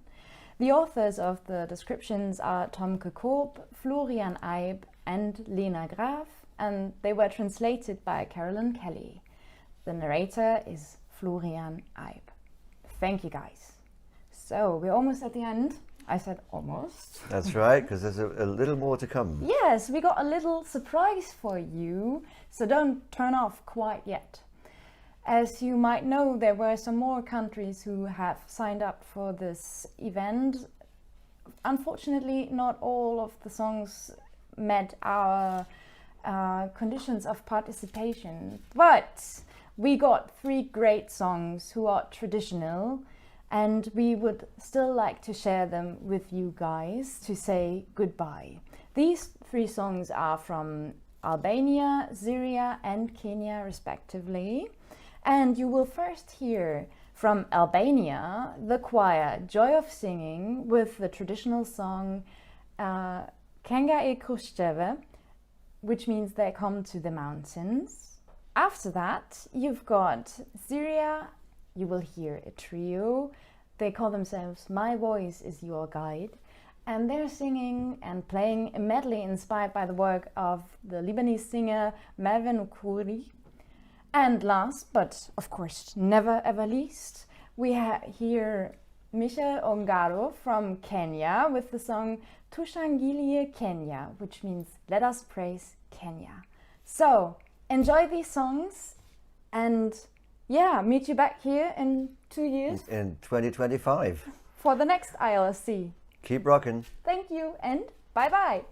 The authors of the descriptions are Tomke Koop, Florian Eib and Lena Graf, and they were translated by Carolyn Kelly. The narrator is Florian Eib. Thank you guys. So we're almost at the end. I said almost. That's right, because there's a little more to come. Yes, we got a little surprise for you, so don't turn off quite yet. As you might know, there were some more countries who have signed up for this event. Unfortunately, not all of the songs met our conditions of participation, but we got 3 great songs who are traditional, and we would still like to share them with you guys to say goodbye. These 3 songs are from Albania, Syria and Kenya respectively. And you will first hear from Albania, the choir Joy of Singing with the traditional song Kenga e Krushcheve, which means they come to the mountains. After that, you've got Syria. You will hear a trio. They call themselves My Voice is Your Guide. And they're singing and playing a medley inspired by the work of the Lebanese singer Merve Nukuri. And last, but of course never ever least, we hear Michel Ongaro from Kenya with the song Tushangilie Kenya, which means let us praise Kenya. So enjoy these songs, and yeah, meet you back here in 2 years. In 2025. For the next ILSC. Keep rocking. Thank you and bye bye.